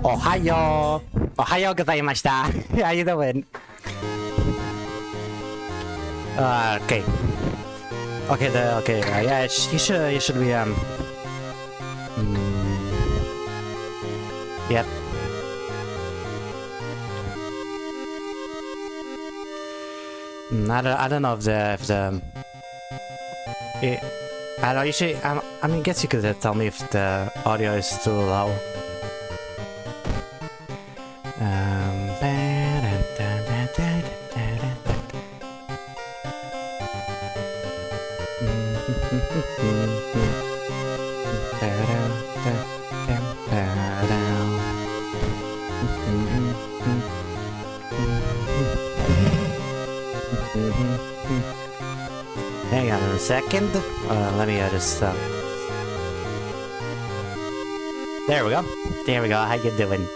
Ohayo! Ohayo gozaimashita! How you doing? Okay. Okay, yeah, you should be, Yep. I don't know if the I don't usually, I mean, guess you could tell me if the audio is too low. Hang on a second. Let me just. There we go. There we go. How you doing?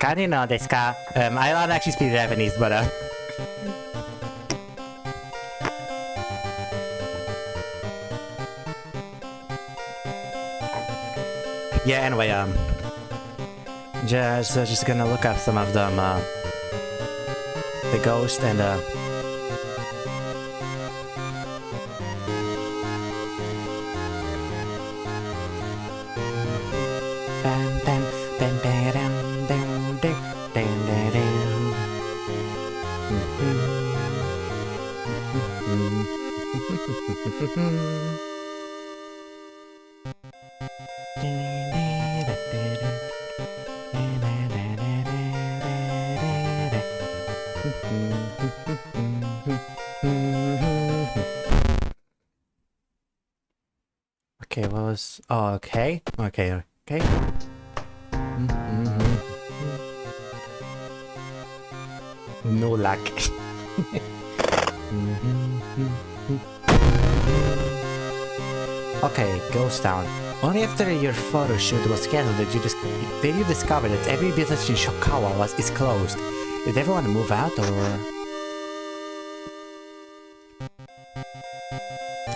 Can you know this car? I don't actually speak Japanese, but yeah. Anyway, just gonna look up some of them. The ghost and okay, what was... Oh, okay. Okay. No luck. Okay, Ghost Town. Only after your photo shoot was cancelled did you discover that every business in Shokawa is closed. Did everyone move out or...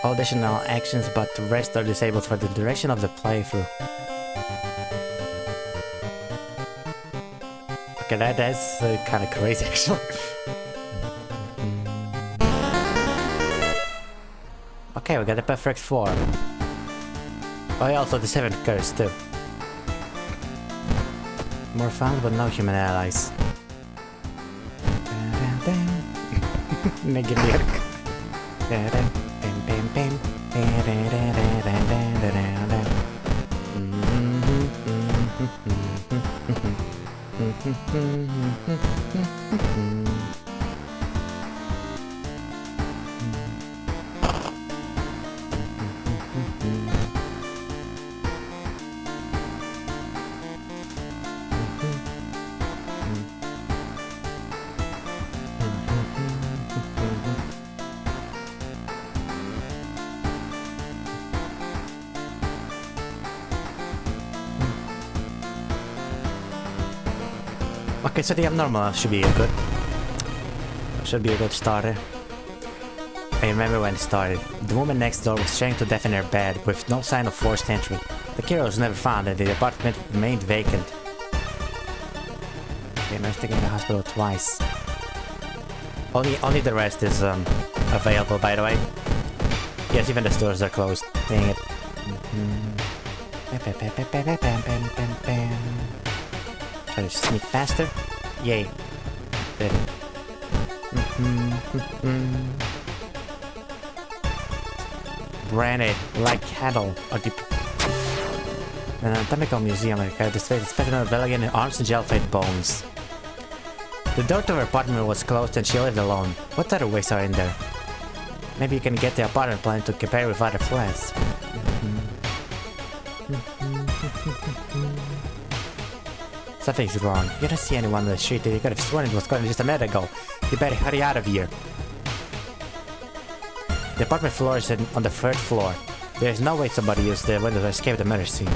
All additional actions but the rest are disabled for the duration of the playthrough. Okay, that's kind of crazy actually. Okay, we got the perfect form. Oh yeah, also the 7th curse too. More fun but no human allies. Negative. Okay, so the abnormal should be a good starter. I remember when it started. The woman next door was staring to death in her bed with no sign of forced entry. The killer was never found and the apartment remained vacant. They investigated the hospital twice. Only the rest is available, by the way. Yes, even the stores are closed. Dang it. Try to sneak faster. Yay. Did it. Branded like cattle. An anatomical museum displays a specimen of elegant arms and gel-fed bones. The door to her apartment was closed and she lived alone. What other ways are in there? Maybe you can get the apartment plan to compare with other flats. Something's wrong. You don't see anyone on the street. You could have sworn it was gone just a minute ago. You better hurry out of here. The apartment floor is on the 3rd floor. There is no way somebody used the window to escape the murder scene.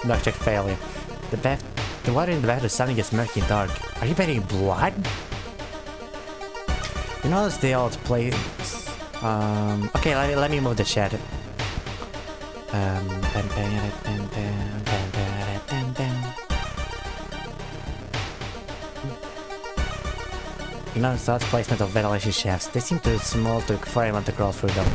Dark check failure. The water in the bath is suddenly gets murky and dark. Are you betting blood? You notice the old place Okay, let me move the shed. You notice the placement of ventilation shafts. They seem too small for anyone to crawl through them.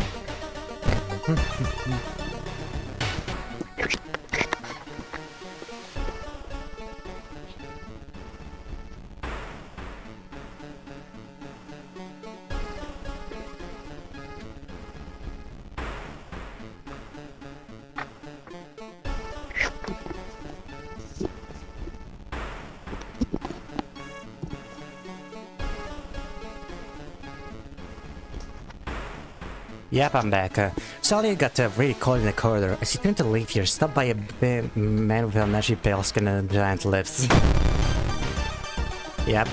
Yep, I'm back. Sally got really cold in the corridor. As she turned to leave here, stopped by a man with an energy pale skin and giant lips. Yep.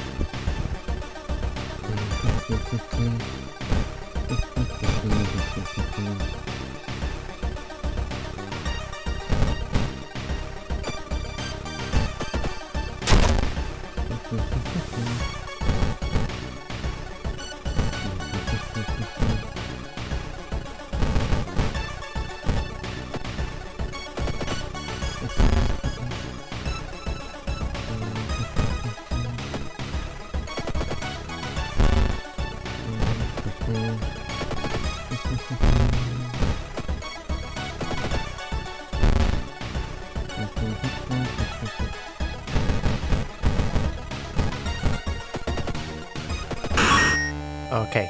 Okay.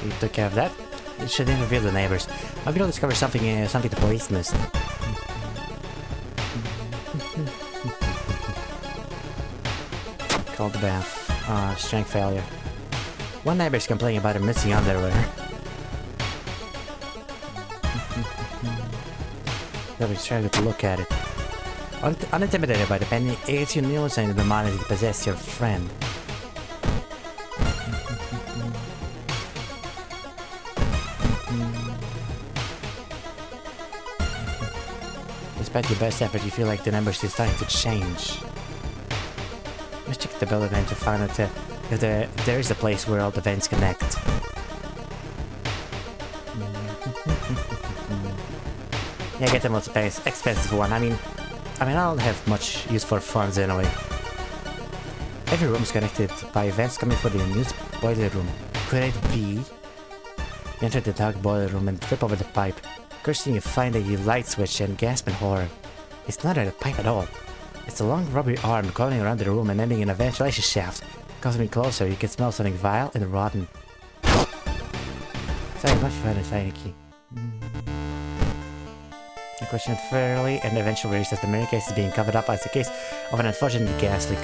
You took care of that. You should interview the neighbors. Maybe you'll discover something, something the police missed. Called the bath. Strength failure. One neighbor's complaining about her missing underwear. Nobody's trying to look at it. Unintimidated by the penny, it's your news and the money to possess your friend. Despite your best effort, you feel like the numbers are starting to change. Let's check the building to find out if there is a place where all the vents connect. Yeah, get the most expensive one. I mean, I don't have much use for funds anyway. Every room is connected by vents coming from the unused boiler room. Could it be? You enter the dark boiler room and trip over the pipe. Cursing, you find a light switch and gasp in horror. It's not a pipe at all. It's a long rubbery arm crawling around the room and ending in a ventilation shaft. Coming closer, you can smell something vile and rotten. Sorry, much fun and tiny key. You question it fairly and eventually realize the mirror case is being covered up as the case of an unfortunate gas leak.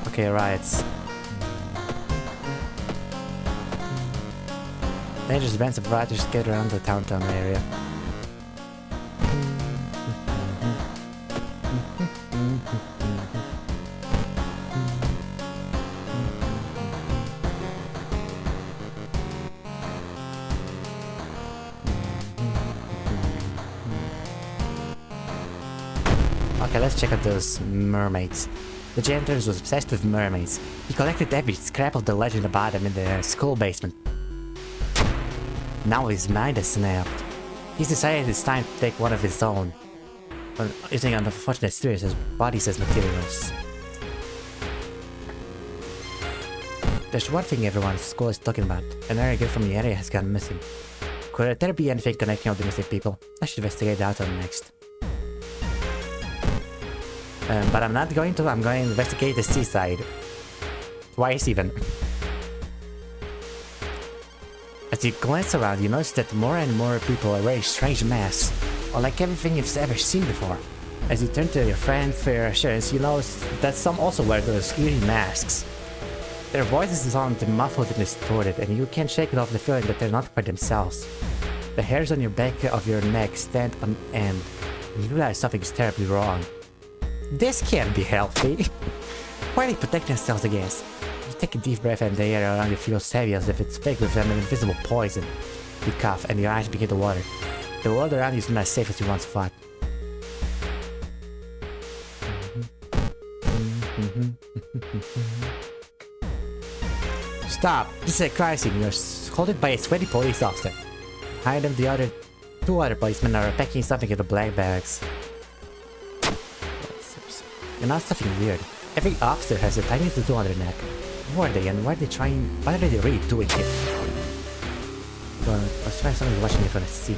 Okay, riots. Dangerous bands of rioters scattered around the downtown area. Okay, let's check out those mermaids. The janitor was obsessed with mermaids. He collected every scrap of the legend about them in the school basement. Now his mind has snapped. He's decided it's time to take one of his own. Using unfortunate spirits as bodies as materials. There's one thing everyone at school is talking about. An area girl from the area has gone missing. Could there be anything connecting all the missing people? I should investigate that one next. But I'm not going to. I'm going to investigate the seaside. Twice even. As you glance around, you notice that more and more people are wearing strange masks, or like everything you've ever seen before. As you turn to your friend for assurance, you notice that some also wear those eerie masks. Their voices sound muffled and distorted, and you can't shake it off the feeling that they're not by themselves. The hairs on your back of your neck stand on end, and you realize something is terribly wrong. This can't be healthy. Why are they protecting themselves against? You take a deep breath and the air around you feels heavy as if it's filled with an invisible poison. You cough and your eyes begin to water. The world around you is not as safe as you once thought. Stop! This is a crime scene. You're holded by a sweaty police officer. Behind him, the two other policemen are packing something into black bags. You're not something weird. Every officer has a tiny tattoo on their neck. Who are they and what are they trying? What are they really doing here? But I swear somebody's watching me from the seat.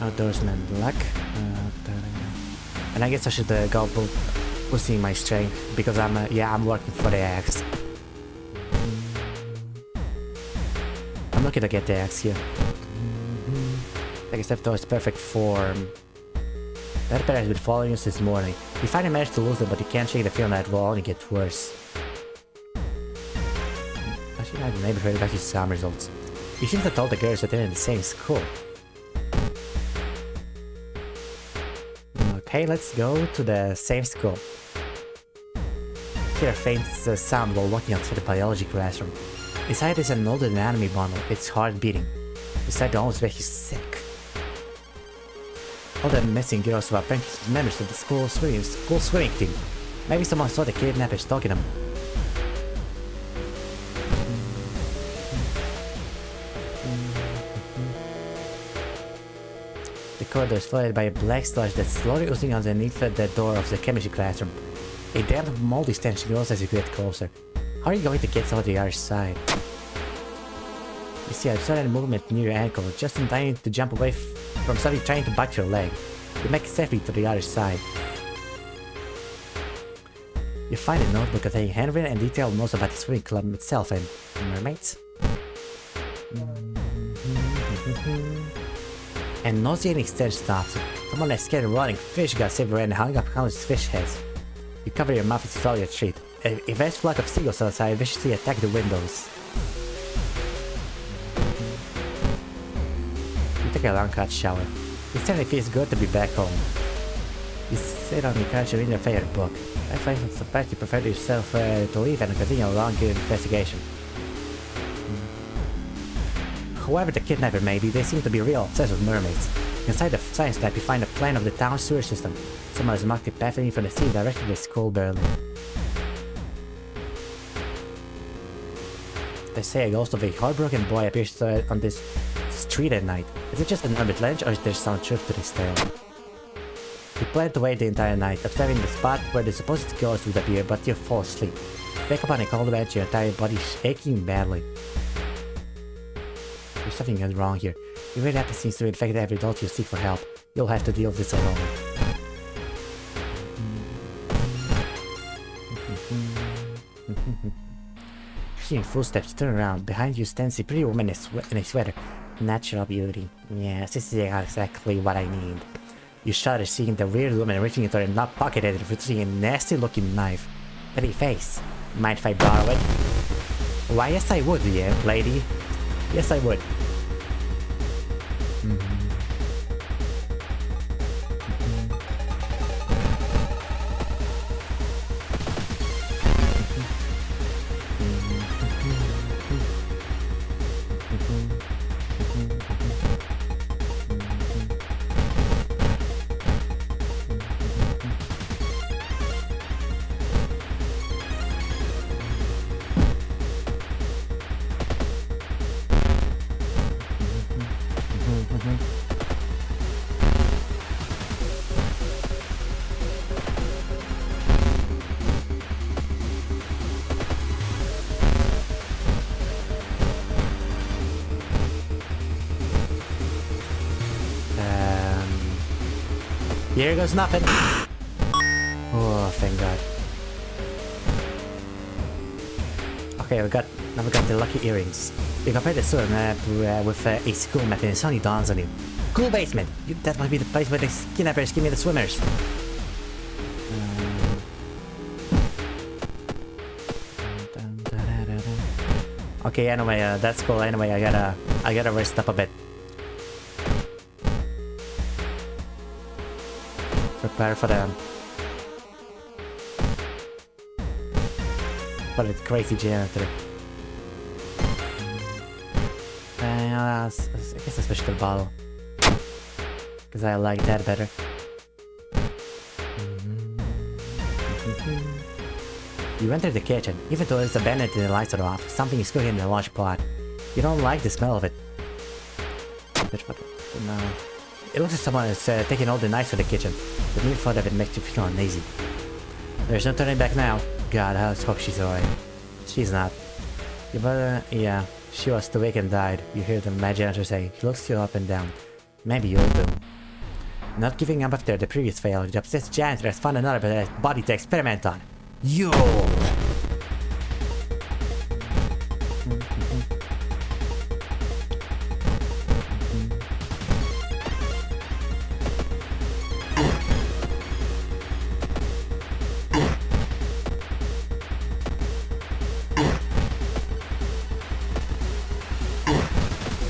Outdoorsman luck. And I guess I should go boosting my strength because I'm working for the axe. I'm looking to get the axe here. Take a step towards perfect form. That pair has been following us this morning. We finally managed to lose them, but you can't shake the feeling that it will only get worse. Actually, I never heard about these exam results. You shouldn't have told the girls that they're in the same school. Okay, let's go to the same school. Hear a faint sound while walking outside the biology classroom. Inside is an old anatomy bundle. Its heart beating. Inside the almost makes you sick. All the missing girls were apparently members of the school swimming team. Maybe someone saw the kidnappers stalking them. The corridor is flooded by a black sludge that's slowly oozing underneath the door of the chemistry classroom. A damp, moldy stench grows as you get closer. How are you going to get to the other side? You see a sudden movement near your ankle, just in time to jump away from something trying to bite your leg. You make it safely to the other side. You find a notebook containing handwritten and detailed notes about the swimming club itself and mermaids. And nauseating stench stops you. Someone has scared rotting fish got everywhere and hung up countless fish heads. You cover your mouth as you follow your treat. A vast flock of seagulls outside viciously attack the windows. You take a long hot shower. It certainly feels good to be back home. You sit on the couch and read your favorite book. I find it surprised you prefer yourself to leave and continue a long investigation. However the kidnapper may be, they seem to be real obsessed with mermaids. Inside the science lab you find a plan of the town's sewer system. Someone has marked a pathway from the sea directly to the school building. They say a ghost of a heartbroken boy appears on this street at night. Is it just an urban legend or is there some truth to this tale? You plan to wait the entire night, observing the spot where the supposed ghost would appear, but you fall asleep. Wake up on a cold bed, your entire body is aching badly. There's something wrong here. You really have to seem to infect every adult you seek for help. You'll have to deal with this alone. Hearing footsteps, you turn around. Behind you stands a pretty woman in a sweater. Natural beauty. Yes, this is exactly what I need. You shudder seeing the weird woman reaching into her pocket and retrieving a nasty looking knife. Pretty face. Mind if I borrow it? Why, yes I would, yeah, lady. Yes I would. Here goes nothing. Oh, thank God. Okay, now we got the lucky earrings. You compare the sewer map with a school map and it suddenly dawns on you. Cool basement! That might be the place where the kidnappers give me the swimmers. Okay, anyway, that's cool. Anyway, I gotta rest up a bit. Prepare for the crazy janitor. I guess I switched to the bottle because I like that better. You enter the kitchen. Even though it's abandoned and the lights are off, something is cooking in the large pot. You don't like the smell of it. No. It looks like someone is taking all the knives to the kitchen. The mere thought of it makes you feel uneasy. There's no turning back now. God, I hope she's alright. She's not. Your brother, yeah, she was too weak and died. You hear the janitor say. He looks you up and down. Maybe you'll do. Not giving up after the previous failure, the obsessed janitor has found another body to experiment on. Yo!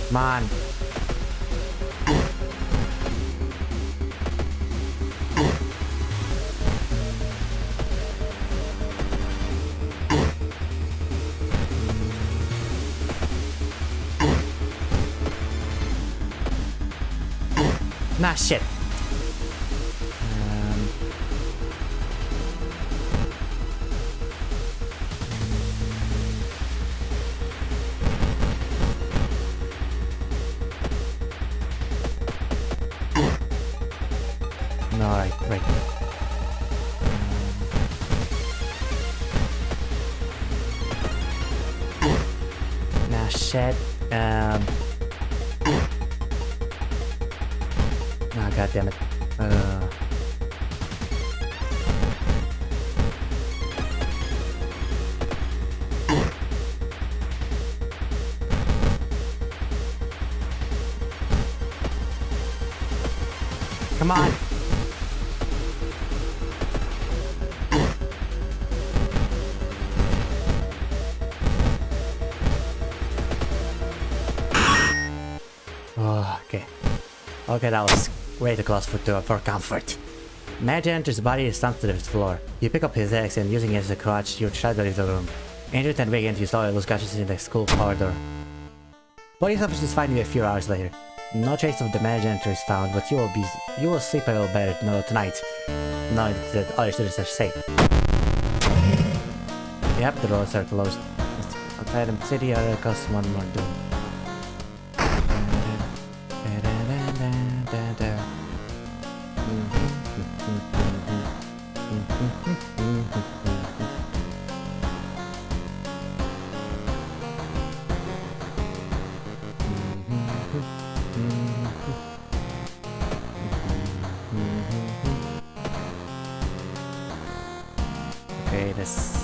Come on. Nah, shit. Alright, right. Nah, shit. Oh, God damn it. Come on. Oh, okay. Okay, that was way too close for comfort. Mad Janitor's body is sunk to the floor. You pick up his axe and using it as a crutch, you try to leave the room. Andrew and Wiggin, you saw lose consciousness in the school corridor. Police officers find you a few hours later. No trace of the Mad Janitor is found, but you will sleep a little better tonight, knowing that other students are safe. Yep, the roads are closed. Item City Articles, one more doom. Okay, this.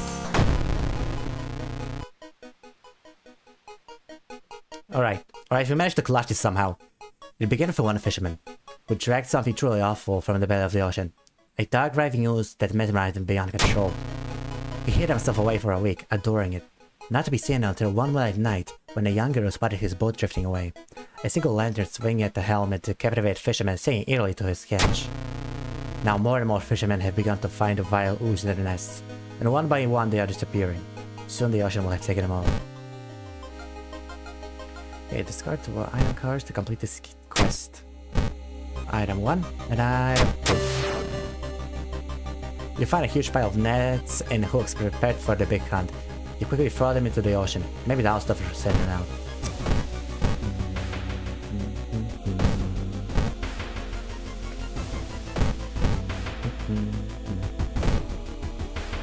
Alright, we managed to clutch this somehow. It began for one fisherman, who dragged something truly awful from the bed of the ocean. A dark raving ooze that mesmerized him beyond control. He hid himself away for a week, adoring it. Not to be seen until one moonlight night, when a young girl spotted his boat drifting away. A single lantern swinging at the helmet to captivate fishermen, singing eerily to his catch. Now more and more fishermen have begun to find the vile ooze in their nests, and one by one they are disappearing. Soon the ocean will have taken them all. Okay, discard 2 item cards to complete this quest. Item 1 and item 2. You find a huge pile of nets and hooks prepared for the big hunt. You quickly throw them into the ocean. Maybe the house stuff is sending out.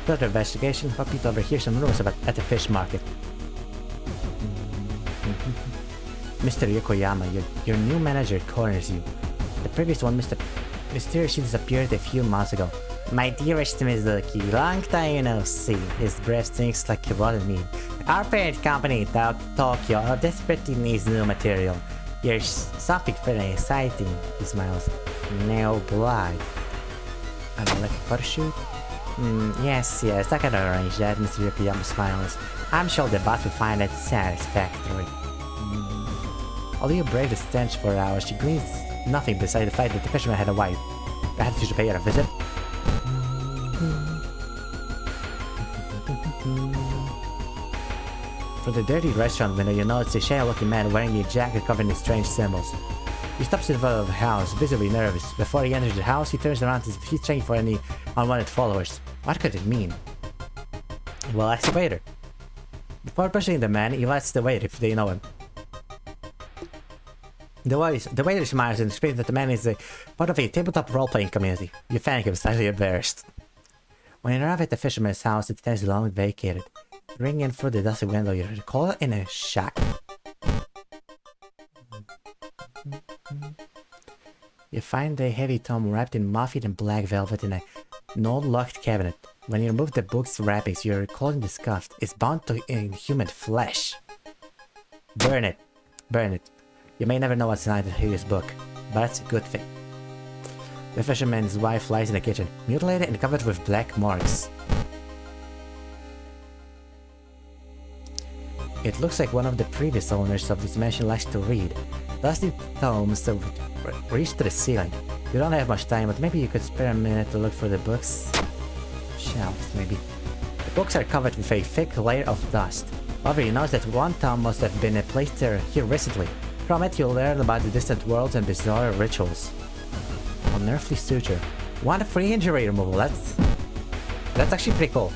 Further investigation helped you to overhear some rumors at the fish market. Mr. Yokoyama, your new manager corners you. The previous one, mysteriously disappeared a few months ago. My dearest Mizuki, long time no see. His breath stinks like rotten meat. Our parent company, Tokyo, desperately needs new material. Here's something very exciting, he smiles. No blood. An electric parachute? Yes, I can arrange that, Mr. Yokoyama smiles. I'm sure the boss will find it satisfactory. Although you brave the stench for hours, she gleans nothing beside the fact that the fisherman had a wife. Perhaps you should pay her a visit? From the dirty restaurant window, you notice a shy-looking man wearing a jacket covered in strange symbols. He stops in front of the house, visibly nervous. Before he enters the house, he turns around as if he's checking for any unwanted followers. What could it mean? Well, ask the waiter. Before pushing the man, you ask the waiter if they know him. The waiter smiles and explains that the man is a part of a tabletop role-playing community. You thank him, slightly embarrassed. When you arrive at the fisherman's house, it stands long vacated. Ring in through the dusty window, you recall in a shack. You find a heavy tome wrapped in moth-eaten and black velvet in an old locked cabinet. When you remove the book's wrappings, you recall in disgust. It's bound to human flesh. Burn it. Burn it. You may never know what's inside the hideous book, but that's a good thing. The fisherman's wife lies in the kitchen, mutilated and covered with black marks. It looks like one of the previous owners of this mansion likes to read. Dusty tomes reach to the ceiling. You don't have much time, but maybe you could spare a minute to look for the books. Shelves, maybe. The books are covered with a thick layer of dust. However, you notice that one tome must have been placed here recently. From it, you'll learn about the distant worlds and bizarre rituals. Unearthly suture. Want a free injury removal? That's actually pretty cool.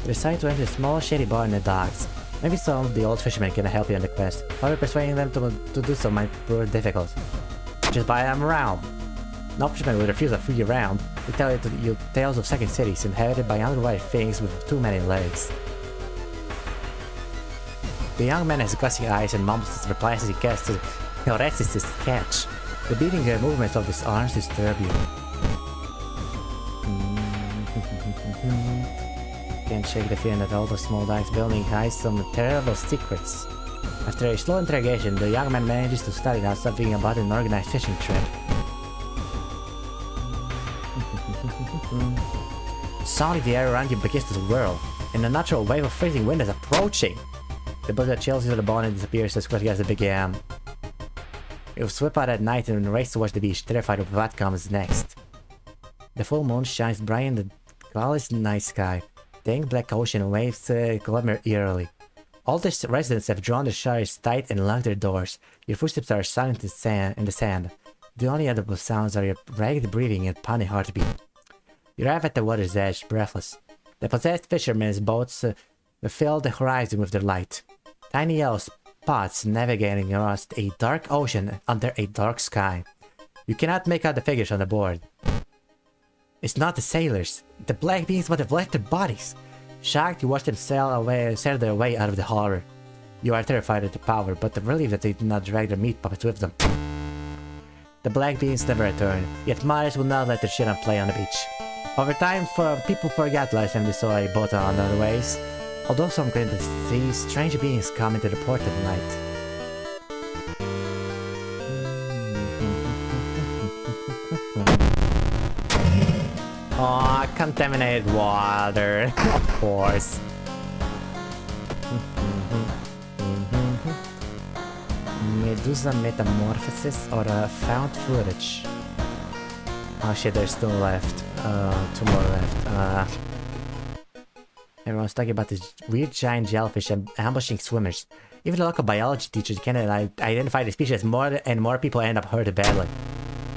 You decide to enter a small shady bar in the docks. Maybe some of the old fishermen can help you on the quest. However, persuading them to do so might prove difficult. Just buy them around. No fisherman would refuse a free round. They tell you tales of second cities inhabited by underwater things with too many legs. The young man has glassy eyes and mumbles his replies as he casts a racist sketch. The beating movements of his arms disturb you. Can't shake the feeling that all the small docks building hides some terrible secrets. After a slow interrogation, the young man manages to study out something about an organized fishing trip. Suddenly the air around you begins to whirl, and a natural wave of freezing wind is approaching. The blizzard chills you to the bone and disappears as quickly as it began. You sweep out at night and race towards the beach, terrified of what comes next. The full moon shines bright in the cloudless night sky. The ink black ocean waves glimmer eerily. All the residents have drawn the shutters tight and locked their doors. Your footsteps are silent in the sand. The only audible sounds are your ragged breathing and pounding heartbeat. You arrive at the water's edge, breathless. The possessed fishermen's boats fill the horizon with their light. Tiny yellow spots navigating across a dark ocean under a dark sky. You cannot make out the figures on the board. It's not the sailors. The black beings would have left their bodies. Shocked, you watch them sail their way out of the harbor. You are terrified at the power, but relieved that they did not drag their meat puppets with them. The black beings never return, yet mothers will not let their children play on the beach. Over time, people forgot last time they saw a boat on other ways. Although some claim to see strange beings come into the port at night. Aw, contaminated water, of course. Medusa metamorphosis or found footage. Oh shit, there's two left. Two more left. Everyone's talking about this weird giant jellyfish ambushing swimmers. Even the local biology teachers can identify the species as more and more people end up hurt badly.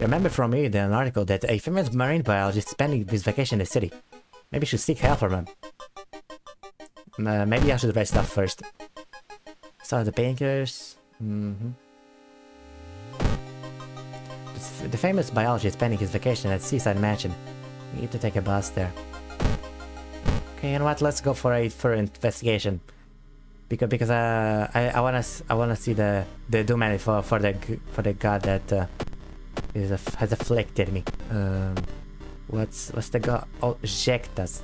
Remember from reading an article that a famous marine biologist is spending his vacation in the city. Maybe you should seek help from him. Maybe I should write stuff first. So the painkillers. The famous biologist is spending his vacation at Seaside Mansion. We need to take a bus there. Okay, you know what? Let's go for an investigation. Because I wanna see the doom for the god that has afflicted me. What's the god? Oh, Zectus,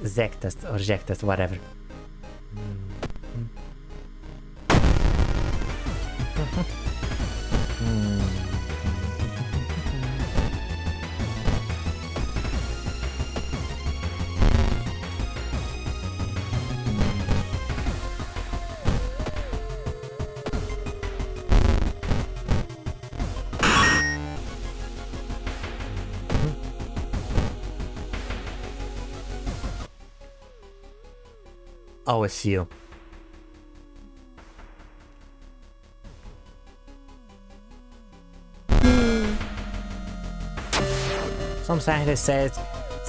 whatever. Oh, it's you. Some scientists say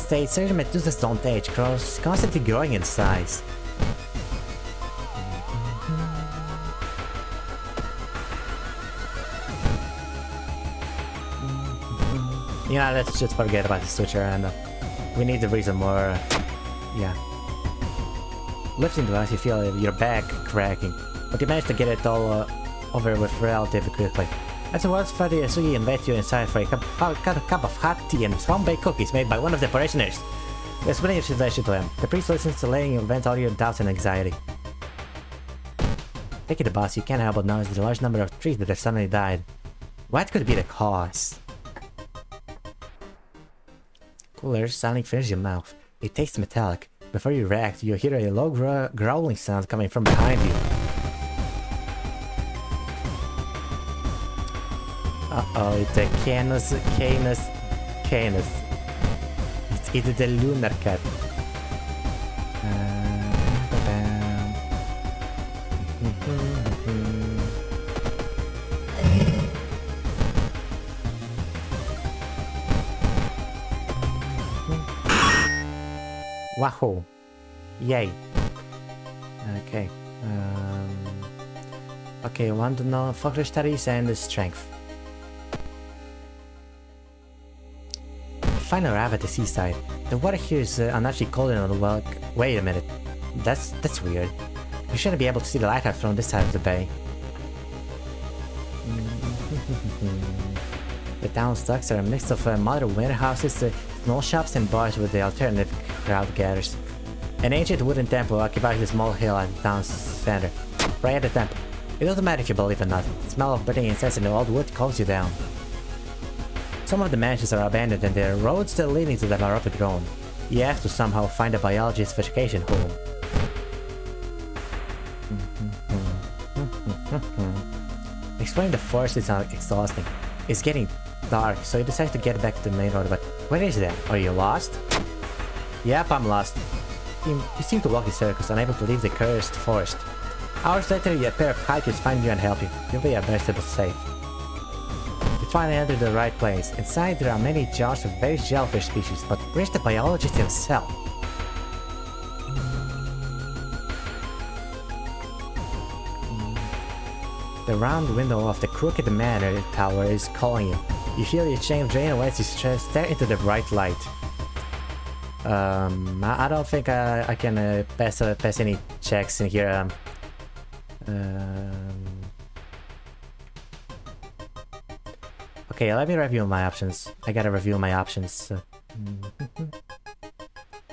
state, certain medusas don't age, constantly growing in size. You know, let's just forget about the switcher and we need the reason more. Yeah. Lifting device, you feel your back cracking, but you manage to get it all over with relatively quickly. Afterwards, Freddy and Sugi invite you inside for a cup of hot tea and home-baked cookies made by one of the parishioners. You're splitting your situation to him. The priest listens to letting you vent all your doubts and anxiety. Taking the boss, you can't help but notice the large number of trees that have suddenly died. What could be the cause? Cooler suddenly fills your mouth. It tastes metallic. Before you react, you hear a low growling sound coming from behind you. Uh-oh, it's a Canis. It's either the lunar cat. Wahoo! Yay! Okay. Okay, want to know folklore studies and the strength. Finally arrive at the seaside. The water here is unnaturally cold and well. Wait a minute. That's weird. You shouldn't be able to see the lighthouse from this side of the bay. The town's docks are a mix of modern warehouses, small shops and bars with the alternative crowd gathers. An ancient wooden temple occupies a small hill at the town's center. Right at the temple. It doesn't matter if you believe it or not. The smell of burning incense and old wood calms you down. Some of the mansions are abandoned and the roads that leading to them are overgrown. You have to somehow find a biologist's vacation home. Exploring the forest is exhausting. It's getting dark, so you decide to get back to the main road, but where is that? Are you lost? Yep, I'm lost. You seem to walk in circles, unable to leave the cursed forest. Hours later, a pair of hikers find you and help you. You'll be best but safe. You finally enter the right place. Inside, there are many jars of various jellyfish species, but where's the biologist himself? The round window of the Crooked Manor Tower is calling you. You feel your chain drain away as you stare into the bright light. I don't think I can pass any checks in here. Okay, let me review my options. I gotta review my options.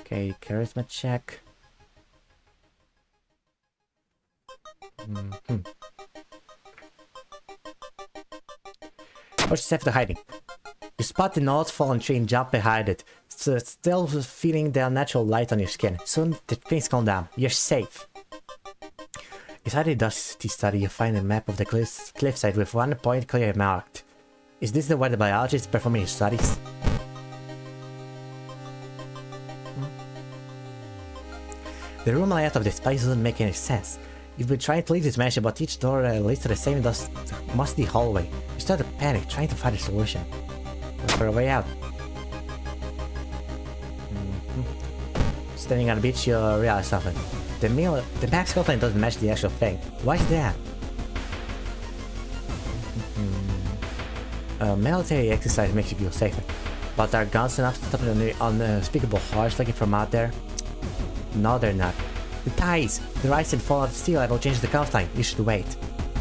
Okay, charisma check. What's safe to hiding? You spot an old fallen tree and jump behind it, still feeling the unnatural light on your skin. Soon the things calm down. You're safe. Inside a dusty study, you find a map of the cliffside with one point clearly marked. Is this where the biologist is performing his studies? The room layout of this place doesn't make any sense. You've been trying to leave this mansion, but each door leads to the same musty hallway. You start to panic, trying to find a solution. Look for a way out. Standing on the beach, you realize something. The max health line doesn't match the actual thing. Why is that? Military exercise makes you feel safer. But are guns enough to stop the unspeakable horrors looking from out there? No, they're not. The tides! The rise and fall of the sea level changes the cutoff time. You should wait.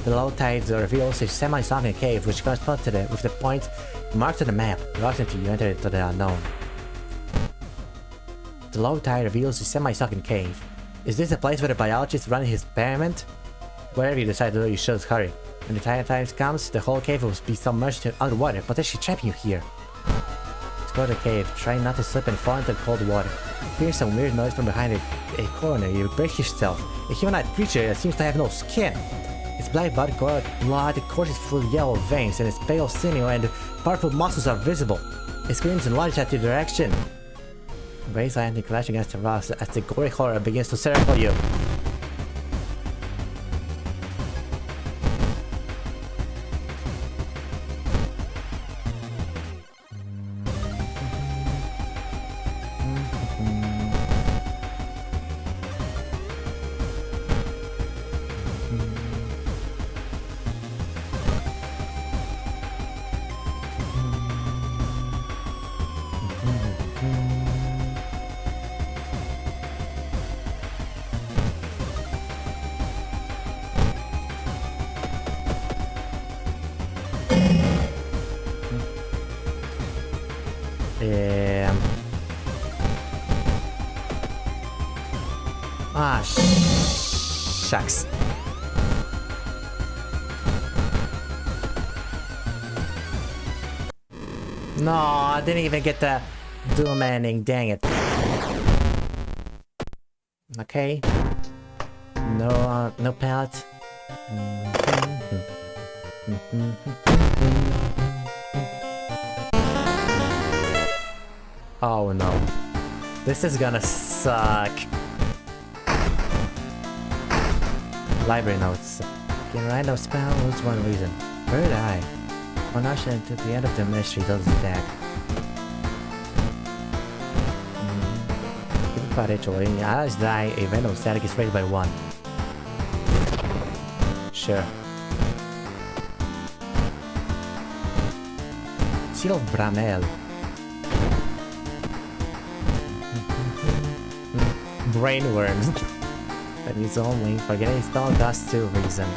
The low tide reveals a semi-sunken cave which corresponds with the point marked on the map. Reluctantly, you enter into the unknown. The low tide reveals a semi-sunken cave. Is this the place where the biologist is running his experiment? Wherever you decide to do, you should hurry. When the time comes, the whole cave will be submerged underwater, potentially trapping you here. Explore the cave, try not to slip and fall into the cold water. Hear some weird noise from behind a corner, you brace yourself. A humanoid creature that seems to have no skin. Its black body blood courses through yellow veins, and its pale sinew and powerful muscles are visible. It screams and lunges at your direction. Waves lightning clash against the rocks as the gory horror begins to circle you. Ah, shucks. No, I didn't even get the doom ending, dang it. Okay. No pallet. Oh no. This is gonna suck. Library notes. Get random spell was one reason. Third eye. One action to the end of the ministry does attack. Give a ritual. When your allies die, a random static is raised by 1. Sure. Seal of Bramel. Brainworms. That is only for getting stone dust 2 reason.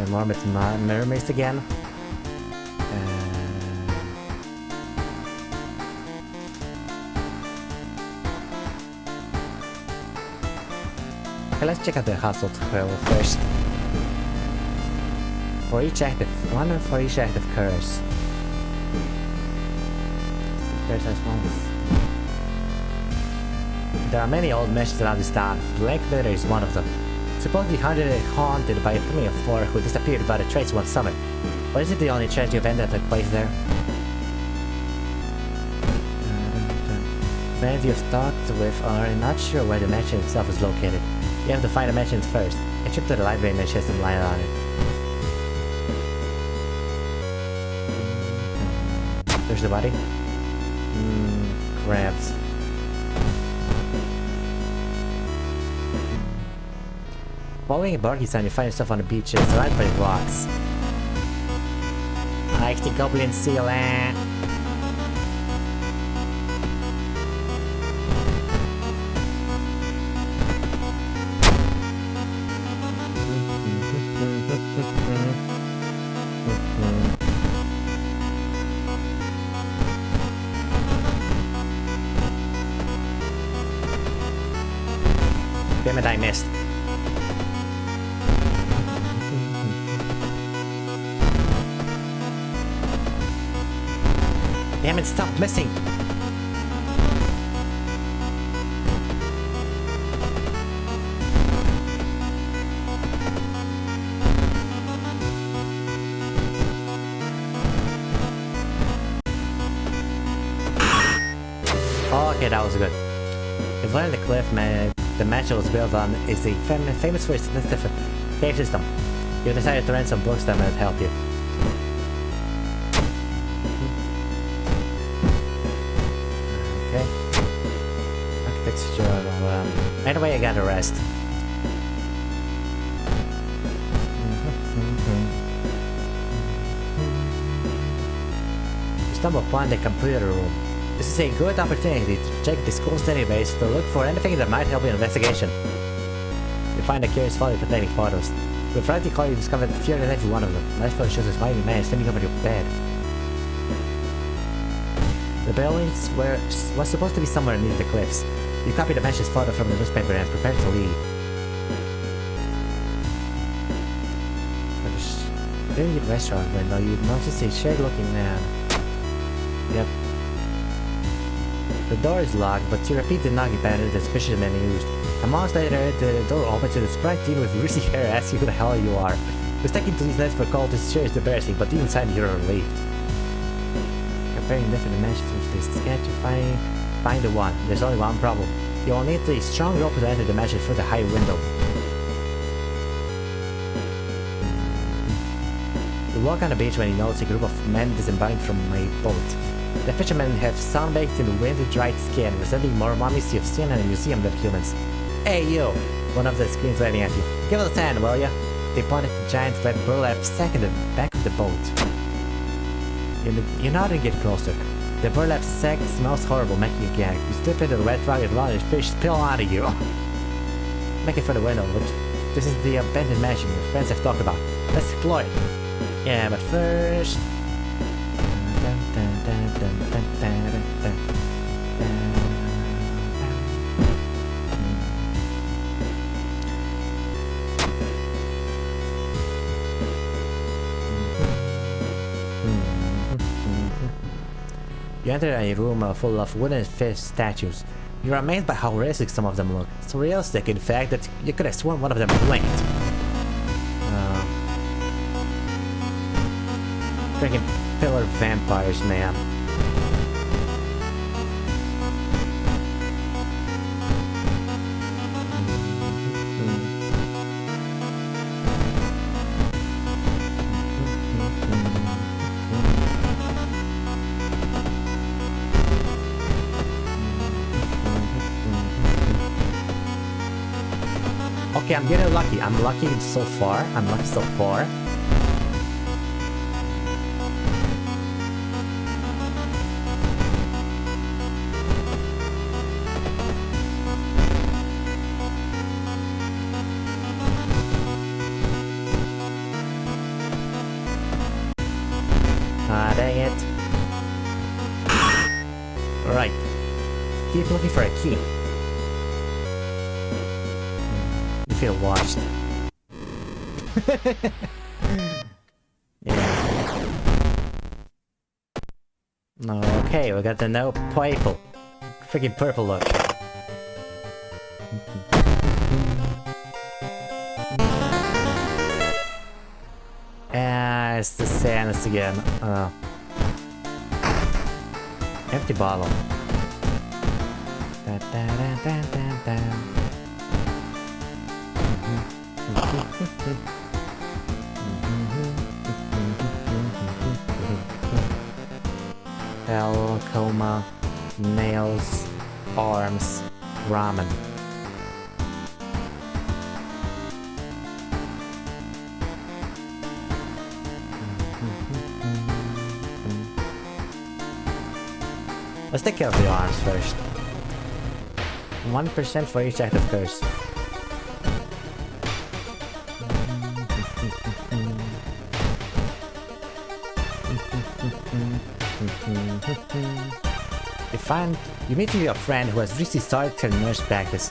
More with mirror maze again. Okay, let's check out the household first. For each active, 1 for each active curse. Curse has bonus. There are many old meshes around this town. Black Leather is one of them. Supposedly haunted by a family of 4 who disappeared without a trace one summer. But is it the only tragedy event that took place there? Friends you've talked with are not sure where the mansion itself is located. You have to find the mansion first. A trip to the library may shed some light on it. There's the body. Crabs. Following a barky sign, you find yourself on the beach surrounded by rocks. I like the goblin seal, Damn it, I missed. Damn it, stop missing! Okay, that was good. You've learned the cliff the mansion was built on is the famous for its different cave system. You decided to rent some books that might help you. Anyway, I gotta rest. You stumble upon the computer room. This is a good opportunity to check the school's database to look for anything that might help your investigation. You find a curious folder containing photos. With Friday call, you discover the fear in every one of them. Last photo shows a smiling man standing over your bed. The building was supposed to be somewhere near the cliffs. You copy the mansion's photo from the newspaper and prepare to leave. During the restaurant window, you notice a shared-looking man. Yep. The door is locked, but you repeat the knocking pattern the suspicious man used. A moment later, the door opens and a sprite teen with greasy hair asks you who the hell you are. Mistaking to these names for cultists sure is embarrassing, but deep inside you're relieved. Comparing different dimensions with this sketch, you find the one. There's only one problem. You will need a strong rope to enter the mansion through the high window. You walk on the beach when you notice a group of men disembarking from a boat. The fishermen have sunbaked in wind-dried skin, resembling more mummies you've seen in a museum than humans. Hey you! One of the screens waving at you. Give us a hand, will ya? They pointed the giant red burlap sack in the back of the boat. You nod and get closer. The burlap sack smells horrible, making you gag. You slip into the wet rock and large fish spill out of you. Make it for the window. Look, this is the abandoned mansion your friends have talked about. Let's explore it. Yeah, but first... You enter a room full of wooden fish statues. You're amazed by how realistic some of them look. So realistic, in fact, that you could have sworn one of them blinked. Freaking pillar vampires, man. Okay, I'm getting lucky. I'm lucky so far. I'm lucky so far. Ah, dang it. Right. Keep looking for a key. Feel watched. Yeah. Okay, we got the no purple. Freaking purple look. It's the sadness again. Empty bottle. Da, da, da, da, da, da. Hell, coma, nails, arms, ramen. Let's take care of the arms first. 1% for each active curse. You meet with your friend who has recently started her nurse practice.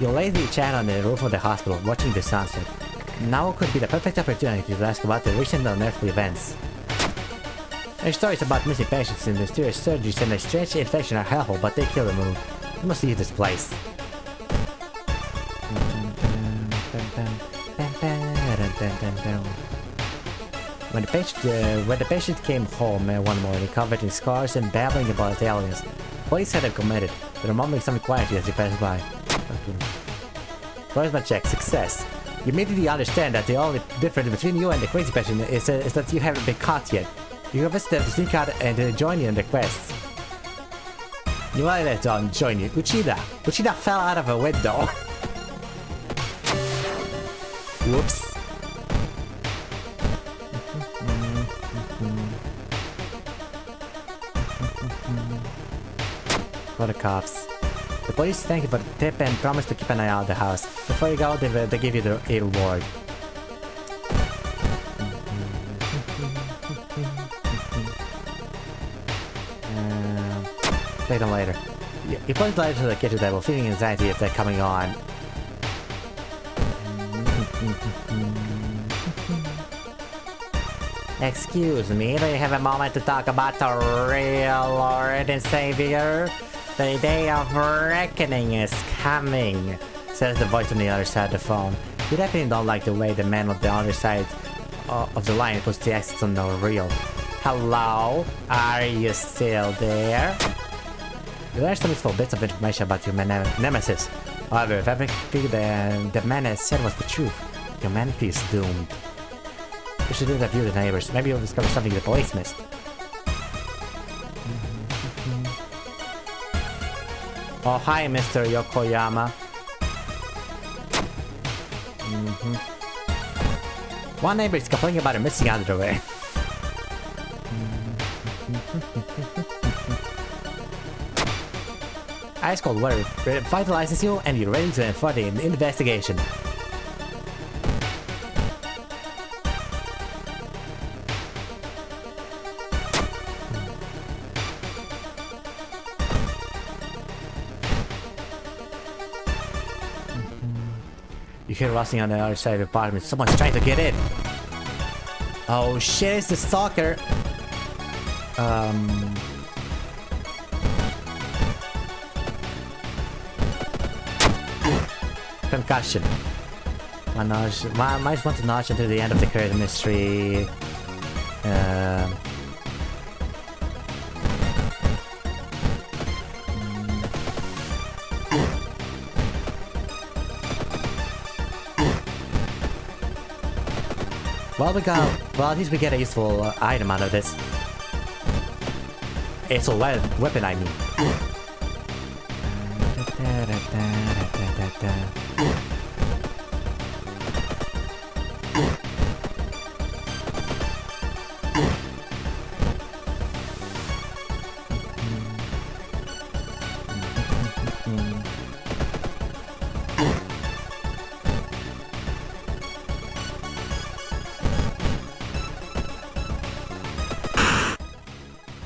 You lazily chat on the roof of the hospital, watching the sunset. Now could be the perfect opportunity to ask about the recent unearthly events. Their stories about missing patients and mysterious surgeries and a strange infection are helpful, but they kill the mood. You must leave this place. When the patient came home one morning, covered in scars and babbling about aliens, police had him committed. They were mumbling something quietly as he passed by. Charisma check, success. You immediately understand that the only difference between you and the crazy patient is that you haven't been caught yet. You have them to sneak out and join you in the quest. You might let them join you. Uchida! Uchida fell out of a window. Whoops. For the cops. The police thank you for the tip and promise to keep an eye out the house. Before you go, they give you a reward. Take them later. You point the light to the kitchen table, feeling anxiety if they're coming on. Excuse me, do you have a moment to talk about the real Lord and Savior? The day of reckoning is coming, says the voice on the other side of the phone. You definitely don't like the way the man on the other side of the line puts the accents on the reel. Hello? Are you still there? You learn some useful bits of information about your nemesis. However, if everything the man has said was the truth, humanity is doomed. You should interview the neighbors. Maybe you'll discover something the police missed. Oh, hi, Mr. Yokoyama. One neighbor is complaining about her missing underwear. Ice cold water revitalizes you and you're ready to enter the investigation. You hear rustling on the other side of the apartment. Someone's trying to get in. Oh shit, it's the stalker. Concussion. Might want to notch until the end of the current mystery. Well, at least we get a useful item out of this. It's a weapon, I mean.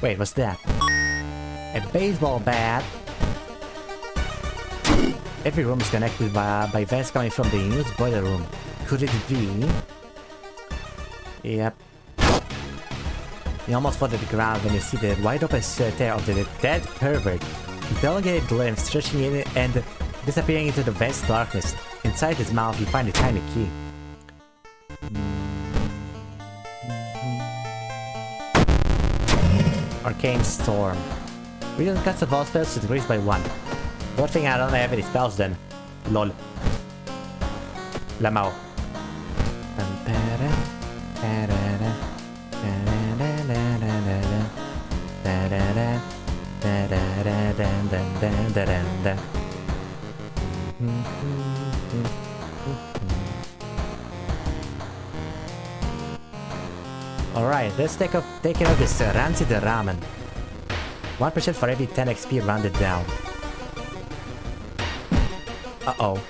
Wait, what's that? A baseball bat? Every room is connected by vents coming from the huge boiler room. Could it be? Yep. You almost fall to the ground when you see the wide open stare of the dead pervert. His elongated limbs stretching in and disappearing into the vast darkness. Inside his mouth you find a tiny key. Arcane Storm. Reading cuts of all spells to decrease by 1. Good thing I don't have any spells then. Lol. Lamau. Alright, let's take care of this rancid ramen. 1% for every 10 XP rounded down. Uh-oh.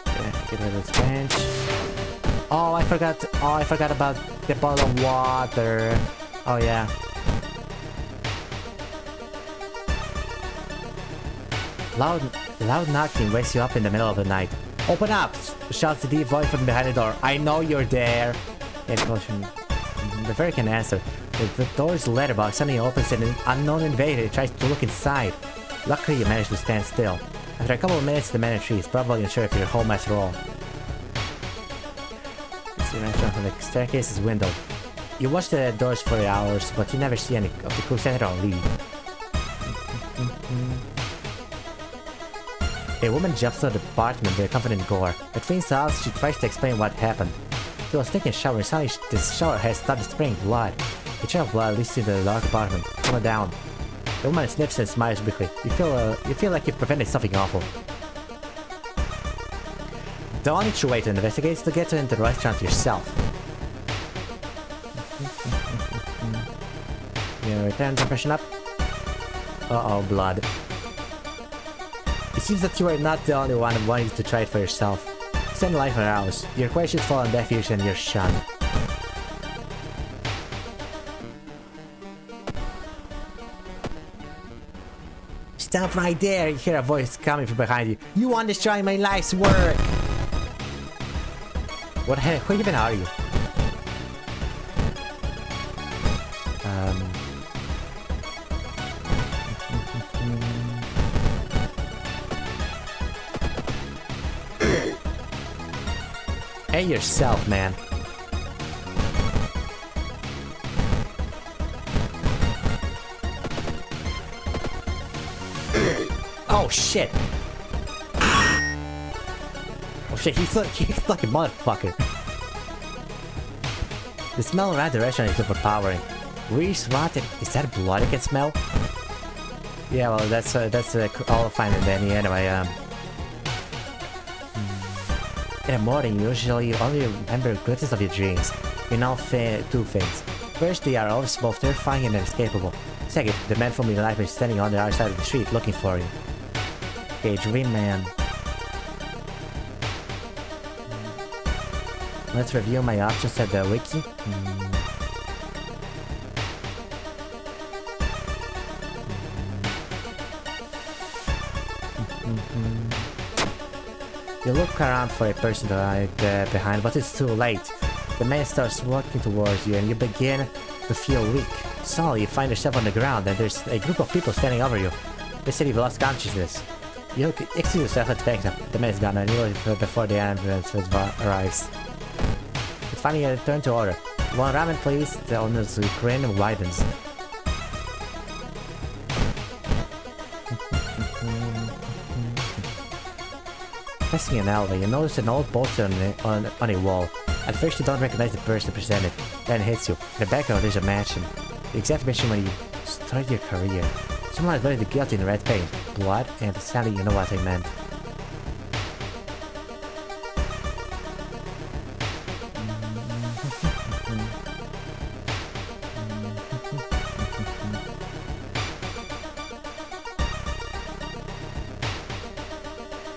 Okay, get rid of this bench. Oh, I forgot about the bottle of water. Oh yeah. Loud knocking wakes you up in the middle of the night. Open up! Shouts the deep voice from behind the door. I know you're there. The fairy can answer. The door's letterbox suddenly opens and an unknown invader tries to look inside. Luckily you manage to stand still. After a couple of minutes the man is probably unsure if you're home after all. See restaurant from the staircase's window. You watch the doors for hours, but you never see any of the crew enter or leave. A woman jumps out of the apartment with a covered in gore. At Finn's house, she tries to explain what happened. She was taking a shower and suddenly this shower has started spraying blood. A trail of blood leads to the dark apartment. Come down. The woman sniffs and smiles quickly. You feel like you've prevented something awful. The only true way to investigate is to get into the restaurant yourself. You return the impression up. Uh-oh, blood. It seems that you are not the only one wanting to try it for yourself. Spend life for hours. Your questions fall on deaf ears and you're shunned. Stop right there! You hear a voice coming from behind you. You want to destroy my life's work! What the heck? Who even are you? Hey yourself, man. Oh shit! Oh shit, he's like a motherfucker. The smell around the restaurant is overpowering. Grease, rotten. Is that blood I can smell? Yeah, well, that's all fine and dandy anyway. In the morning, you usually only remember glimpses of your dreams. You know two things. First, they are always both terrifying and inescapable. Second, the man from your life is standing on the other side of the street looking for you. Okay, Dream Man. Let's review my options at the wiki. You look around for a person to hide behind, but it's too late. The man starts walking towards you and you begin to feel weak. Suddenly you find yourself on the ground and there's a group of people standing over you. They said you've lost consciousness. You excuse yourself at the back. The man is gone and you leave before the ambulance arrives. It's finally a turn to order. One ramen please. The owner's grin widens. Passing an alleyway, you notice an old poster on a wall. At first you don't recognize the person presented, then it hits you. In the background there's a mansion. The exact mansion when you started your career. Someone has buried the guilty in red paint, blood, and sadly you know what I meant.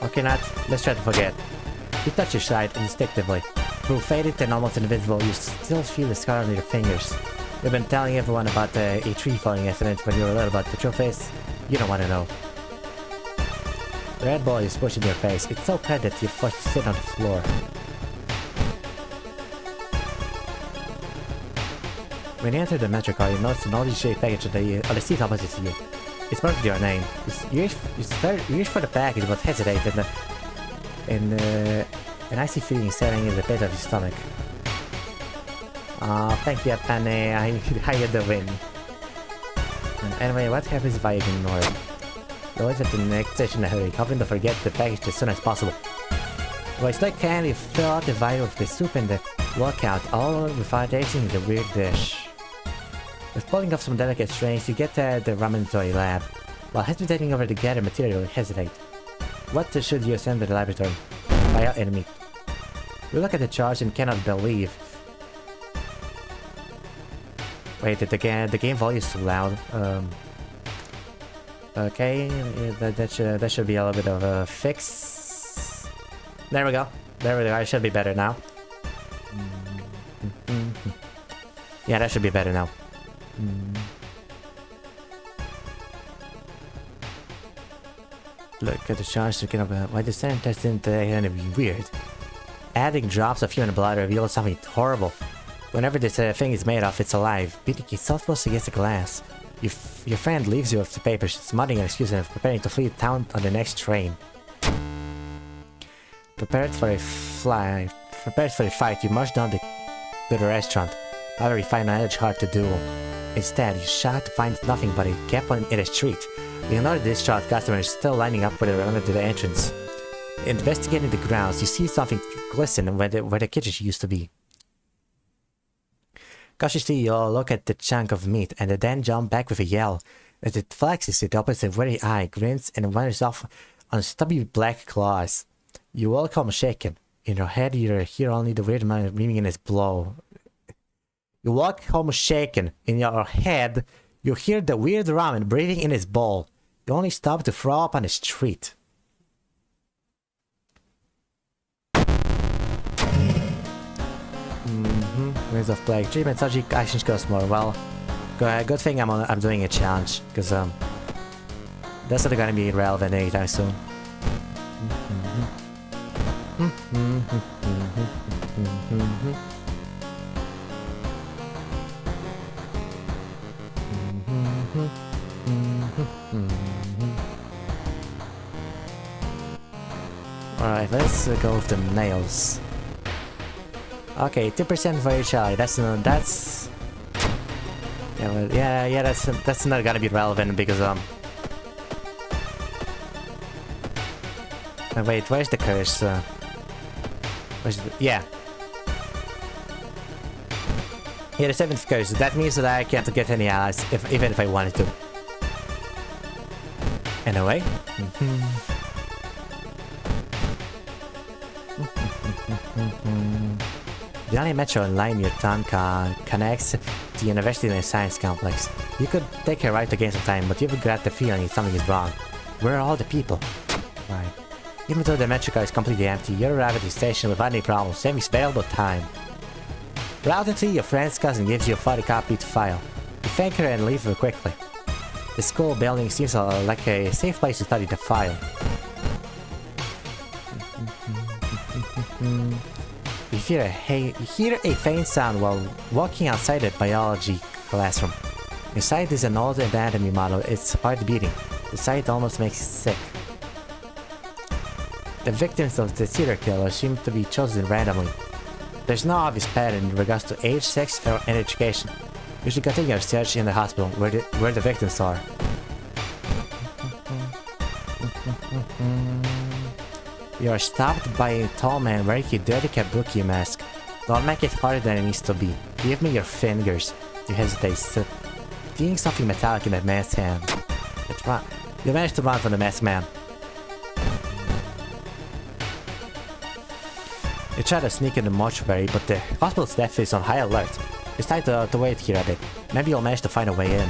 Okay, Nat, let's try to forget. You touch your side instinctively. Through faded and almost invisible, you still feel the scar on your fingers. You've been telling everyone about a tree falling incident when you were little, but the truth is, you don't want to know. The red ball is pushed in your face. It's so bad that you're forced to sit on the floor. When you enter the metro car, you notice an oddly shaped package on the seat opposite to you. It's marked with your name. You reach for the package but hesitate and an icy feeling setting in the pit of your stomach. Thank you, Penny. I hired the win. Anyway, what happens if I ignore it? You always at the next station in a hurry, hoping to forget the package as soon as possible. Well, it's like candy, fill out the vial of the soup and the walk out, all without tasting the weird dish. With pulling off some delicate strings, you get the ramen to a lab. While hesitating over the gathered material, you hesitate. What should you send to the laboratory? Vial enemy. You look at the charge and cannot believe. Wait, the game volume is too loud. Okay, that should be a little bit of a fix. There we go. There we go. I should be better now. Yeah, that should be better now. Look at the charge to get up. Why the standard test didn't anything weird? Adding drops of human blood reveals something horrible. Whenever this thing is made of, it's alive, beating itself close against the glass. Your friend leaves you with the papers, smuttering an excuse and preparing to flee town on the next train. Prepared for a fight, you march down to the restaurant. However, you find an edge hard to do. Instead, you shout to find nothing but a gap in the street. You ignore the distraught customer is still lining up with the to the entrance. Investigating the grounds, you see something glisten where the kitchen used to be. Cautiously, you all look at the chunk of meat and then jump back with a yell. As it flexes, it opens a very eye, grins, and wanders off on stubby black claws. You walk home shaken. In your head, you hear only the weird man ringing in his blow. You walk home shaken. In your head, you hear the weird ramen breathing in his bowl. You only stop to throw up on the street. Winds of Plague. Treatment subject action goes more. Well, good thing I'm doing a challenge, because that's not gonna be relevant anytime soon. Alright, let's go with the nails. Okay, 2% for each eye. That's yeah, well, yeah. That's not gonna be relevant because wait, where's the curse? Yeah, the 7th curse. That means that I can't get any allies, even if I wanted to. Anyway. The only metro line near town connects the university and the science complex. You could take a right to gain some time, but you will get the feeling something is wrong. Where are all the people? Right. Even though the metro car is completely empty, you'll arrive at the station without any problems, saving valuable time. Reluctantly, your friend's cousin gives you a photocopy to file. You thank her and leave her quickly. The school building seems like a safe place to study the file. You hear a faint sound while walking outside the biology classroom. Inside is an old anatomy model. It's hard beating. The sight almost makes you sick. The victims of the serial killer seem to be chosen randomly. There's no obvious pattern in regards to age, sex, and education. You should continue your search in the hospital where the victims are. You are stopped by a tall man wearing a dirty kabuki mask. Don't make it harder than it needs to be. Give me your fingers. You hesitate, seeing something metallic in that man's hand. It's wrong. You managed to run from the masked man. You try to sneak in the mortuary, but the hospital staff is on high alert. It's time to wait here a bit. Maybe you'll manage to find a way in.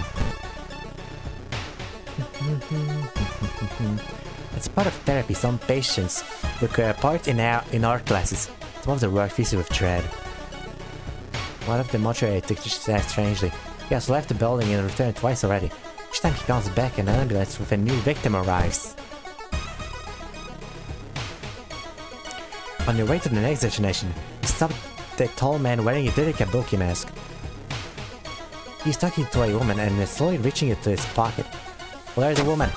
As part of therapy, some patients took part in art classes. Some of their work fills you with dread. One of the mortuary technicians asked strangely. He has left the building and returned twice already. Each time he comes back, an ambulance with a new victim arrives. On your way to the next destination, you stop the tall man wearing a dirty kabuki mask. He's talking to a woman and is slowly reaching into his pocket. Well, there's a woman.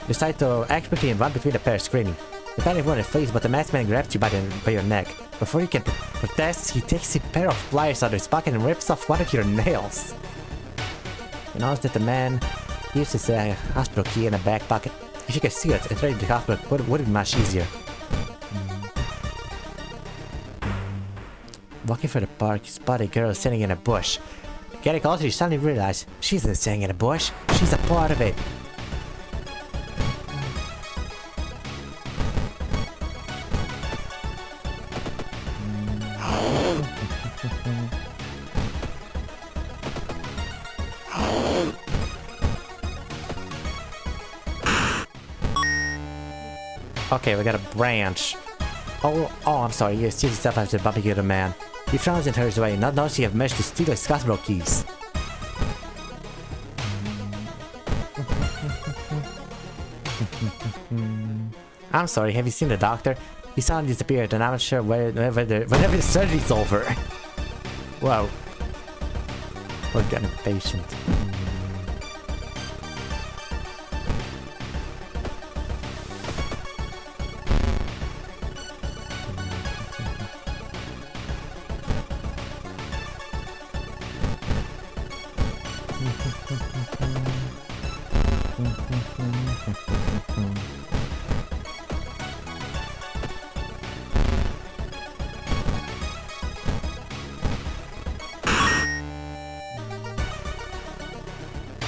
You decide to act quickly and run between the pair, screaming. The panic woman flees, but the masked man grabs you by your neck. Before you can protest, he takes a pair of pliers out of his pocket and rips off one of your nails. You notice that the man keeps his hospital key in a back pocket. If you could see it, entering the hospital would be much easier. Walking through the park, you spot a girl sitting in a bush. Getting closer, you suddenly realize she isn't sitting in a bush. She's a part of it. Okay, we got a branch. Oh, I'm sorry, you see yourself after bumping into the man. He frowns and hurries away, not noticing you have managed to steal his hospital keys. I'm sorry, have you seen the doctor? He suddenly disappeared and I'm not sure whenever the surgery's over. Wow. We're getting impatient.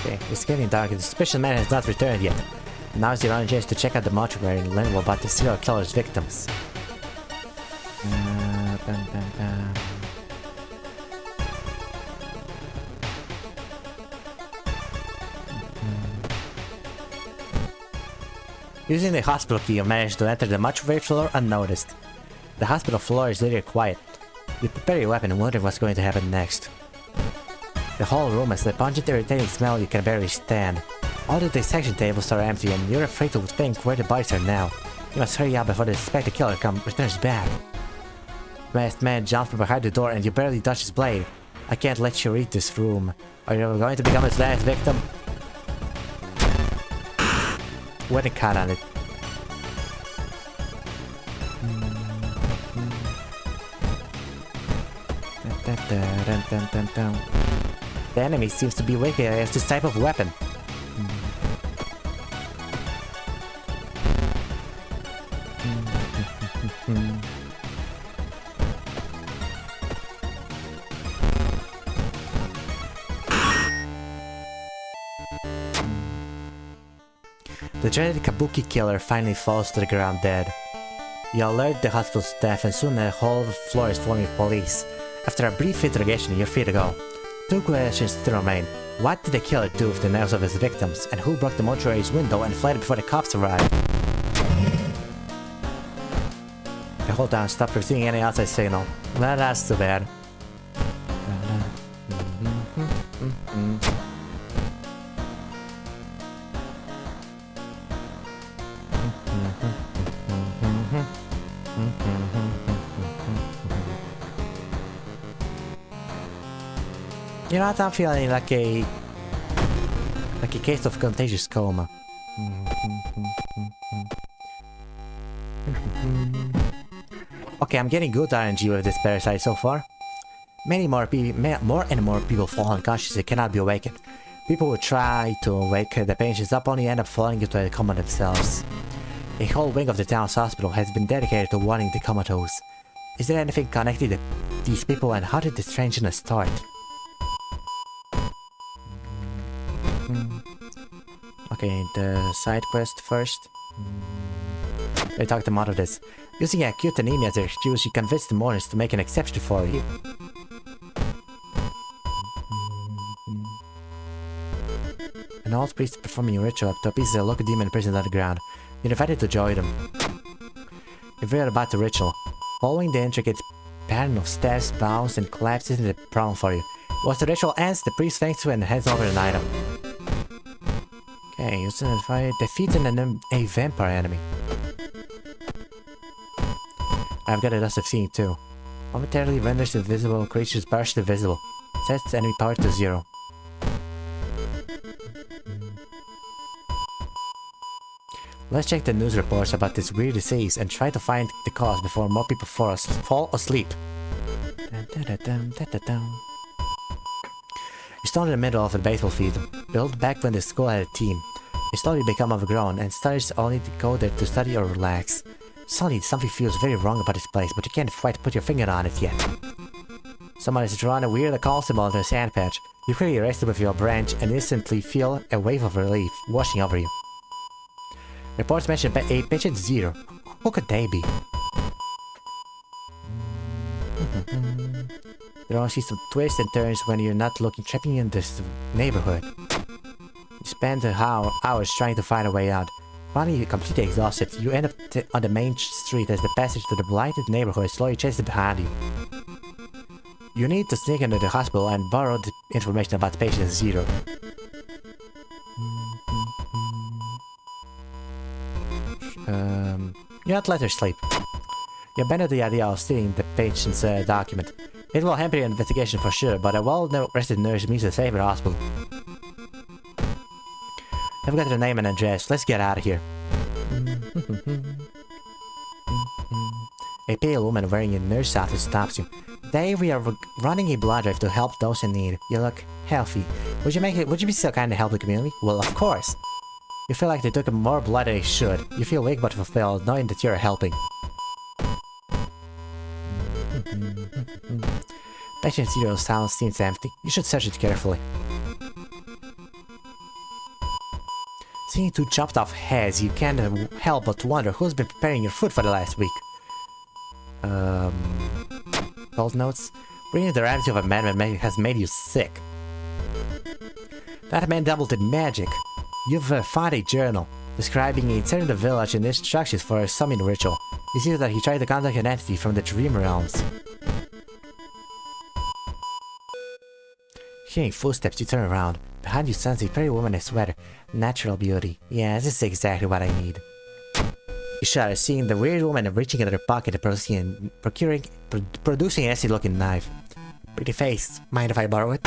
Okay, it's getting dark and the suspicious man has not returned yet. Now is your only chance to check out the mortuary and learn more about the serial killer's victims. Using the hospital key, you manage to enter the mortuary floor unnoticed. The hospital floor is literally quiet. You prepare your weapon and wonder what's going to happen next. The whole room has a pungent, irritating smell you can barely stand. All the dissection tables are empty and you're afraid to think where the bodies are now. You must hurry up before the suspected killer returns back. The masked man jumps from behind the door and you barely dodge his blade. I can't let you read this room. Are you going to become his last victim? What a cut on it. The enemy seems to be waiting against this type of weapon. The dreaded Kabuki killer finally falls to the ground dead. You alert the hospital staff and soon the whole floor is swarming with police. After a brief interrogation, you're free to go. 2 questions still remain. What did the killer do with the nerves of his victims? And who broke the mortuary's window and fled before the cops arrived? Okay, hold on, stop receiving any outside signal. Well, that's too bad. You know what, I'm feeling like a case of contagious coma. Okay, I'm getting good RNG with this parasite so far. More and more people fall unconscious and cannot be awakened. People who try to wake the patients up only end up falling into a coma themselves. A whole wing of the town's hospital has been dedicated to warning the comatose. Is there anything connected to these people, and how did the strangeness start? Okay, the side quest first. They talked them out of this. Using acute anemia as their excuse, she convinced the mourners to make an exception for you. An old priest performing a ritual to appease the local demon imprisoned underground. You're invited to join them. You've read about the ritual. Following the intricate pattern of steps, bounds, and claps isn't a problem for you. Once the ritual ends, the priest thanks you and hands over an item. Okay, use an fire. Defeat a vampire enemy. I've got a dust of seeing too. Momentarily renders invisible creatures partially visible. Sets enemy power to 0. Let's check the news reports about this weird disease and try to find the cause before more people fall asleep. You stand in the middle of a baseball field, built back when the school had a team. You slowly become overgrown, and studies only go there to study or relax. Suddenly, something feels very wrong about this place, but you can't quite put your finger on it yet. Someone has drawn a weird occult symbol onto a sand patch. You quickly erase it with your branch and instantly feel a wave of relief washing over you. Reports mention a patient 0. Who could they be? There are also some twists and turns when you're not looking, trapping in this neighborhood. You spend hours trying to find a way out. Finally, you're completely exhausted. You end up on the main street as the passage to the blighted neighborhood slowly chases behind you. You need to sneak into the hospital and borrow the information about patient 0. You not let her sleep. You abandon the idea of stealing the patient's document. It will hamper your investigation for sure, but a well-rested nurse means a safer hospital. I've got her name and address. Let's get out of here. A pale woman wearing a nurse outfit stops you. Today we are running a blood drive to help those in need. You look healthy. Would you be so kind to help the community? Well, of course. You feel like they took more blood than they should. You feel weak but fulfilled, knowing that you're helping. Patient 0's house seems empty. You should search it carefully. Seeing 2 chopped off heads, you can't help but wonder who's been preparing your food for the last week. Cold notes? Bringing the reality of a madman has made you sick. That man doubled in magic. You've found a journal describing a turn in the village and instructions for a summoning ritual. You see that he tried to contact an entity from the dream realms. Hearing footsteps, you turn around. Behind you stands a pretty woman in a sweater. Natural beauty. Yeah, this is exactly what I need. You shudder, seeing the weird woman reaching into her pocket and producing an nasty-looking knife. Pretty face. Mind if I borrow it?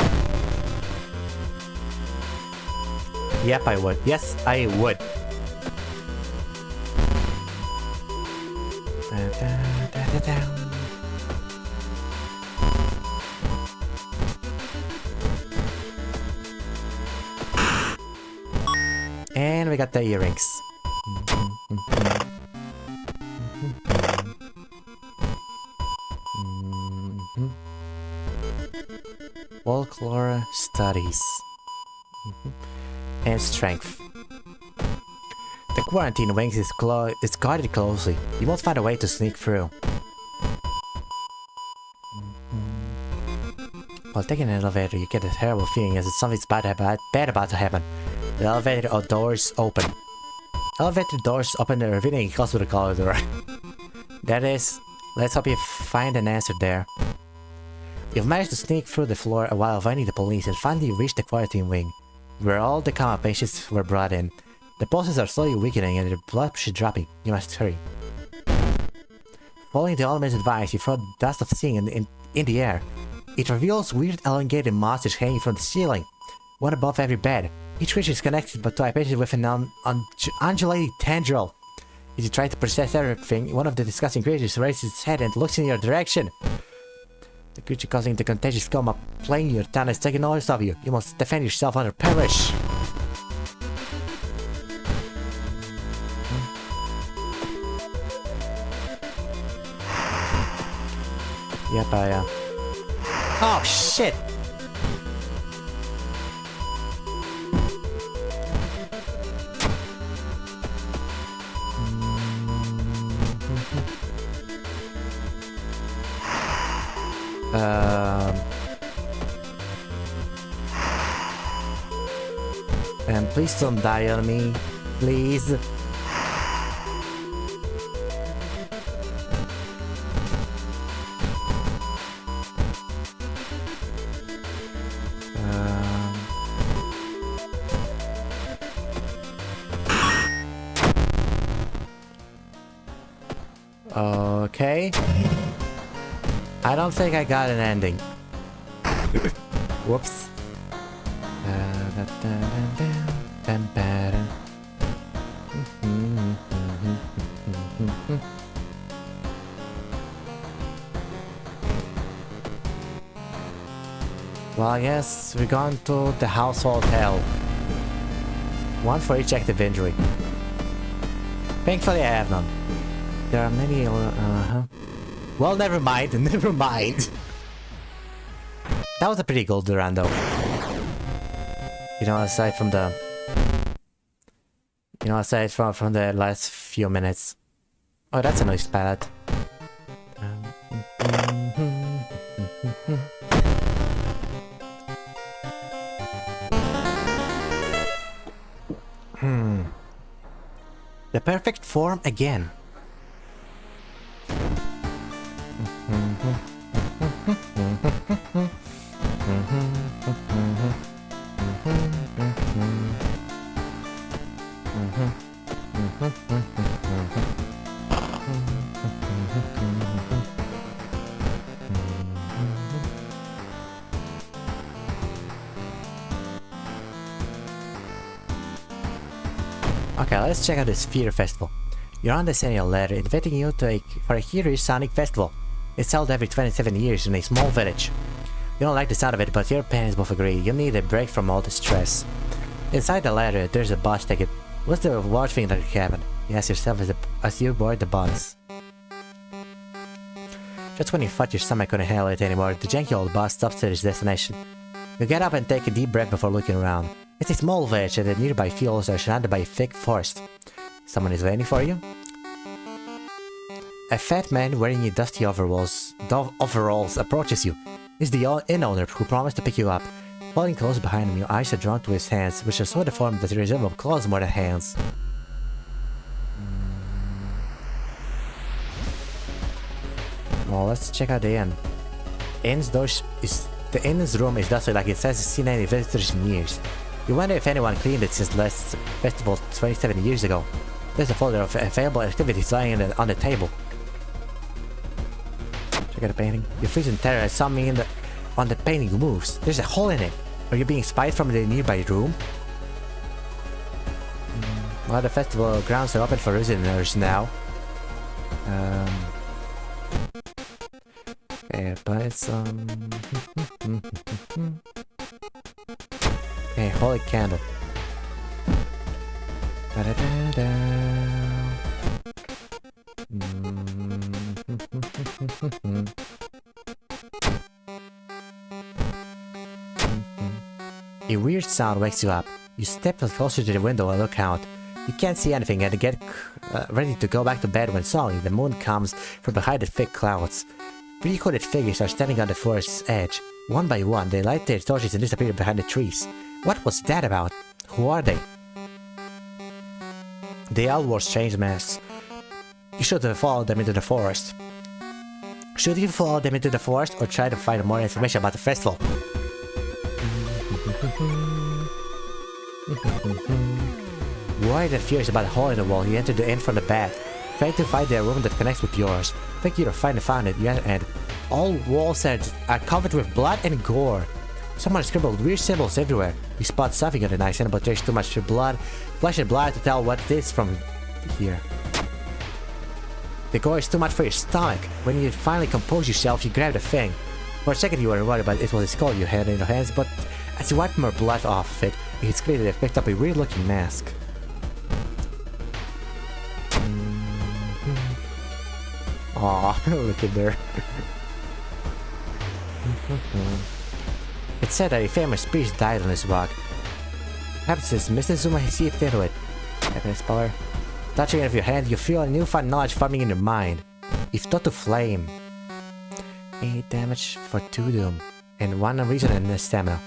Yep, I would. Yes, I would. And we got the earrings. Folklore studies. And strength. quarantine wings is guarded closely. You won't find a way to sneak through. While taking an elevator, you get a terrible feeling as if something's bad about to happen. The elevator doors open. Elevator doors open, revealing a hospital corridor. That is, let's hope you find an answer there. You've managed to sneak through the floor while avoiding the police and finally reached the quarantine wing, where all the coma patients were brought in. The pulses are slowly weakening and their blood pressure dropping. You must hurry. Following the old man's advice, you throw dust of seeing in the air. It reveals weird elongated monsters hanging from the ceiling, one above every bed. Each creature is connected to a patient with an undulating tendril. As you try to process everything, one of the disgusting creatures raises its head and looks in your direction. The creature causing the contagious coma playing your town is taking notice of you. You must defend yourself or perish. Yep, I am. Oh shit! And please don't die on me, please. Okay. I don't think I got an ending. Whoops. Well, I guess we're going to the household hell. One for each active injury. Thankfully I have none. There are many, Well, never mind, never mind. That was a pretty cool run, though. You know, aside from the... You know, aside from the last few minutes. Oh, that's a nice palette. The perfect form again. Okay, let's check out this Fear Festival. You're on the Sentinel letter inviting you for a huge Sonic Festival. It's held every 27 years in a small village. You don't like the sound of it, but your parents both agree you need a break from all the stress. Inside the letter, there's a bus ticket. What's the large thing that could happen? You ask yourself as you board the bus. Just when you thought your stomach couldn't handle it anymore, the janky old bus stops at its destination. You get up and take a deep breath before looking around. It's a small village and the nearby fields are surrounded by a thick forest. Someone is waiting for you? A fat man wearing a dusty overalls approaches you. It's the inn owner who promised to pick you up. Following close behind him, your eyes are drawn to his hands, which are so deformed that they resemble claws more than hands. Well, let's check out the inn. The inn's room is dusty like it hasn't seen any visitors in years. You wonder if anyone cleaned it since last festival 27 years ago. There's a folder of available activities lying on the table. Check out the painting. You freeze in terror as something on the painting moves. There's a hole in it. Are you being spied from the nearby room? Well, the festival grounds are open for visitors now. Okay, buy some... Okay, holy candle. Da -da -da -da. A weird sound wakes you up. You step closer to the window and look out. You can't see anything and get ready to go back to bed when suddenly the moon comes from behind the thick clouds. Three hooded figures are standing on the forest's edge. One by one, they light their torches and disappear behind the trees. What was that about? Who are they? They all wore strange masks. You should have followed them into the forest. Should you follow them into the forest or try to find more information about the festival? Worried and furious about a hole in the wall, you enter the inn from the back, trying to find the room that connects with yours. Think you finally found it, and all walls are covered with blood and gore. Someone scribbled weird symbols everywhere. You spot something on the nice end, but there's too much blood, flesh and blood to tell what it is from here. The gore is too much for your stomach. When you finally compose yourself, you grab the thing. For a second you were worried about it was a skull you had in your hands, but as you wipe more blood off of it, it's clear that you've picked up a weird looking mask. Aw, look at there. It's said that a famous priest died on this rock. Perhaps this Mr. Zuma has seeped into it. Happiness power. Touching it with your hand, you feel a newfound knowledge forming in your mind. You've taught to flame. 8 damage for 2 doom, and 1 reason and stamina.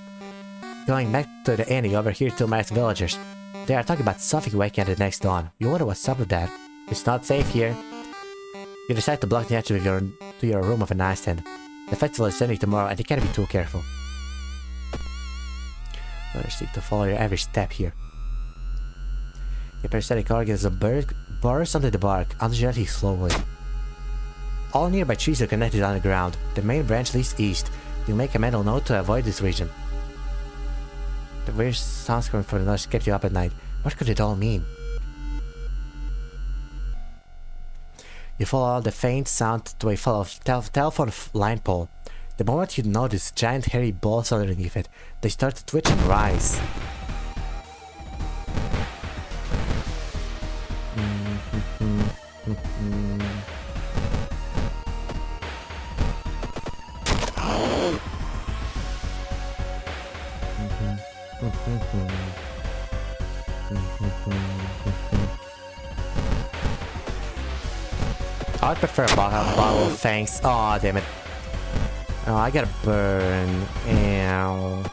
Going back to the inn, you overhear 2 masked villagers. They are talking about something waking at the next dawn. You wonder what's up with that. It's not safe here. You decide to block the entrance to your room with a nightstand. The festival is ending tomorrow and you can't be too careful. Better seek to follow your every step here. Your parasitic organs burst under the bark, undulating slowly. All nearby trees are connected on the ground. The main branch leads east. You make a mental note to avoid this region. The weird sounds coming from the noise kept you up at night. What could it all mean? You follow the faint sound to a telephone line pole. The moment you notice giant hairy balls underneath it, they start to twitch and rise. I would prefer a bottle of fangs. Aw, damn it. Oh, I gotta burn. Ow.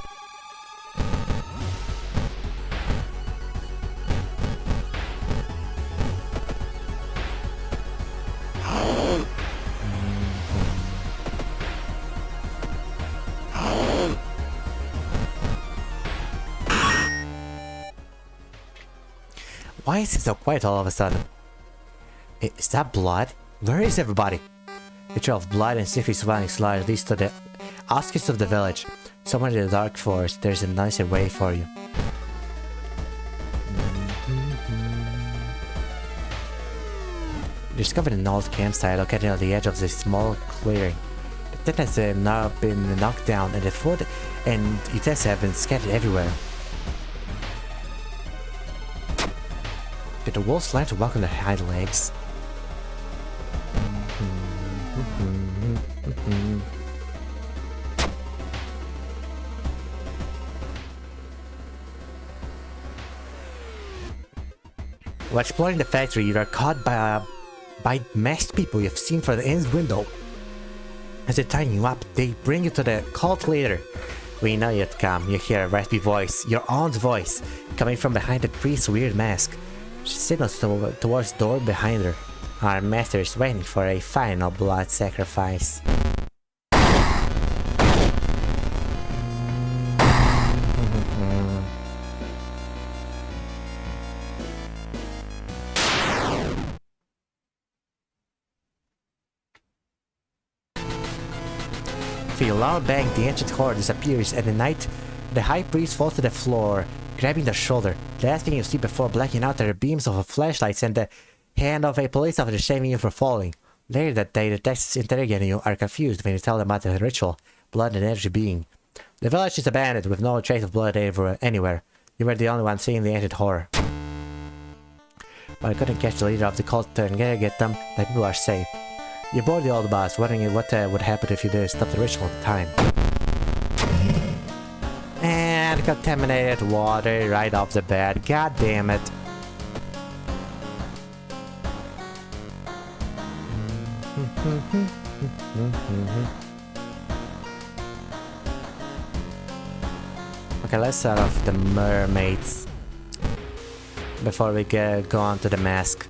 Why is it so quiet all of a sudden? Is that blood? Where is everybody? A trail of blood and sniffy swelling slide leads to the outskirts of the village. Somewhere in the dark forest, there's a nicer way for you. You discovered an old campsite located on the edge of this small clearing. The tent has now been knocked down and the food and utensils have been scattered everywhere. Did the wolves learn to walk on their hind legs? While exploring the factory, you are caught by masked people you've seen from the inn's window. As they tie you up, they bring you to the cult leader. We know you'd come. You hear a raspy voice, your aunt's voice, coming from behind the priest's weird mask. She signals towards the door behind her. Our master is waiting for a final blood sacrifice. With a loud bang, the ancient horror disappears, and at night, the high priest falls to the floor, grabbing their shoulder. The last thing you see before blacking out are the beams of flashlights and the hand of a police officer shaming you for falling. Later that day, the texts interrogating you are confused when you tell them about the ritual, blood and energy being. The village is abandoned with no trace of blood anywhere. You were the only one seeing the ancient horror. But I couldn't catch the leader of the cult to interrogate them, the people are safe. You board the old boss, wondering what would happen if you did stop the ritual in time. And contaminated water right off the bat, god damn it. Okay, let's start off the mermaids before we go on to the mask.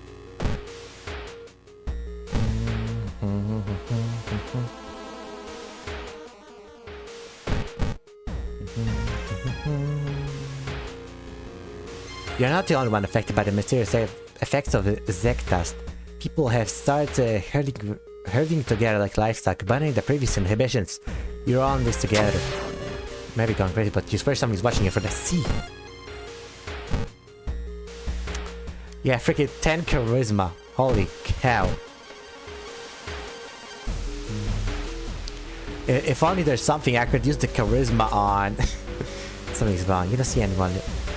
You're not the only one affected by the mysterious effects of the Zek dust. People have started herding together like livestock, abandoning the previous inhibitions. You're all in this together. Maybe going crazy, but you swear somebody's watching you from the sea. Yeah, freaking 10 charisma. Holy cow. If only there's something I could use the charisma on. Something's wrong. You don't see anyone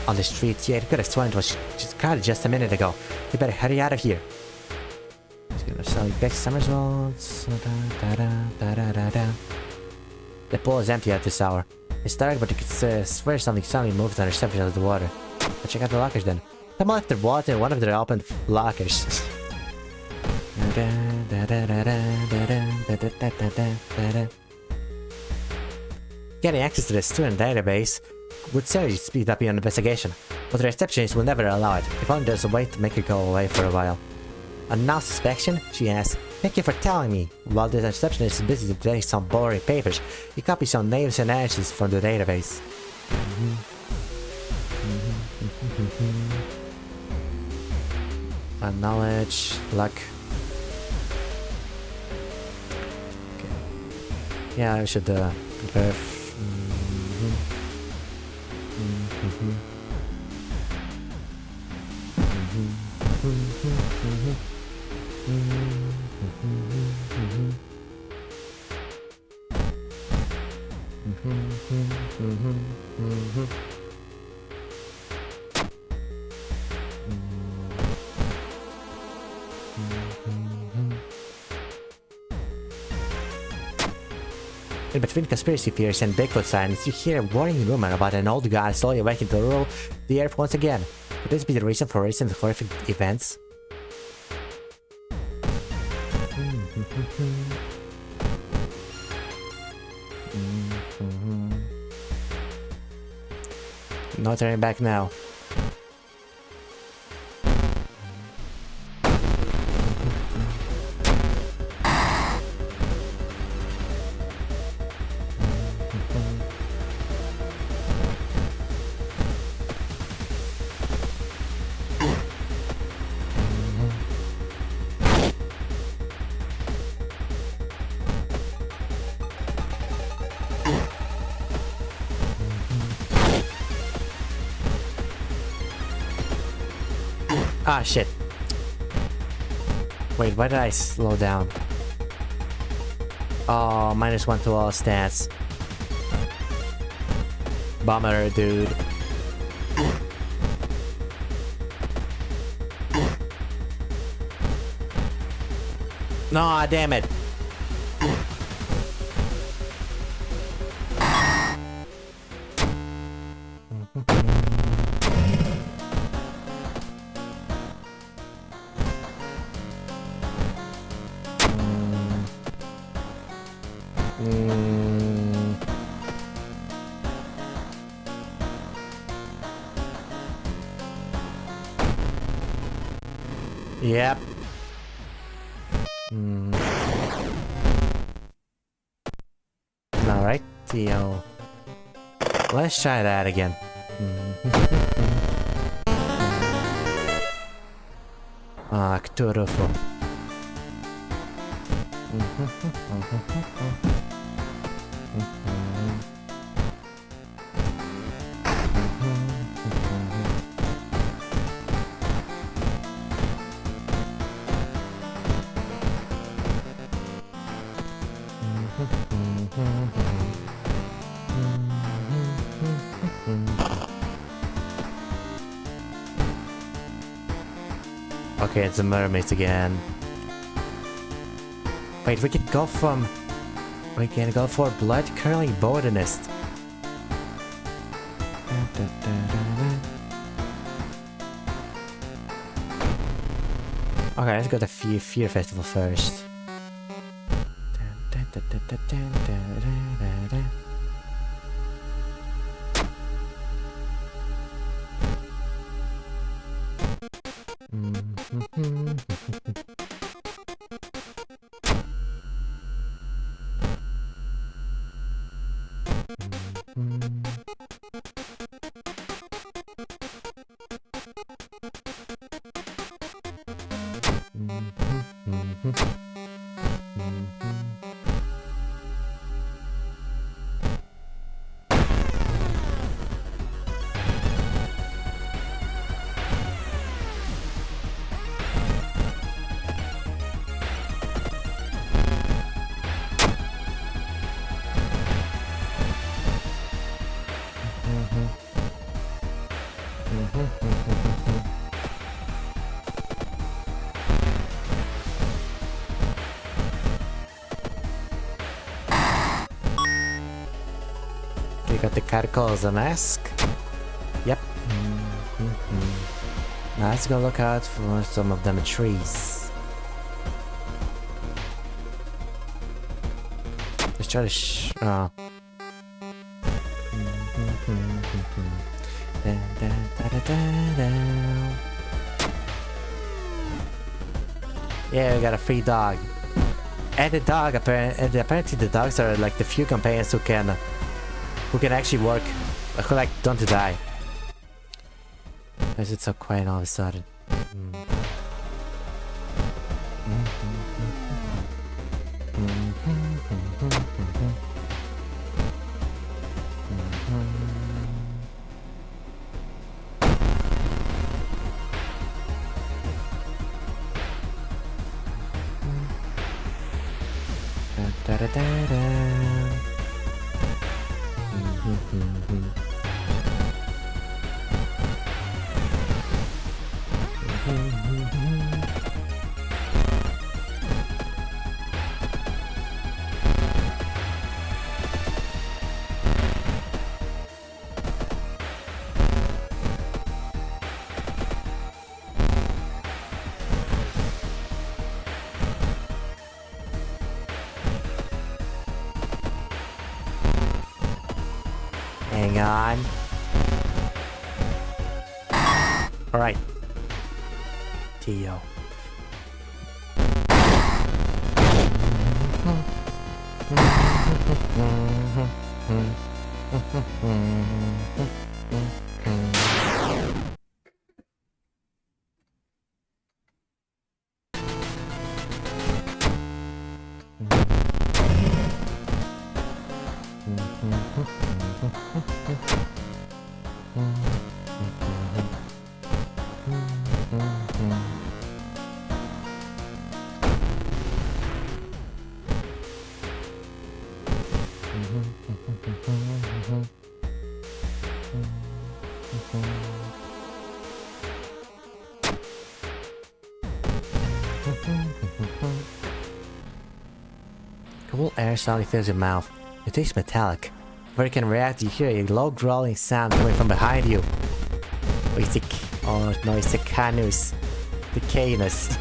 on the street. Yeah, you could have sworn it was just crowded just a minute ago. You better hurry out of here. Just gonna sell you back somersaults. The pool is empty at this hour. It's dark, but you could swear something suddenly moved on the surface of the water. But check out the lockers then. Someone left their water in one of their open lockers. Getting access to the student database would seriously speed up your investigation, but the receptionist will never allow it. If only there's a way to make her go away for a while. Announced suspicion? She asks. Thank you for telling me. While the receptionist is busy updating some boring papers, he copies some names and addresses from the database. Knowledge, luck. Okay. Yeah, I should prepare. In between conspiracy theories and Bigfoot sightings, you hear a worrying rumor about an old guy slowly awakening to rule the earth once again. Could this be the reason for recent horrific events? No turning back now. Ah, shit. Wait, why did I slow down? Oh, -1 to all stats. Bummer, dude. No, damn it. Yep. Alright, Theo. Let's try that again. Ah, Cthulhu. Okay, it's the mermaids again. Wait, we can go from... We can go for blood-curdling botanist. Okay, let's go to Fear Festival first. We got the caracals a mask. Yep. Now let's go look out for some of them trees. Let's try to Yeah, we got a free dog. And the dog, apparently the dogs are like the few companions who can actually work, who like don't die. Why is it so quiet all of a sudden? Hang on. Alright. Tio. Cool air suddenly fills your mouth. It tastes metallic. Before you can react, you hear a low growling sound coming from behind you. Oh no, it's the Canus. The Canus.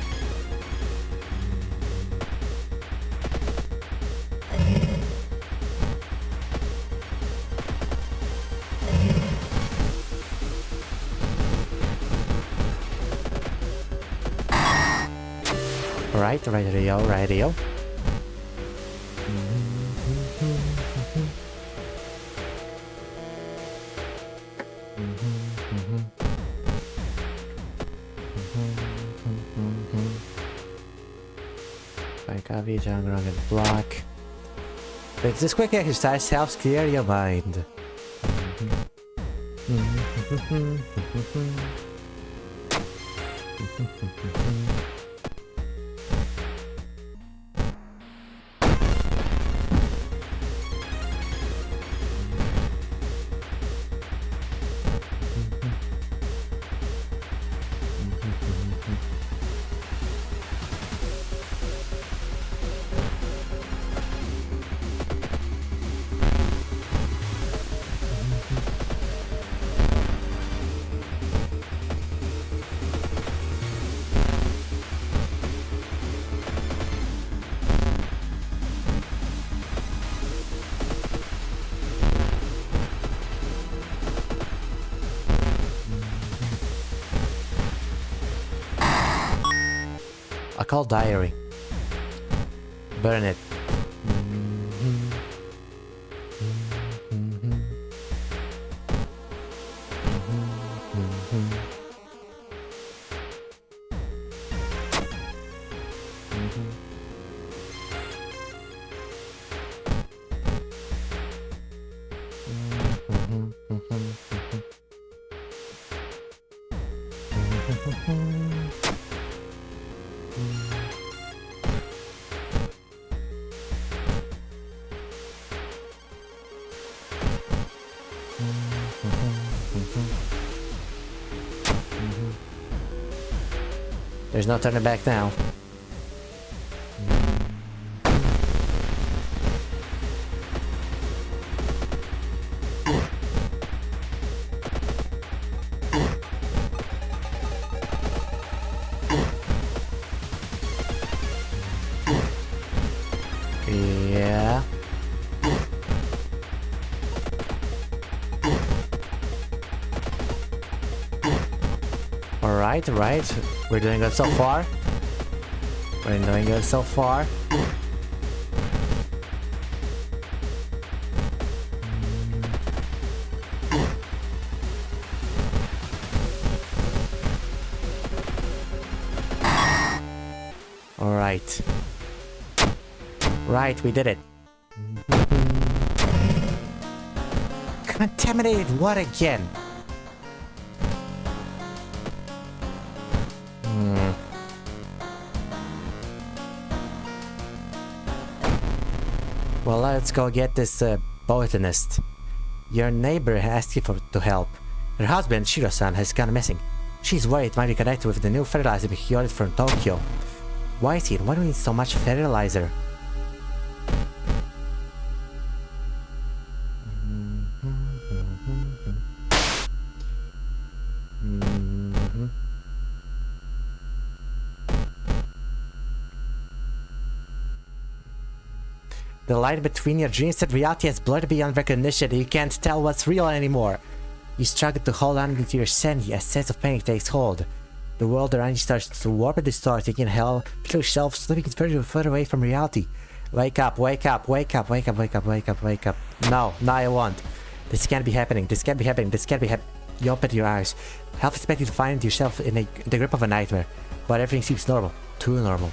Alright, radio. Copy, jungle on the block. But this quick exercise helps clear your mind. occult diary. Burn it. There's no turning back now. Yeah. Alright, right. We're doing good so far. We're doing good so far. Alright. Right, we did it. Contaminated what again? Well, let's go get this botanist. Your neighbor asked you to help. Her husband, Shiro-san, has gone missing. She's worried it might be connected with the new fertilizer he ordered from Tokyo. Why is he? Why do we need so much fertilizer? The line between your dreams and reality has blurred beyond recognition and you can't tell what's real anymore. You struggle to hold on to your sanity as a sense of panic takes hold. The world around you starts to warp and distort, taking hell, feel yourself slipping further and further away from reality. Wake up, wake up, wake up, wake up, wake up, wake up, wake up. No, I won't. This can't be happening, this can't be happening, this can't be happening. You open your eyes, half expecting to find yourself in the grip of a nightmare, but everything seems normal, too normal.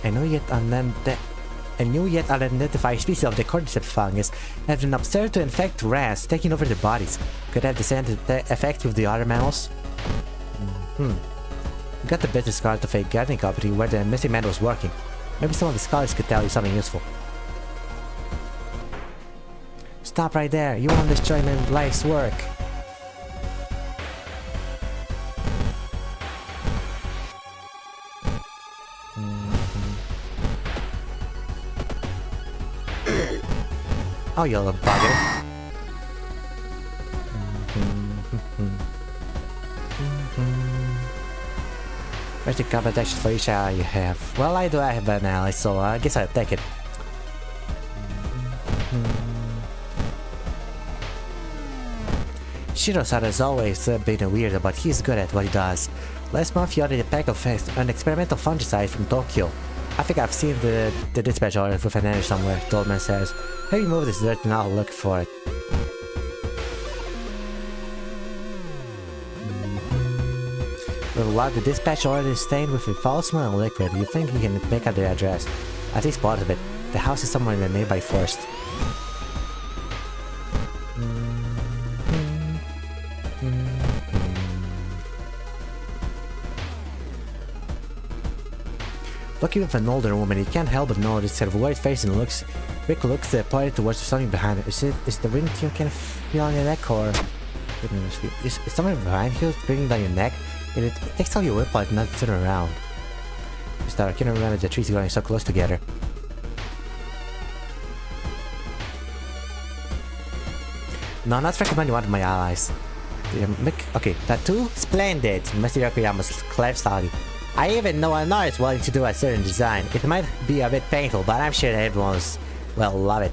A new yet unidentified species of the cordyceps fungus has been observed to infect rats, taking over their bodies. Could have the same effect with the other mammals? You got the business card of a gardening company where the missing man was working. Maybe some of the scholars could tell you something useful. Stop right there, you won't destroy my life's work. Oh, you little bugger. Where's the competition for each ally you have? Well, I do have an ally, so I guess I'll take it. Shiro-san has always been a weirdo, but he's good at what he does. Last month he ordered a pack of an experimental fungicide from Tokyo. I think I've seen the dispatch order with an error somewhere, the old man says. Have you moved this dirt and I'll look for it. Well, while the dispatch order is stained with a foul smelling liquid, you think you can make out the address. At least part of it. The house is somewhere in the nearby forest. Looking with an older woman, you can't help but notice her worried face and quick looks pointed towards something behind her. Is the ring you can feel on your neck, or is someone behind you bringing down your neck? It takes all your willpower not to turn around. It's dark. I can't remember the trees growing so close together. No, not recommending one of my allies. Okay, tattoo? Splendid! Mr. Yokoyama's clever study. I even know a nurse willing to do a certain design. It might be a bit painful, but I'm sure everyone's, well, love it.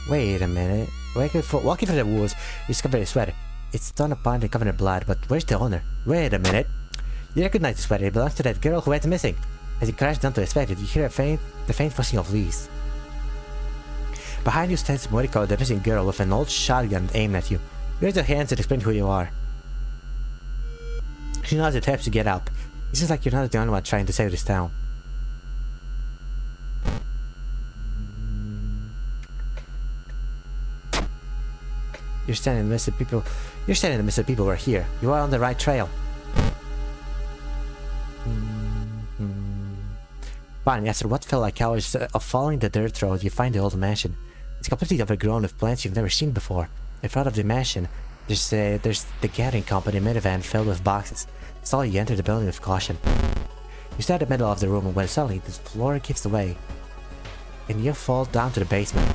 Wait a minute. Walking through the woods, you discover a sweater. It's torn apart and covered in blood, but where's the owner? Wait a minute. You recognize the sweater. It belongs to that girl who went missing. As you crash down to the sweater, you hear the faint rustling of leaves. Behind you stands Moriko, the missing girl, with an old shotgun aimed at you. You raise your hands and explain who you are. She nods and helps you get up. It seems like you're not the only one trying to save this town. You're standing in the midst of people. You're standing in the midst of people who are here. You are on the right trail. Finally, after what felt like hours of following the dirt road, you find the old mansion. It's completely overgrown with plants you've never seen before. In front of the mansion, there's the gathering company minivan filled with boxes. So you enter the building with caution. You stand in the middle of the room when suddenly the floor gives away, and you fall down to the basement.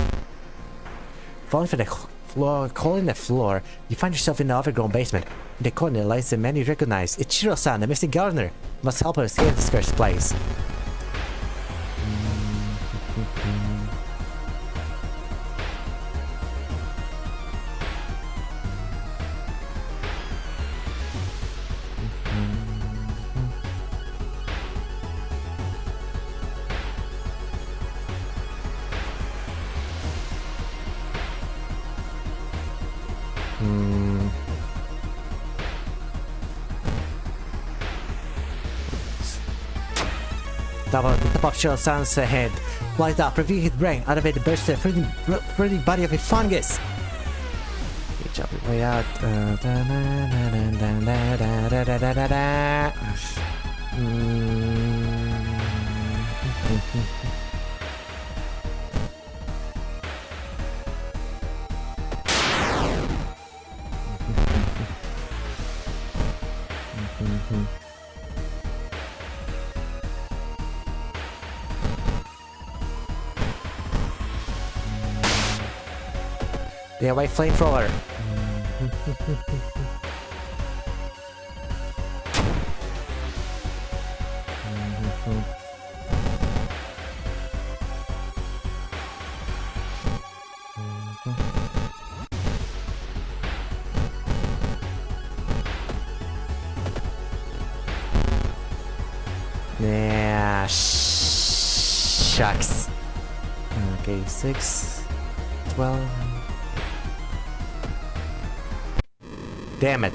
Falling for the floor, calling the floor, you find yourself in the overgrown basement. In the corner lies the man you recognize. It's Shiro-san, the missing gardener. You must help her escape this cursed place. The top of Shiro-san's head light up, revealing his brain. Out of it bursts a fruity body of a fungus. You jump your way out. Yeah, white flamethrower. Yeah, shucks. Okay, 6, 12. Damn it.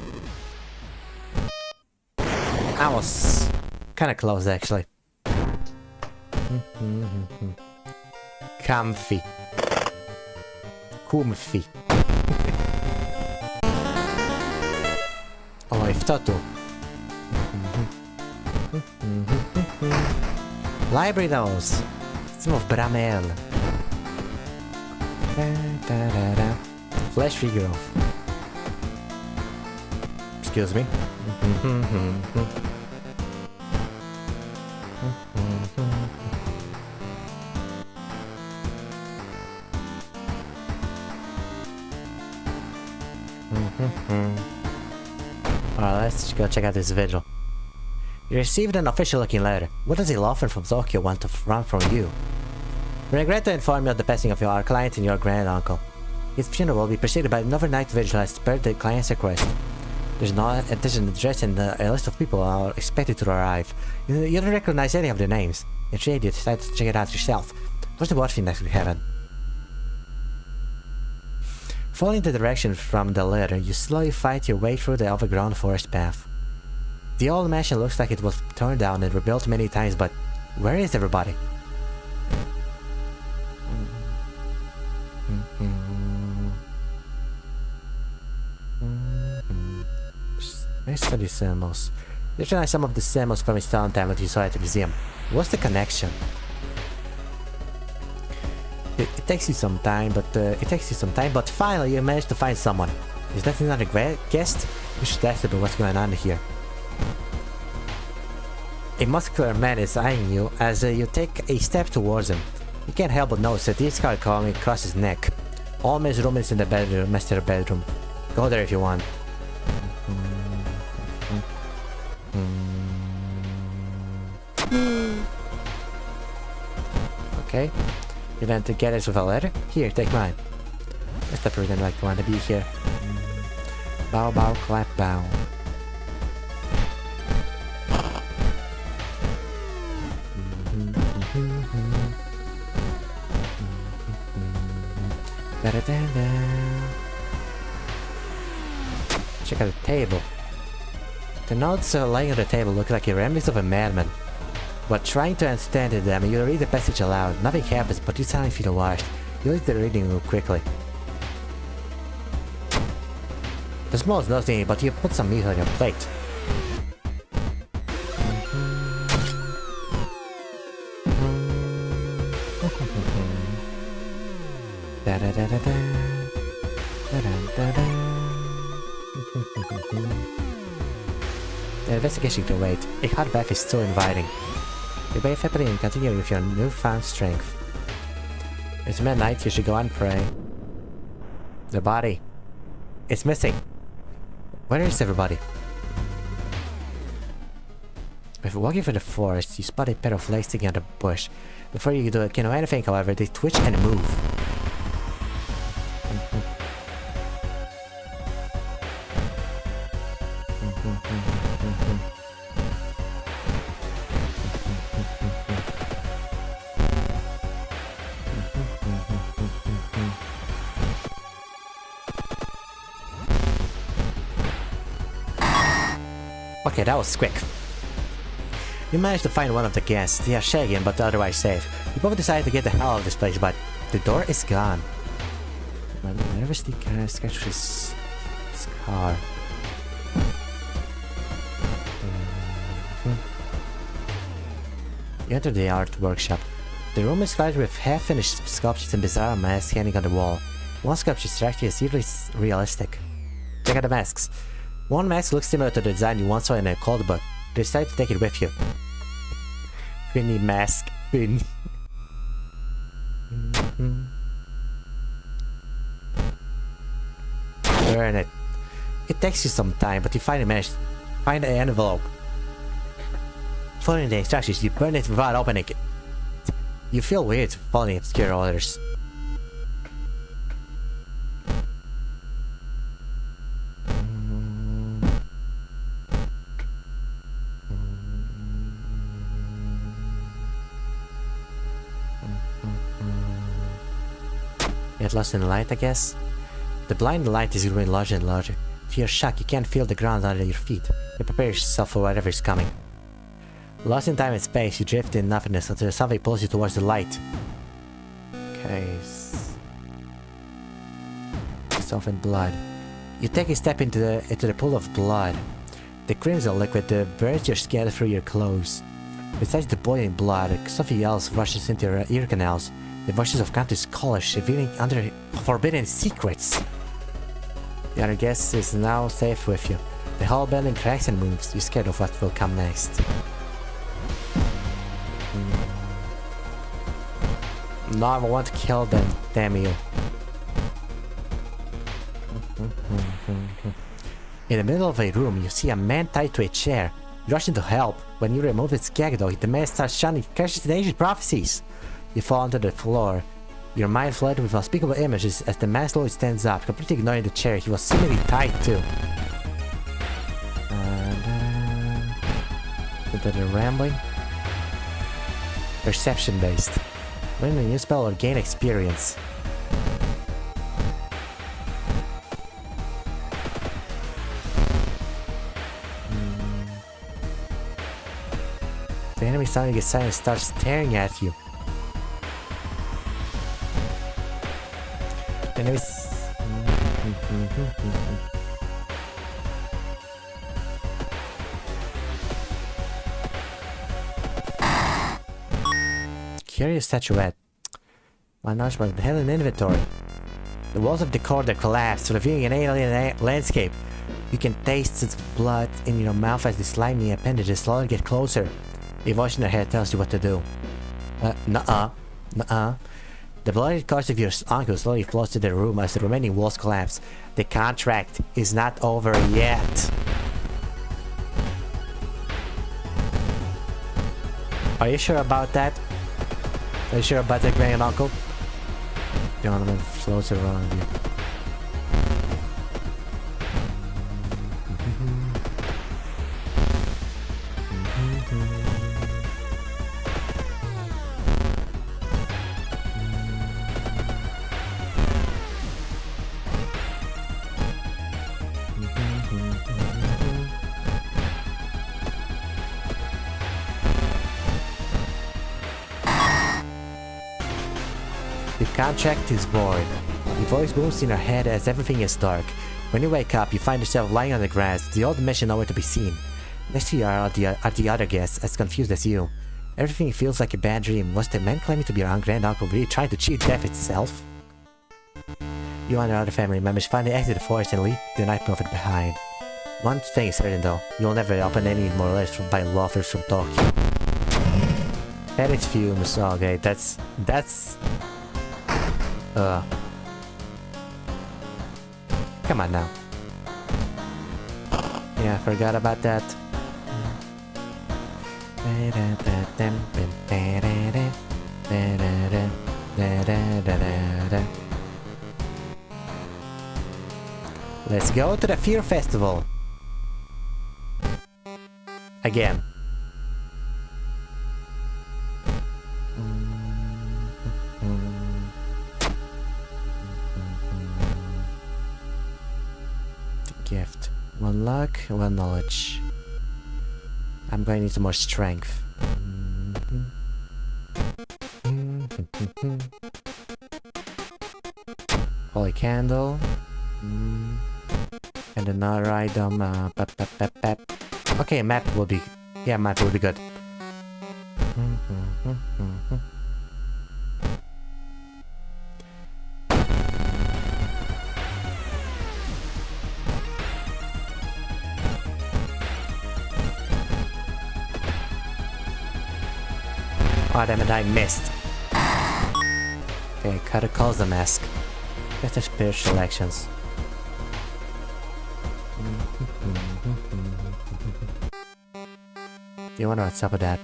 I was kind of close, actually. Comfy. Comfy. Oh, I've thought to. Library notes. Some of Bramel. Flash figure off. Excuse me. Alright, let's go check out this vigil. You received an official-looking letter. What does a law firm from Tokyo want to run from you? We regret to inform you of the passing of our client and your grand-uncle. His funeral will be preceded by an overnight vigil as per the client's request. There's an address and a list of people are expected to arrive. You don't recognize any of their names. Instead, you decide to check it out yourself. What's the worst thing that could happen? Following the direction from the letter, you slowly fight your way through the overgrown forest path. The old mansion looks like it was torn down and rebuilt many times, but where is everybody? Let's study symbols. You recognize some of the symbols from his town time that you saw at the museum. What's the connection? It takes you some time, but finally you managed to find someone. Is that another guest? We should ask about what's going on here. A muscular man is eyeing you as you take a step towards him. You can't help but notice a deep scar crawling across his neck. All men's room is in the bedroom, master bedroom. Go there if you want. Okay. You want to get us with a letter? Here, take mine. I thought we were gonna like want to be here. Bow, bow, clap, bow. Check out the table. The notes lying on the table look like a remnants of a madman. But trying to understand them, you read the passage aloud. Nothing happens, but you suddenly feel washed. You leave the reading room quickly. The smell is nothing, but you put some meat on your plate. The investigation can wait. A hot bath is so inviting. You bathe happily and continue with your newfound strength. It's midnight, you should go and pray. The body. It's missing. Where is everybody? If walking through the forest, you spot a pair of legs sticking out of the bush. Before you can do anything, however, they twitch and move. Okay, that was quick. You managed to find one of the guests. They are shaken, but otherwise safe. You both decided to get the hell out of this place, but the door is gone. My nervously sketched his scar. You enter the art workshop. The room is crowded with half-finished sculptures and bizarre masks hanging on the wall. One sculpture is actually eerily realistic. Check out the masks. One mask looks similar to the design you once saw in a code book. You decide to take it with you. Finny mask. Finny. Burn it. It takes you some time, but you finally manage to find the envelope. Following the instructions, you burn it without opening it. You feel weird following obscure orders. Get lost in the light, I guess? The blind light is growing larger and larger. To your shock, you can't feel the ground under your feet. You prepare yourself for whatever is coming. Lost in time and space, you drift in nothingness until something pulls you towards the light. Okay. Softened blood. You take a step into the pool of blood. The crimson liquid burns your skin through your clothes. Besides the boiling blood, something else rushes into your ear canals. The voices of countless scholars revealing forbidden secrets. The other guest is now safe with you. The whole building cracks and moves. You're scared of what will come next. No, I want to kill them, damn you. In the middle of a room, you see a man tied to a chair. You rush in to help. When you remove its gag though, the man starts shouting curses and ancient prophecies. You fall onto the floor. Your mind flooded with unspeakable images as the man slowly stands up, completely ignoring the chair he was seemingly tied to. The rambling? Perception based. Learn a new spell or gain experience. The enemy suddenly gets silent and starts staring at you. The enemy's... Curious statuette. One notch by the hidden inventory. The walls of the corridor collapse, revealing an alien landscape. You can taste its blood in your mouth as the slimy appendages slowly get closer. A voice in your head tells you what to do. Nuh-uh. The bloody corpse of your uncle slowly flows to the room as the remaining walls collapse. The contract is not over yet. Are you sure about that? Are you sure about that, grand uncle? The ornament floats around you. The contract is bored. The voice booms in your head as everything is dark. When you wake up, you find yourself lying on the grass, the old mission nowhere to be seen. Next to you are the other guests, as confused as you. Everything feels like a bad dream. Was the man claiming to be your grand uncle really trying to cheat death itself? You and your other family members finally exit the forest and leave the night prophet behind. One thing is certain though, you'll never open any more letters by loafers from Tokyo. Edit fumes, okay, that's... Come on now. Yeah, I forgot about that. Let's go to the Fear Festival. Again. Gift. One luck, one knowledge. I'm going to need some more strength. Holy candle. And another item. Okay, map will be... Yeah, map will be good. Oh damn it, I missed. Okay, gotta close the mask. Better spiritual actions. You wonder what's up with that?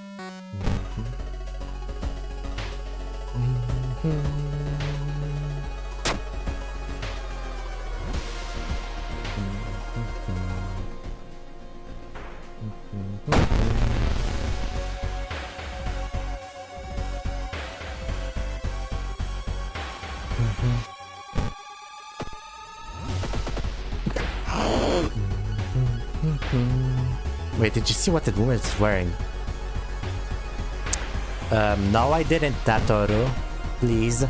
Wait, did you see what the woman is wearing? No I didn't, Tatoru. Please.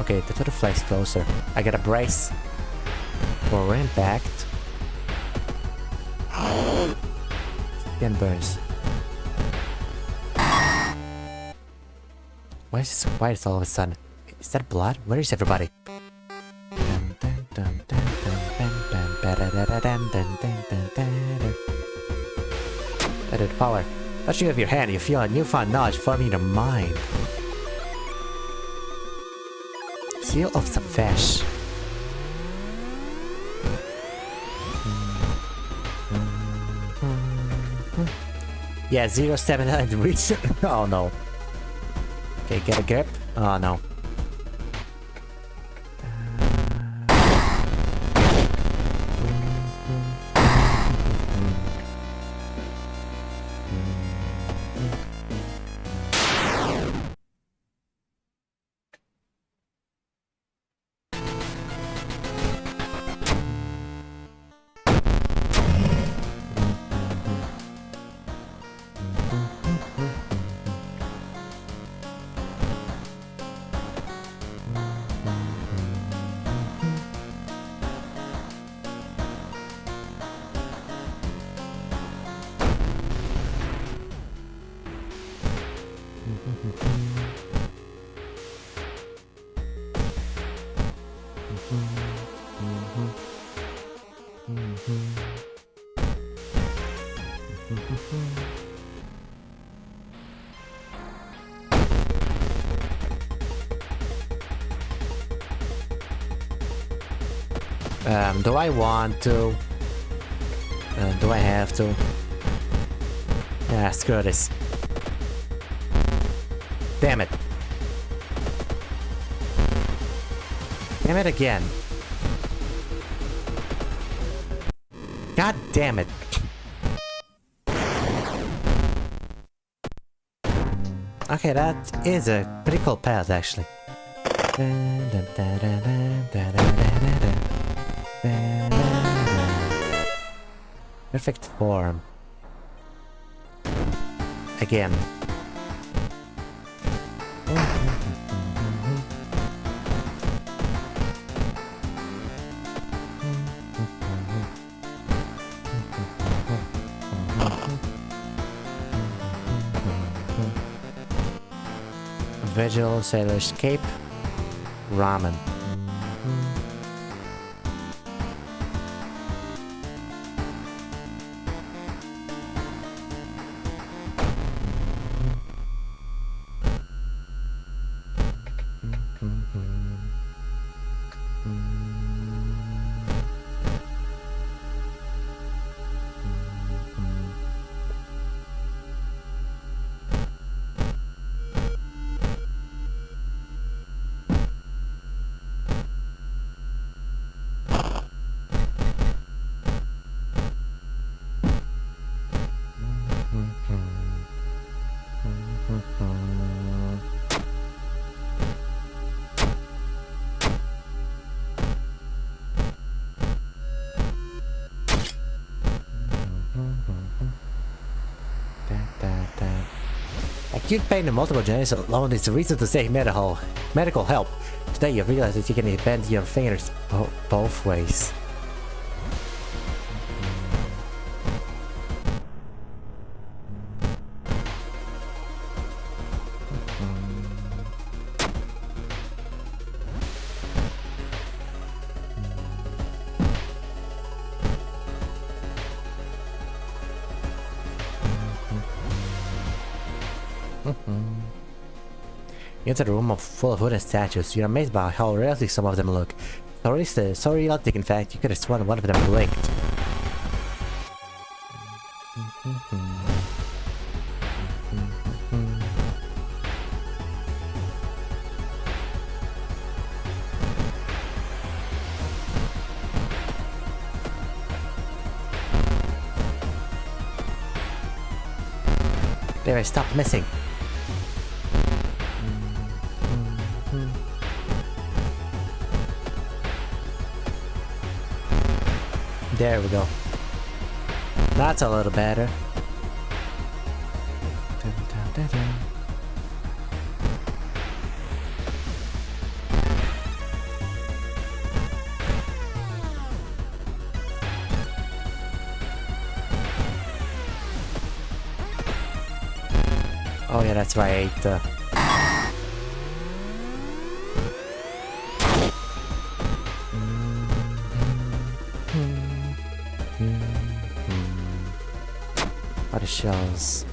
Okay, Tatoru flies closer. I got a brace. For impact. Skin burns. Why is it so quiet all of a sudden? Is that blood? Where is everybody? Added power. Touching of your hand, you feel a newfound knowledge forming in your mind. Seal of Savash. Yeah, 079 reach. Oh no. Okay, get a grip. Oh no. Do I want to? Do I have to? Ah, screw this. Damn it. Damn it again. God damn it. Okay, that is a pretty cool path, actually. Perfect form. Again. Visual Sailor's Cape. Ramen. Acute pain and multiple generations alone is the reason to seek medical help. Today you realize that you can bend your fingers both ways. You enter a room full of wooden statues. You're amazed by how realistic some of them look. So realistic, in fact, you could have sworn one of them blinked. There, stop missing. There we go. That's a little better. Oh yeah, that's right. Other shells.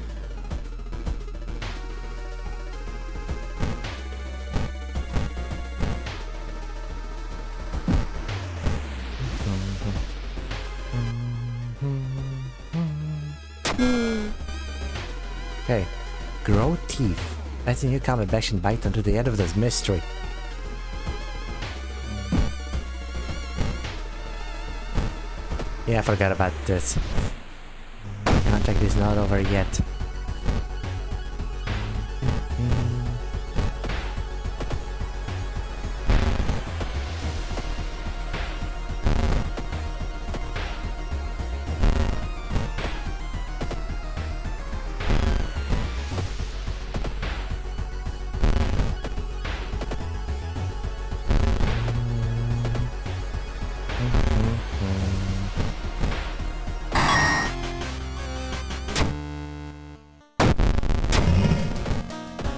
Okay. Grow teeth. That's a new common action bite until the end of this mystery. Yeah, I forgot about this. Contract is not over yet.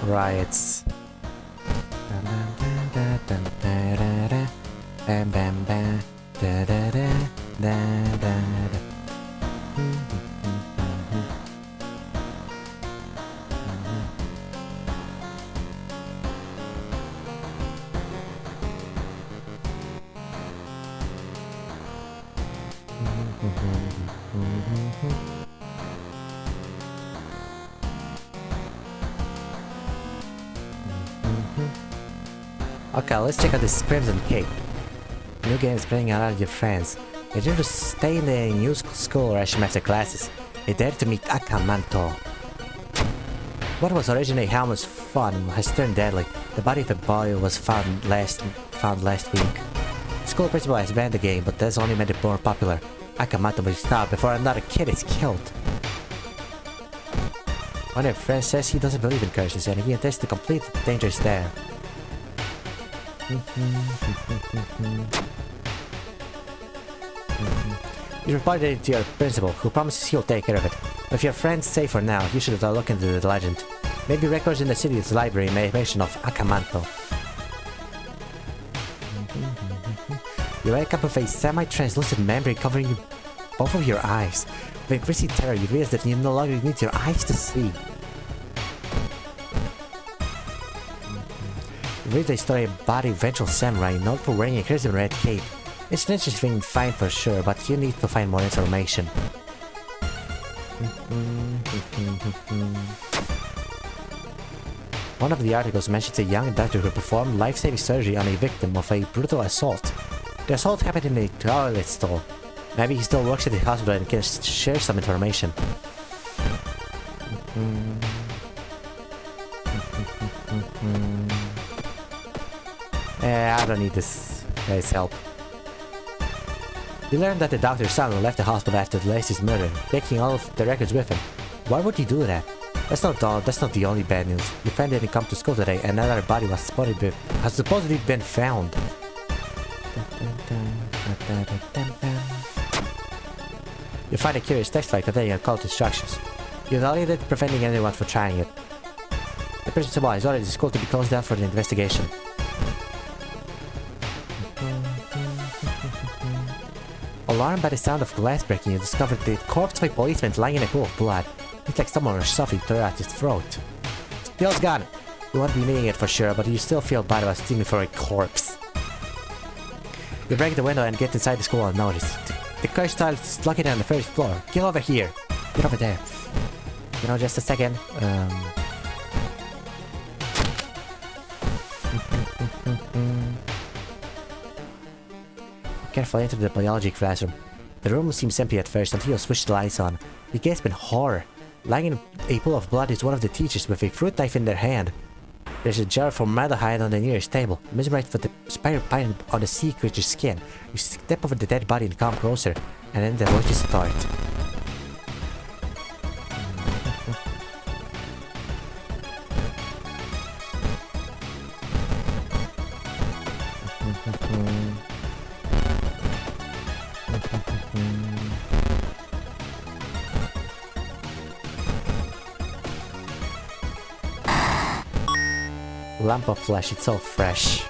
Riots. Bam bam bam. Da da da da da da. Okay, let's check out this Crimson Cape. New games playing around with your friends. You dare to stay in the new school rush after classes. You dare to meet Akamanto. What was originally harmless fun has turned deadly. The body of a boy was found last week. The school principal has banned the game, but that's only made it more popular. Akamanto will stop before another kid is killed. One of your friends says he doesn't believe in curses and he intends to complete the dangerous dare. You reported it to your principal, who promises he'll take care of it. If your friend's safe for now, you should look into the legend. Maybe records in the city's library may mention of Akamanto. You wake up with a semi-translucent membrane covering both of your eyes. With increasing terror, you realize that you no longer need your eyes to see. You read the story about a vengeful samurai known for wearing a crimson red cape. It's an interesting find for sure, but you need to find more information. One of the articles mentions a young doctor who performed life-saving surgery on a victim of a brutal assault. The assault happened in a toilet stall. Maybe he still works at the hospital and can share some information. I don't need this guy's help. You learn that the doctor's son left the hospital after Lacey's murder, taking all of the records with him. Why would he do that? That's not the only bad news. Your friend didn't come to school today, and another body has supposedly been found. You find a curious text file containing occult instructions. You evaluated preventing anyone from trying it. The principal has ordered the school to be closed down for the investigation. Alarmed by the sound of glass breaking, you discovered the corpse of a policeman lying in a pool of blood. It's like someone was shoving throughout his throat. Bill's gone. You won't be needing it for sure, but you still feel bad about stealing for a corpse. You break the window and get inside the school unnoticed. The cursed child is located on the first floor. Get over here. Get over there. You know, just a second. Carefully enter the biology classroom. The room seems empty at first until you switch the lights on. You gasp in horror. Lying in a pool of blood is one of the teachers with a fruit knife in their hand. There's a jar of formaldehyde on the nearest table. Mesmerized with the spiral pattern on the sea creature's skin, you step over the dead body and come closer, and then the voices start. Lump of flesh, it's so fresh.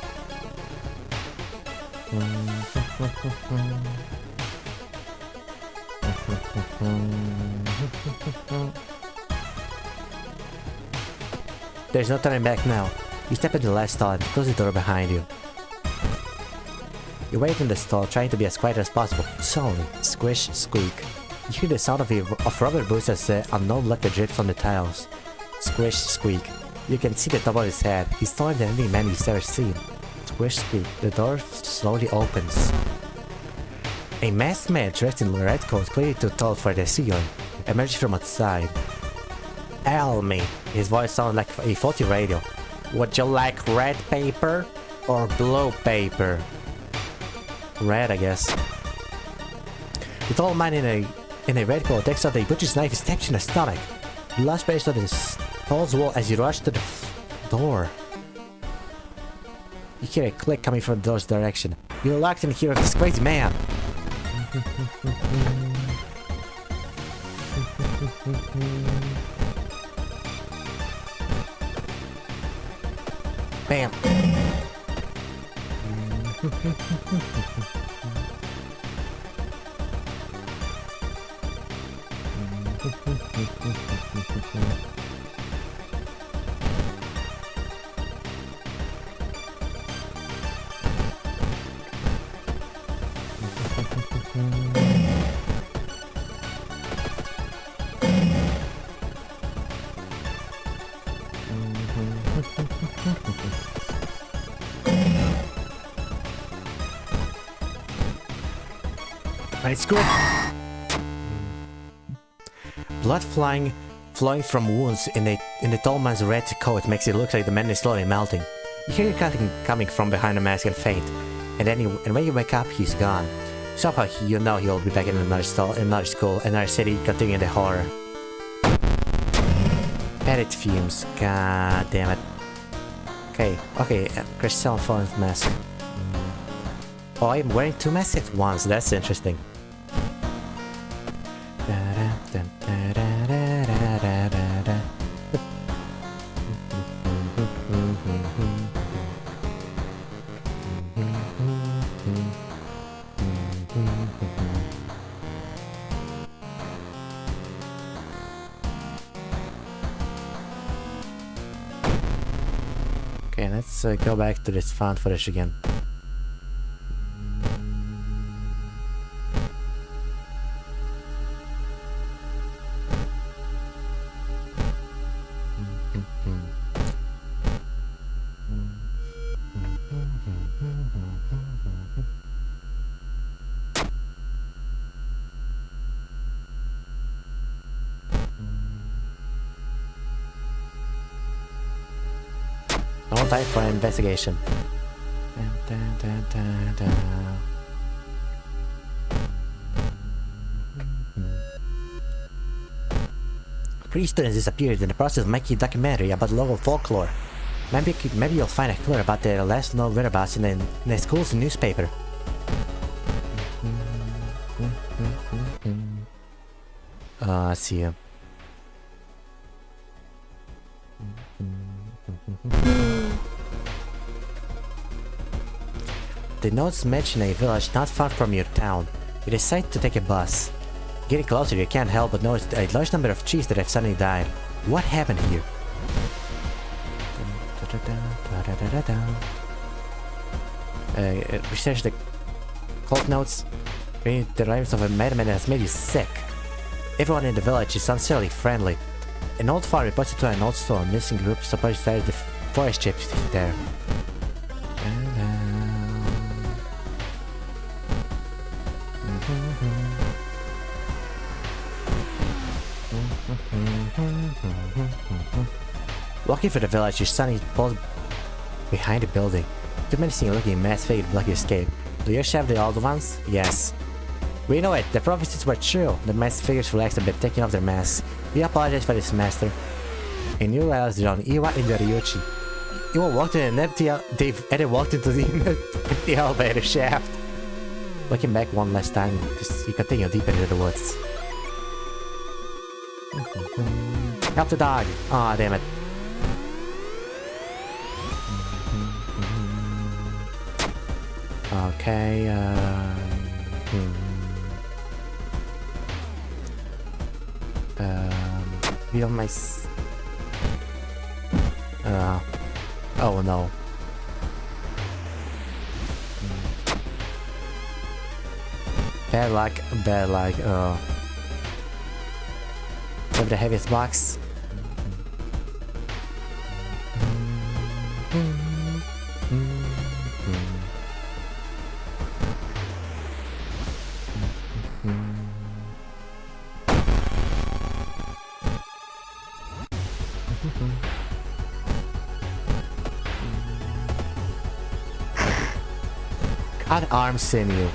There's no turning back now. You step into the last stall and close the door behind you. You wait in the stall, trying to be as quiet as possible. Suddenly, squish, squeak. You hear the sound of rubber boots as the unknown liquid drips on the tiles. Squish, squeak. You can see the top of his head. He's taller than any man you've ever seen. Squish, squeak. The door slowly opens. A masked man dressed in a red coat, clearly too tall for the ceiling, emerges from outside. Tell me. His voice sounds like a faulty radio. Would you like red paper or blue paper? Red, I guess. The tall man in a red coat takes out a butcher's knife and stabs you in the stomach. The last place on his stall's wall as you rush to the door. You hear a click coming from the door's direction. You're locked in here with this crazy man. Bam. It's good. Blood flowing from wounds in the tall man's red coat makes it look like the man is slowly melting. You hear it coming from behind the mask and faint, and when you wake up, he's gone. Somehow you know he'll be back in another school, another city, continuing the horror. Edit fumes. God damn it. Okay, crystal phone mask. Oh, I'm wearing two masks at once. That's interesting. Okay, let's go back to this found footage again. No time for investigation. Three students disappeared in the process of making a documentary about local folklore. Maybe you'll find a clue about their last known whereabouts in the school's newspaper. I see you. The notes mention a village not far from your town. You decide to take a bus. Getting closer, you can't help but notice a large number of trees that have suddenly died. What happened here? Research the cult notes. Reading the lives of a madman has made you sick. Everyone in the village is sincerely friendly. An old farm reported to an old store a missing group supposed to the forest chips there. Walking through the village, you suddenly pulled behind a building. Two menacing-looking masked figures block your escape. Do you have the old ones? Yes. We know it. The prophecies were true. The masked figures relaxed a bit, taking off their masks. We apologize for this, master. A new realized on Iwa and Ryuchi. Iwa walked in an empty Eddie walked into the empty elevator shaft. Looking back one last time, you continue deeper into the woods. Help the dog! Aw, oh, damn it. Okay, feel my oh no. Bad luck, Have the heaviest box. Cut arm sinew.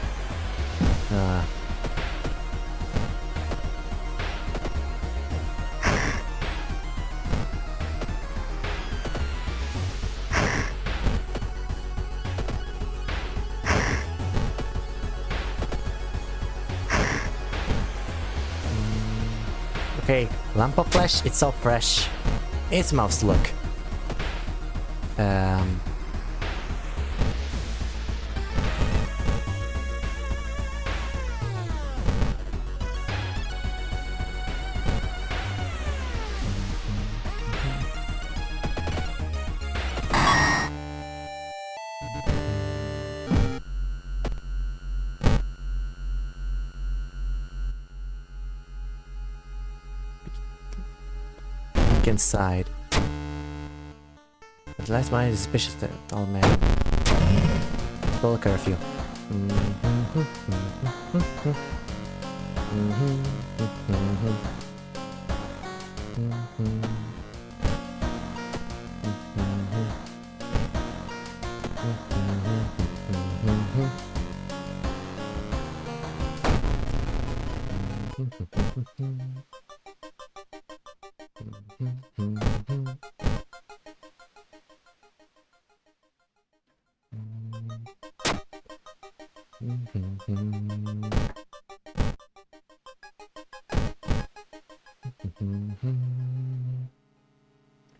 Okay, lump of flesh, it's so fresh. It smells, look. Inside. But the last one is suspicious that oh man. Full curfew.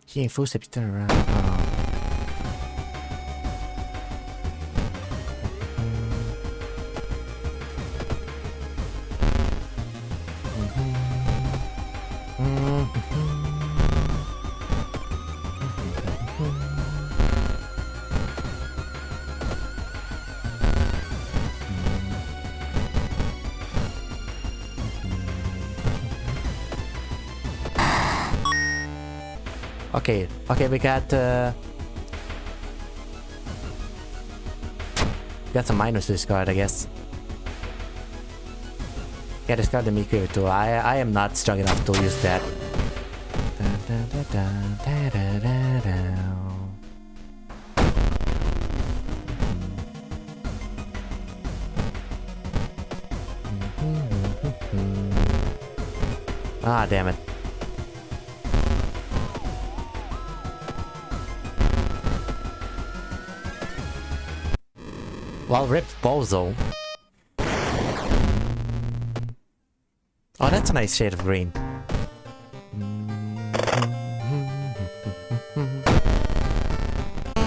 He ain't footsteps turn around. Oh. Okay, we got some minus to discard, I guess. Yeah, discard the Miku tool. I am not strong enough to use that. Ah, damn it. Well, ripped Bozo. Oh, that's a nice shade of green.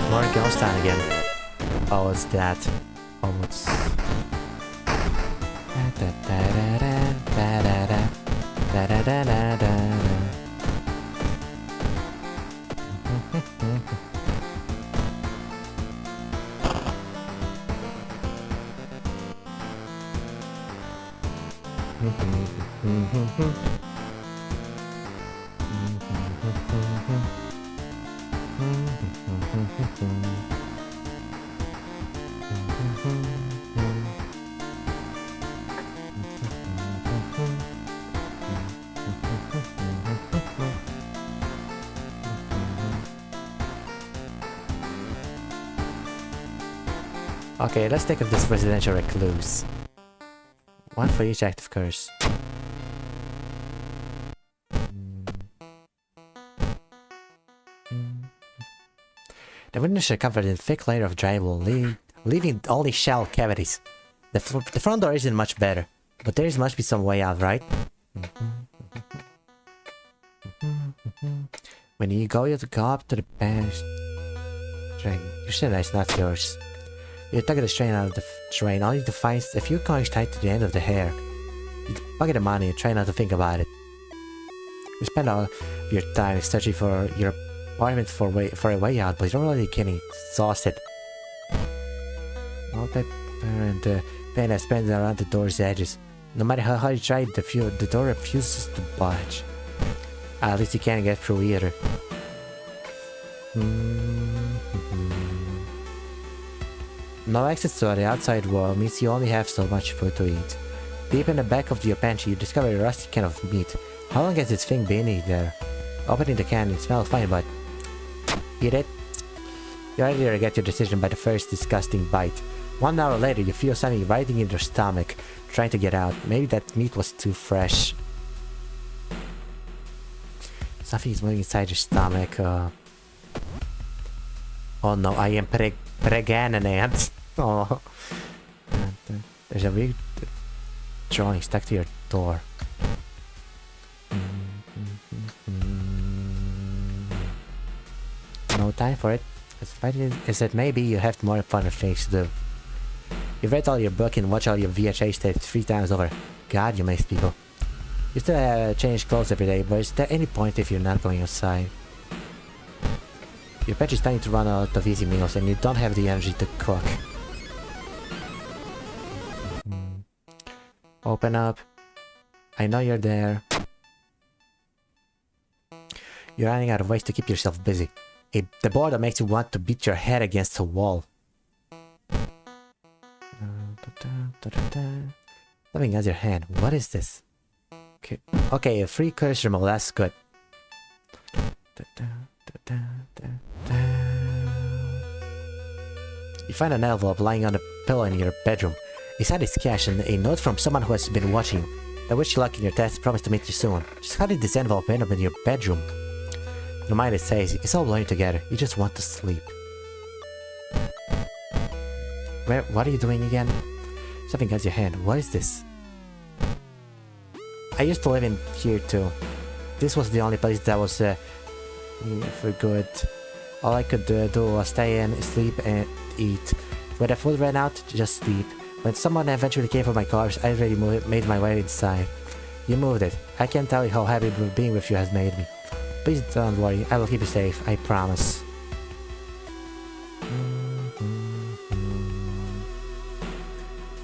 More Ghost Town again. Oh, it's that. Oh, it's... Okay, let's take up this residential recluse. One for each active curse. The windows are covered in a thick layer of drywall, leaving only shell cavities. The front door isn't much better, but there must be some way out, right? When you go up to the bench, your shit is not yours. You tug the strain out of the train, only to find a few coins tied to the end of the hair. You pocket the money and try not to think about it. You spend all your time searching for your apartment for a way out, but you're already getting exhausted. All paper and paint has been around the door's edges. No matter how hard you try, the door refuses to budge. At least you can't get through either. No access to the outside world means you only have so much food to eat. Deep in the back of your pantry, you discover a rusty can of meat. How long has this thing been in there? Opening the can, it smells fine, but... eat it? You already regret your decision by the first disgusting bite. 1 hour later, you feel something riding in your stomach, trying to get out. Maybe that meat was too fresh. Something is moving inside your stomach. Oh no, I am pregnant. Oh. There's a weird drawing stuck to your door. No time for it. Is that maybe you have more fun things to do. You've read all your book and watched all your VHS tapes 3 times over. God, you amaze people. You still change clothes every day, but is there any point if you're not going outside? Your pet is starting to run out of easy meals and you don't have the energy to cook. Open up. I know you're there. You're running out of ways to keep yourself busy. The boredom makes you want to beat your head against a wall. Something has your hand. What is this? Okay, a free curse removal. That's good. You find an envelope lying on a pillow in your bedroom. Inside is cash and a note from someone who has been watching you. I wish you luck in your test. Promise to meet you soon. Just how did this envelope end up in your bedroom? Your mind is hazy. It's all blurring together. You just want to sleep. What are you doing again? Something has your hand. What is this? I used to live in here too. This was the only place that was for good. All I could do was stay in, sleep, and eat. When the food ran out, just sleep. When someone eventually came for my cars, I already made my way inside. You moved it. I can't tell you how happy being with you has made me. Please don't worry, I will keep you safe, I promise.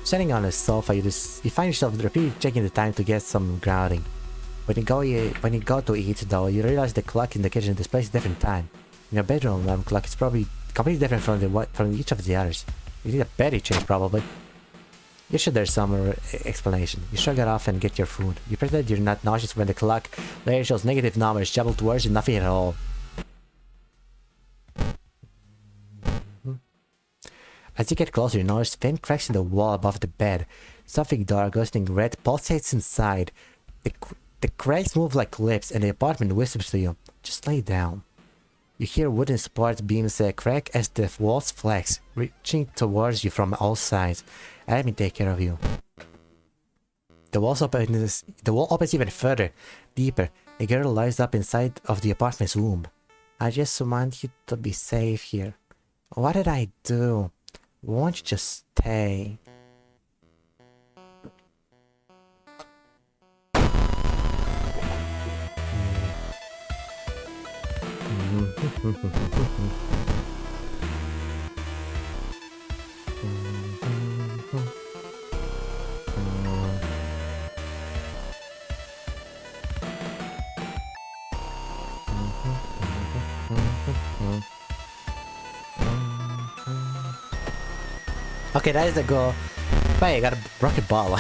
Sitting on a sofa, you find yourself repeatedly checking the time to get some grounding. When you go to eat, though, you realize the clock in the kitchen displays a different time. In your bedroom alarm clock is probably completely different from each of the others. You need a battery change, probably. You should there's some explanation. You shrug it off and get your food. You pretend you're not nauseous when the clock later shows negative numbers jumbled towards you, nothing at all. As you get closer, you notice faint cracks in the wall above the bed. Something dark, glistening red pulsates inside. The cracks move like lips, and the apartment whispers to you, "Just lay down." You hear wooden support beams crack as the walls flex, reaching towards you from all sides. Let me take care of you. The wall opens even further, deeper. A girl lies up inside of the apartment's womb. I just want you to be safe here. What did I do? Won't you just stay? Okay, that is the goal. Wait, I got a rocket ball.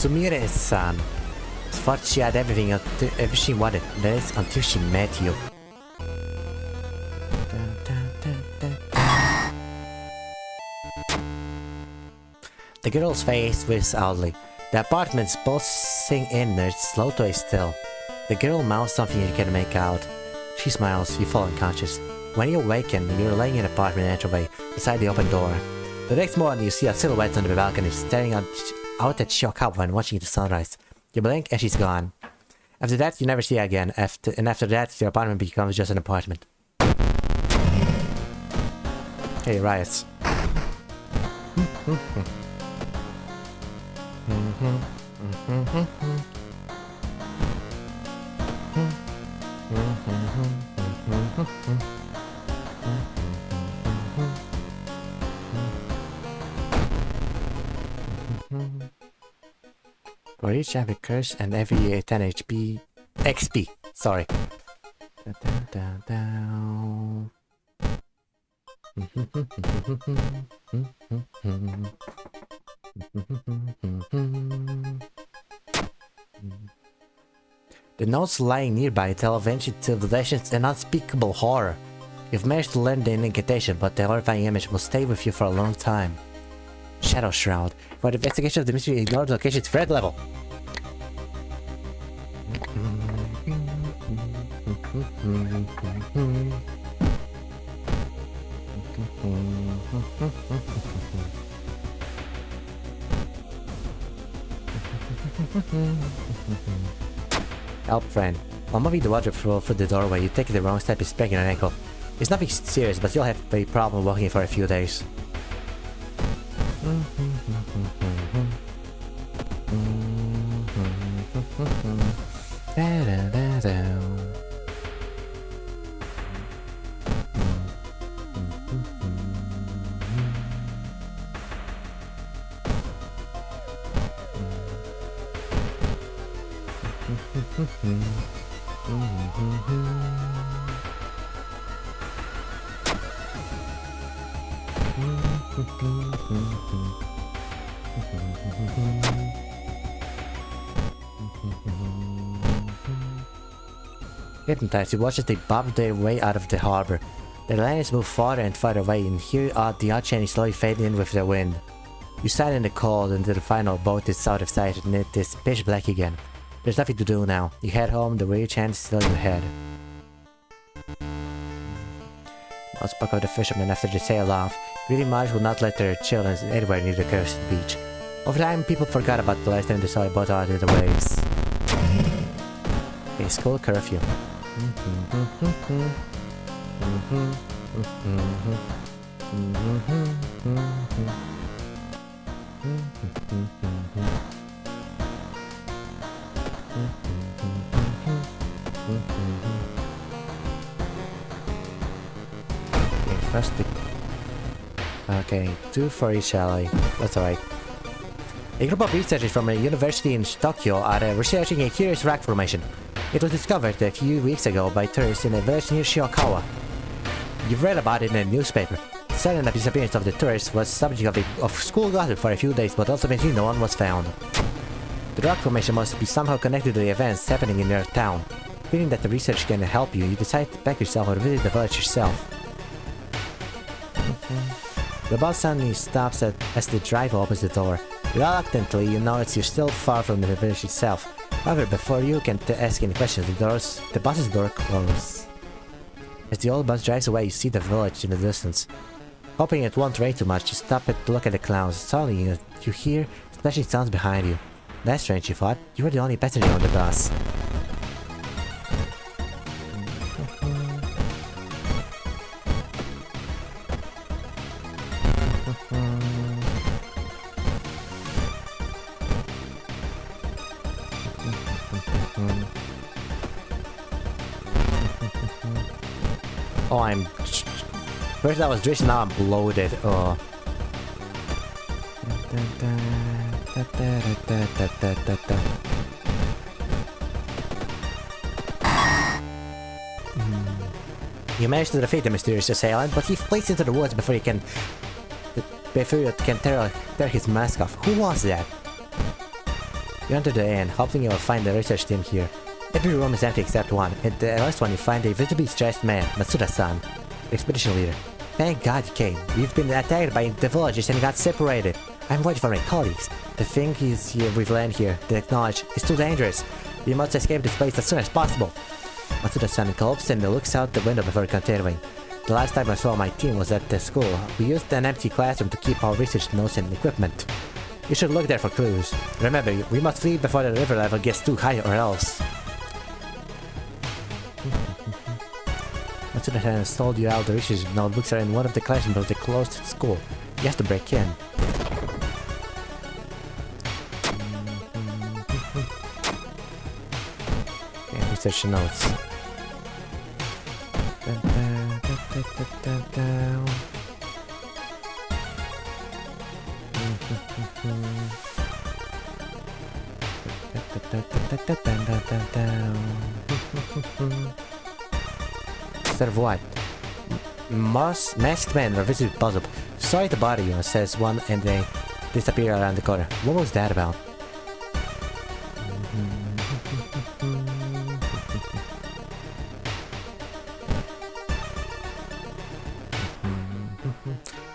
Sumire-san thought she had everything she wanted, that is, until she met you. The girl's face twists oddly. The apartment's pulsing inwards slow to a still. The girl mouths something you can make out. She smiles, you fall unconscious. When you awaken, you're laying in the apartment entryway, beside the open door. The next morning, you see a silhouette on the balcony, staring out at your cup when watching the sunrise. You blink and she's gone. After that, you never see her again, and after that, your apartment becomes just an apartment. Hey, riots. For each every curse and every 10 HP... XP, sorry. The notes lying nearby tell of ancient civilizations and unspeakable horror. You've managed to learn the incantation, but the horrifying image will stay with you for a long time. Shadow Shroud. For the investigation of the mystery, ignore the location's threat level. Help, friend. While moving the water flow through the doorway, you take the wrong step and sprain your ankle. It's nothing serious, but you'll have a problem walking for a few days. Hypnotized, you watch as they bob their way out of the harbor. The lands move farther and farther away, and here the odd change slowly fade in with the wind. You stand in the cold until the final boat is out of sight and it is pitch black again. There's nothing to do now. You head home, the weird chant is still in your head. I'll spoke of the fishermen after they sail off. Greedy mothers will not let their children anywhere near the cursed beach. Over time, people forgot about the last time they saw a boat out in the waves. A school curfew. Okay, 2 for each ally. That's alright. A group of researchers from a university in Tokyo are researching a curious rock formation. It was discovered a few weeks ago by tourists in a village near Shiokawa. You've read about it in a newspaper. The sudden disappearance of the tourists was subject of school gossip for a few days, but ultimately no one was found. The rock formation must be somehow connected to the events happening in your town. Feeling that the research can help you, you decide to pack yourself or visit the village yourself. The bus suddenly stops as the driver opens the door. Reluctantly, you notice you're still far from the village itself. However, before you can ask any questions, the bus's door closes. As the old bus drives away, you see the village in the distance. Hoping it won't rain too much, you stop to look at the clouds. Suddenly, you hear splashing sounds behind you. That's strange, you thought. You were the only passenger on the bus. Oh, I'm... First I was dressed, now I'm bloated. Oh. You managed to defeat the mysterious assailant, but he flees into the woods before you can tear his mask off. Who was that? You enter the inn, hoping you will find the research team here. Every room is empty except one. At the last one you find a visibly stressed man, Matsuda-san, the expedition leader. Thank God you came. We've been attacked by the villagers and got separated. I'm waiting for my colleagues. The thing is we've landed here, they acknowledge, is too dangerous. We must escape this place as soon as possible. Matsuda-san gulps and looks out the window before continuing. The last time I saw my team was at the school. We used an empty classroom to keep our research notes and equipment. You should look there for clues. Remember, we must flee before the river level gets too high or else. Matsuda has told you all the research notebooks are in one of the classrooms of the closed school. You have to break in. Okay, research notes. Instead of what? Masked men revisit puzzle. Sorry to bother you, says one, and they disappear around the corner. What was that about?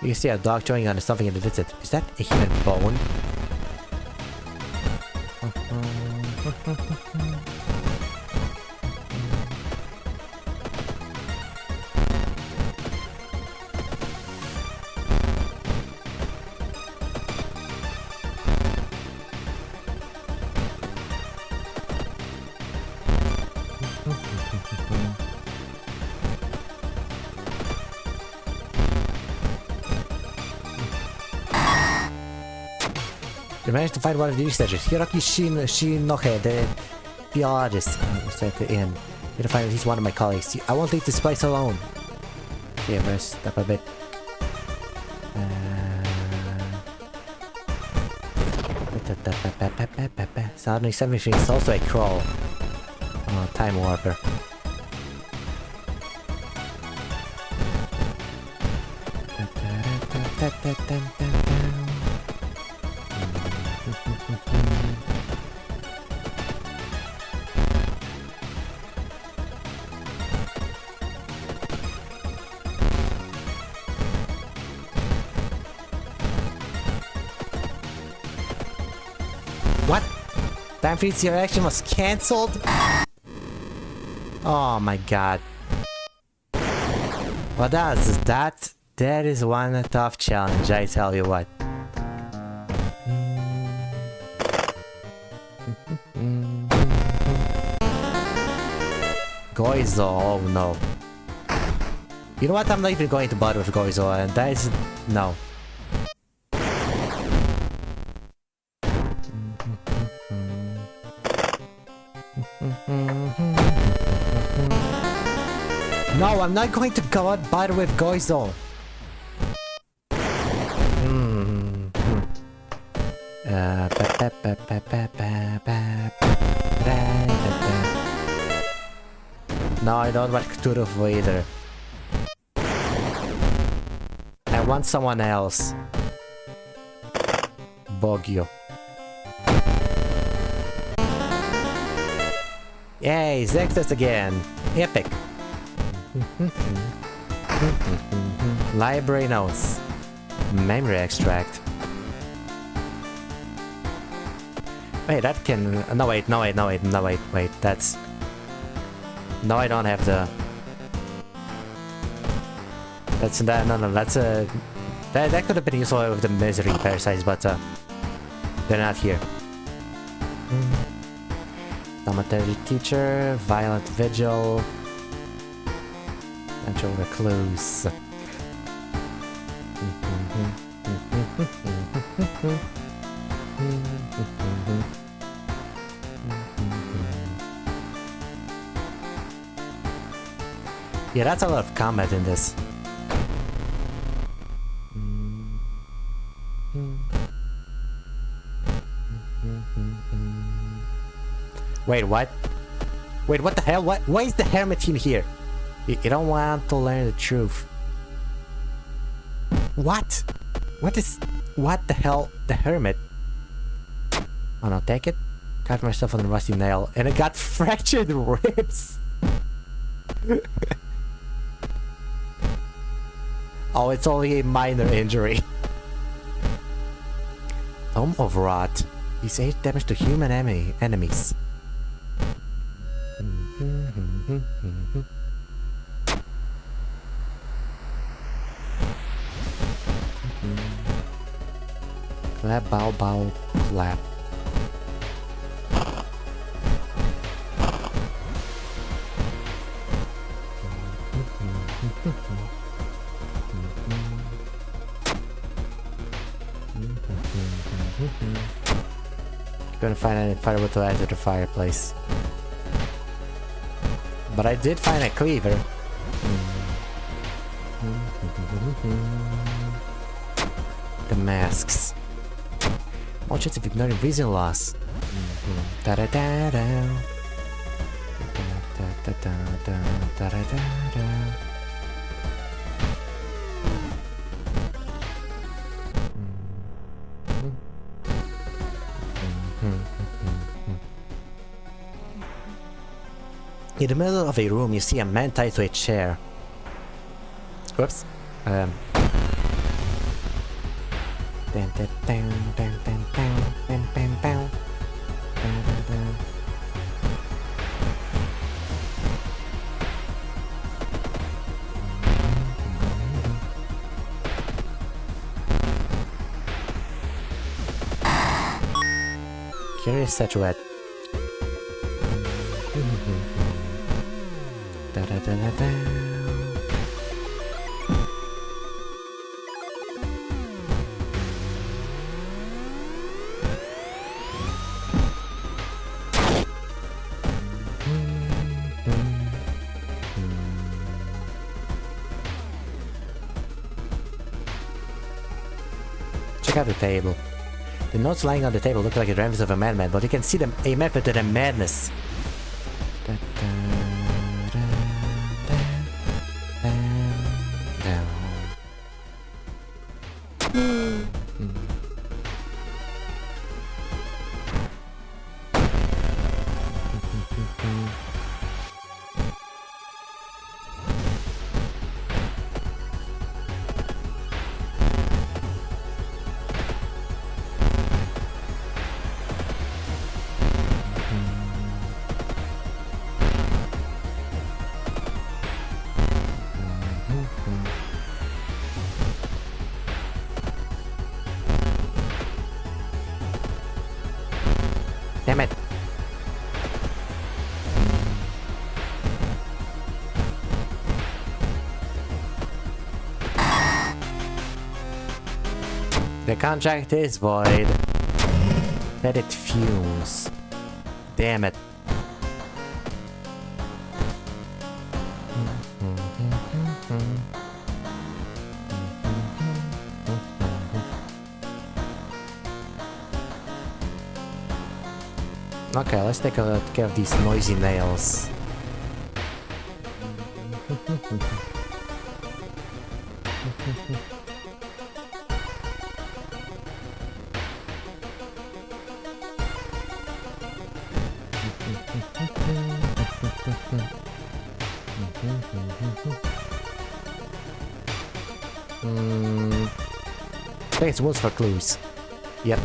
You can see a dog chewing on something in the distance. Is that a human bone? You managed to find one of the researchers, Hiroki Shinohe, the biologist. What's at the inn? You'll find at least one of my colleagues. I won't leave this place alone. Okay, rest up a bit. Suddenly something is also a crawl. Oh, time warper. What? Time Freeze, your action was cancelled? Oh my god. Well, that is one tough challenge, I tell you what. Goizo, oh no. You know what, I'm not even going to bother with Goizo, and that is... no. No, I'm not going to go out bother with Goizo. No, I don't want Cthulhu either. I want someone else. Bogyo. Yay, Zexus again. Epic. Library notes. Memory extract. Wait, that can... no wait, that's... no, I don't have the... that's... no, that's a... that could have been useful with the misery parasites, but they're not here. Dormitory teacher, violent vigil... Natural recluse. Yeah, that's a lot of combat in this. Wait, what? Wait, what the hell? Why is the hermit team here? You don't want to learn the truth. What? What the hell? The hermit? Oh no, take it. Cut myself on a rusty nail and I got fractured ribs. Oh, it's only a minor injury. Tome of Rot. Deals 8 damage to human enemies. Clap, bow, bow, clap. Couldn't find any firewood to add to the fireplace. But I did find a cleaver. The masks. More chance of ignoring reason loss. Da da da da. Da da da da da da da. In the middle of a room, you see a man tied to a chair. Whoops. Curious statuette. Da da da da da. out the table. The notes lying on the table look like the rhymes of a madman, but you can see them a method to the madness. Damn it. The contract is void. Let it fuse. Damn it. Okay, let's take care of these noisy nails. Thanks once for clues. Yep.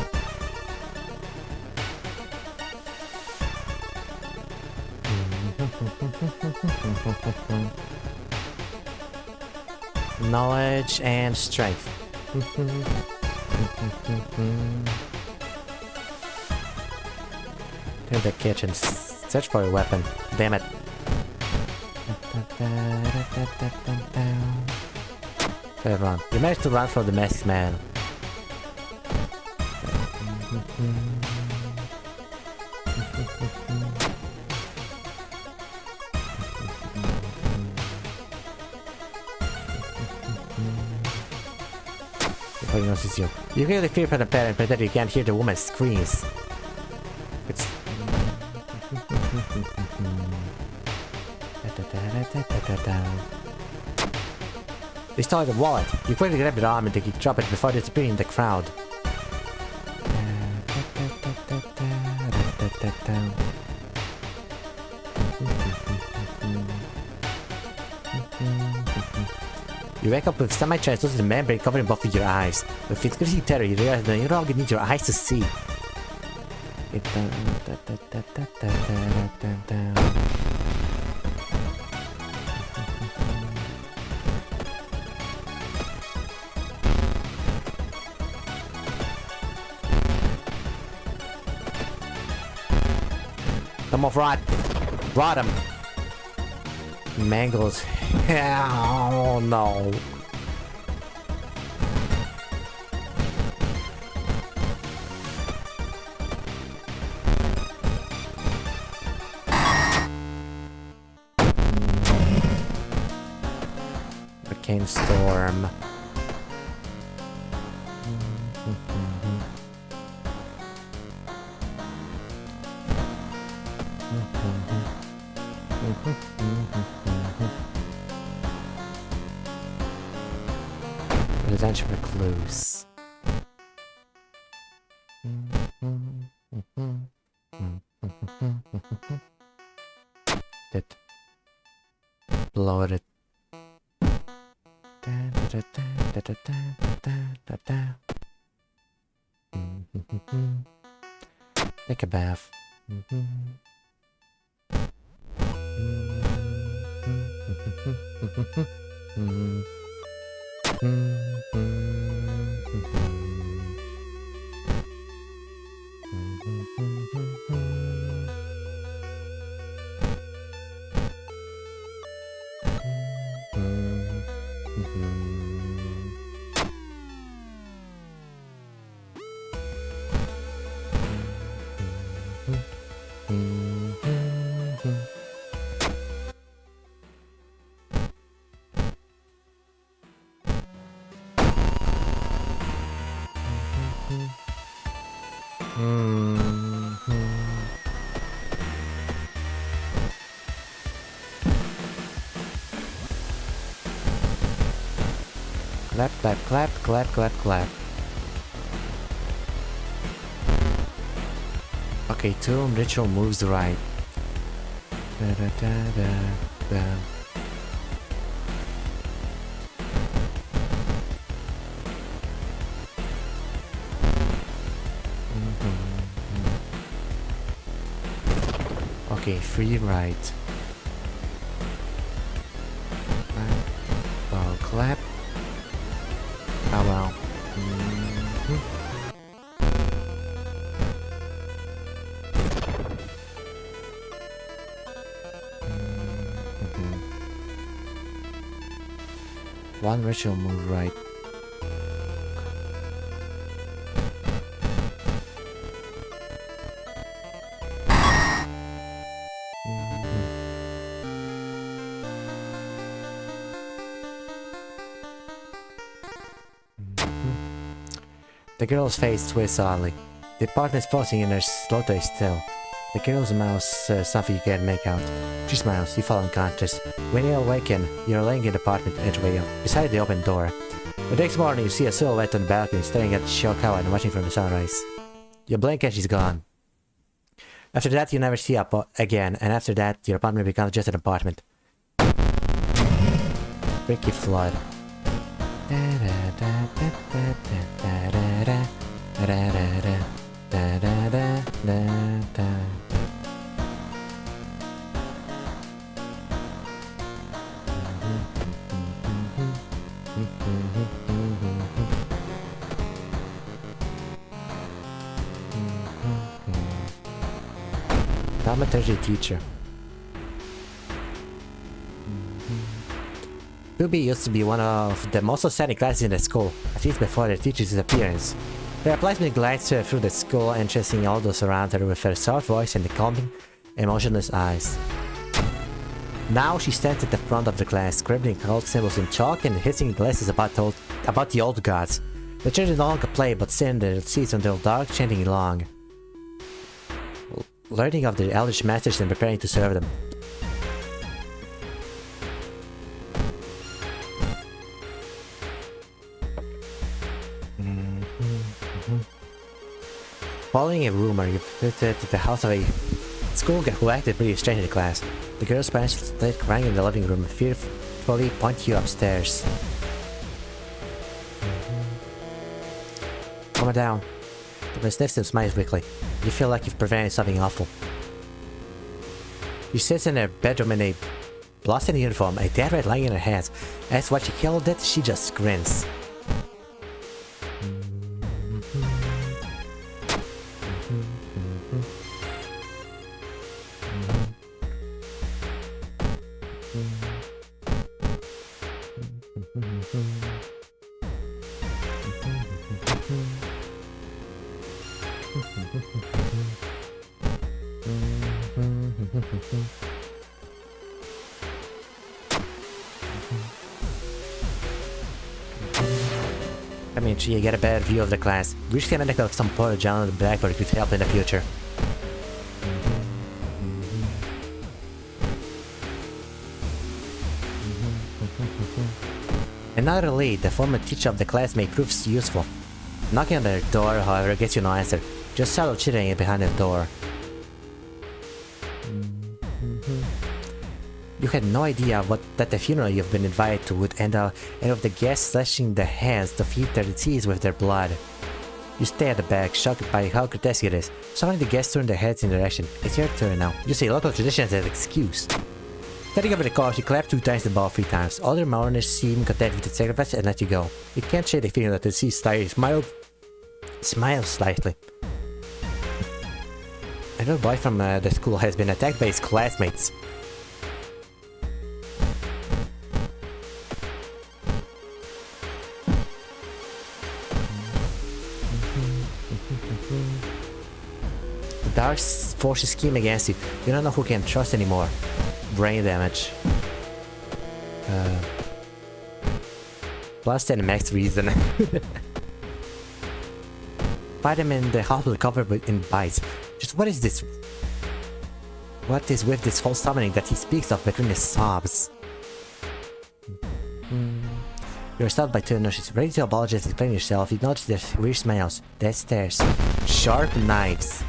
Knowledge and strength. To the kitchen. Search for a weapon. Damn it. Okay, run. You managed to run from the masked man. Before he notices you. You clearly fear for the parent, but then you can't hear the woman's screams. It's... They stole the wallet. You quickly grab your arm and you drop it before disappearing in the crowd. You wake up with semi-translucent membrane covering both of your eyes. With increasing terror, you realize that you no longer need your eyes to see. Come off, rot. Rot him. Mangles. Oh no. Arcane storm. Residential recluse. That blow it. Take a bath. Clap, clap, clap, clap, clap, clap. Okay, tomb ritual moves right. Da, da, da, da, da. Okay, free right. Oh, clap. Oh well. One ritual move right. The girl's face twists oddly. The partner is posing in her slow to still. The girl's mouth says something you can't make out. She smiles, you fall unconscious. When you awaken, you're laying in the apartment entryway beside the open door. The next morning you see a silhouette on the balcony staring at the Shokawa and watching from the sunrise. You blink and she's gone. After that you never see her again, and after that your apartment becomes just an apartment. Ricky Flood. Dramaturgy teacher. Ruby used to be one of the most outstanding classes in the school, at least before the teacher's disappearance. Her applies glides through the school, interesting all those around her with her soft voice and the calming, emotionless eyes. Now she stands at the front of the class, scribbling cult symbols in chalk and hissing glasses about the old gods. The children no longer play, but sit in their seats until dark, chanting along, learning of their eldritch masters and preparing to serve them. Following a rumor, you visited the house of a schoolgirl who acted pretty strange in class. The girl's parents stayed crying in the living room and fearfully point you upstairs. Calm down. The sniffs and smiles weakly. You feel like you've prevented something awful. She sits in her bedroom in a blood-stained uniform, a dead rat lying in her hands. Asks what she killed it, she just grins. Come in, you get a better view of the class. Wish the medical of some poor John on the blackboard could help in the future. Another lead, the former teacher of the class may prove useful. Knocking on their door, however, gets you no answer. Just subtle chittering behind the door. You had no idea that the funeral you've been invited to would end with the guests slashing their hands to feed their deceased with their blood. You stay at the back, shocked by how grotesque it is. Suddenly the guests turn their heads in direction. It's your turn now. You say local tradition as an excuse. Setting up the corpse, you clap 2 times the ball 3 times. Other mourners seem content with the sacrifice and let you go. You can't shake the feeling that the deceased smiles slightly. A little boy from the school has been attacked by his classmates. The dark forces scheme against you. You don't know who can trust anymore. Brain damage. Plus 10 max reason. Find him in the hospital covered in bites. Just what is this? What is with this false summoning that he speaks of between his sobs? You're stopped by two nurses. Ready to apologize and explain yourself. You notice there's weird smells. There's stairs. Sharp knives.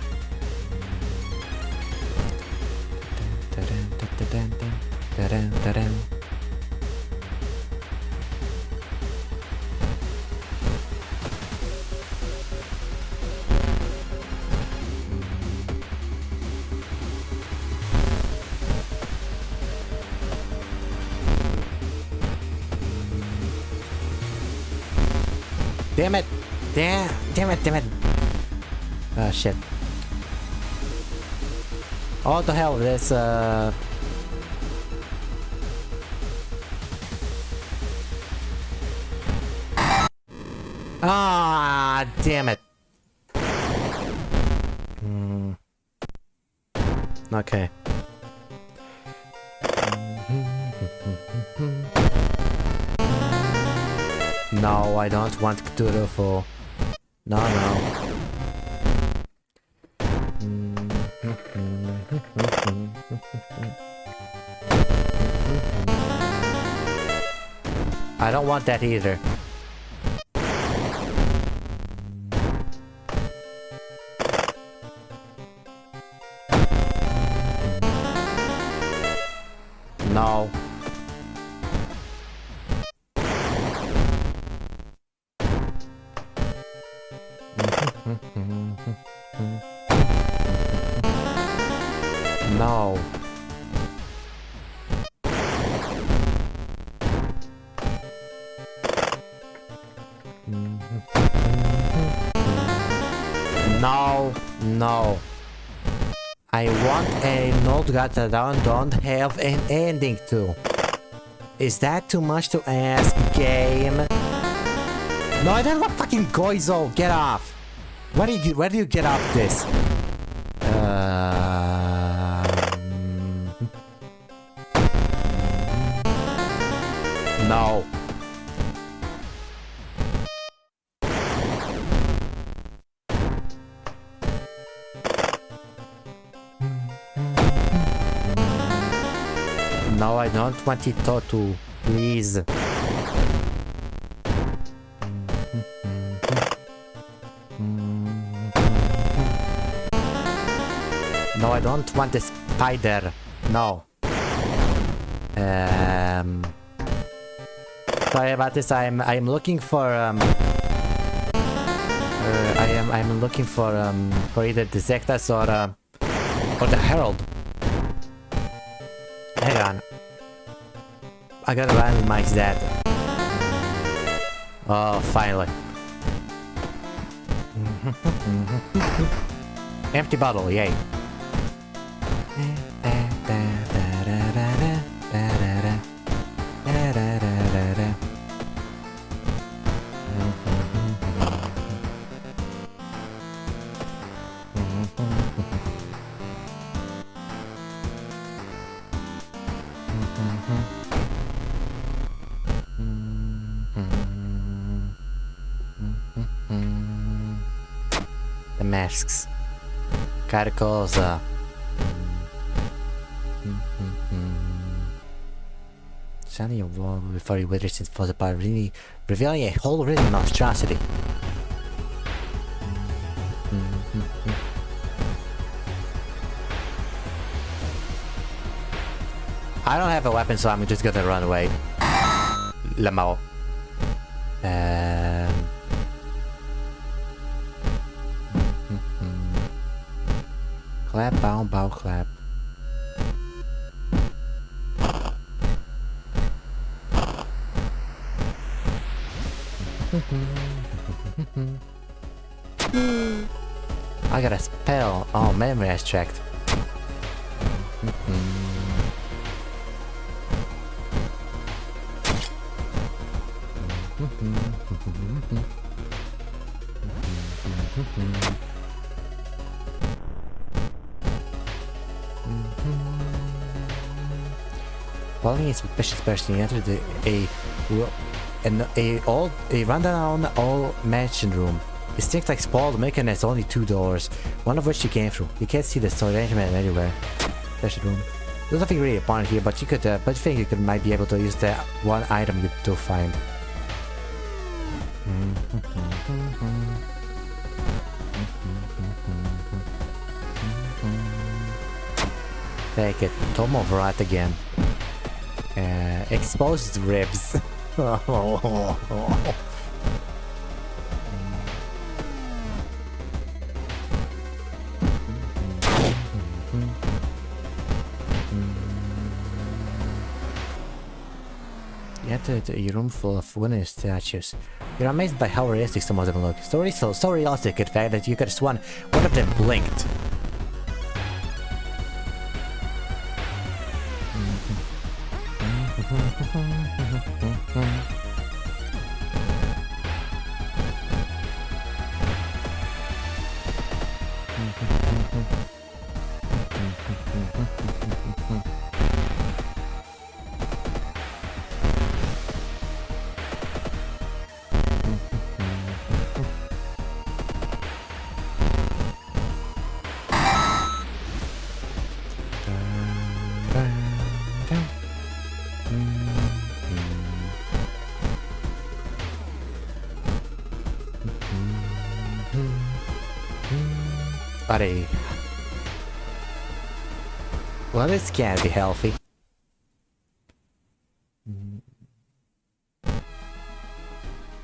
Damn it! Damn it! Oh shit. Oh the hell, this ah, damn it. Okay. No, I don't want Cthulhu. No. I don't want that either. No. No. No. I want a note that I don't have an ending to. Is that too much to ask, game? No, I don't want fucking Goizo. Get off. Where do you get off this? No. No, I don't want it to. Please. No, I don't want a spider. No. Sorry about this. I'm looking for I'm looking for either the Zektas or the Herald. Hang on. I gotta randomize that. Oh, finally. Empty bottle, yay. The masks. Caracals, Shining a wall before you withers and falls apart, really revealing a whole written monstrosity. I don't have a weapon, so I'm just gonna run away. Lamo. Clap, bow, bow, clap. I got a spell. Oh, memory extract. Following a suspicious person, you entered a rundown old mansion room. It stinks like spoiled milk and has only two doors, one of which you came through. You can't see the arrangement anywhere. There's a room. There's nothing really important here, but you think you might be able to use that one item you do find. Take it. Tom of Rat again. Exposed ribs. You entered a room full of wooden statues. You're amazed by how realistic some of them look. So realistic in fact that you could have sworn one of them blinked. Buddy. Well, this can't be healthy.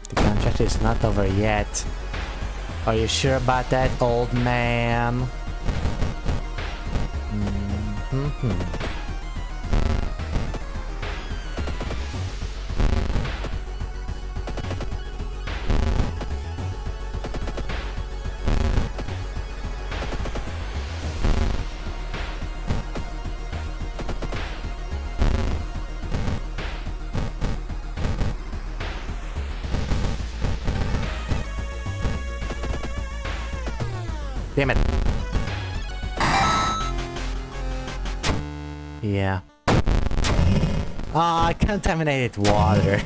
The contract is not over yet. Are you sure about that, old man? Damn it. Yeah. Ah, contaminated water.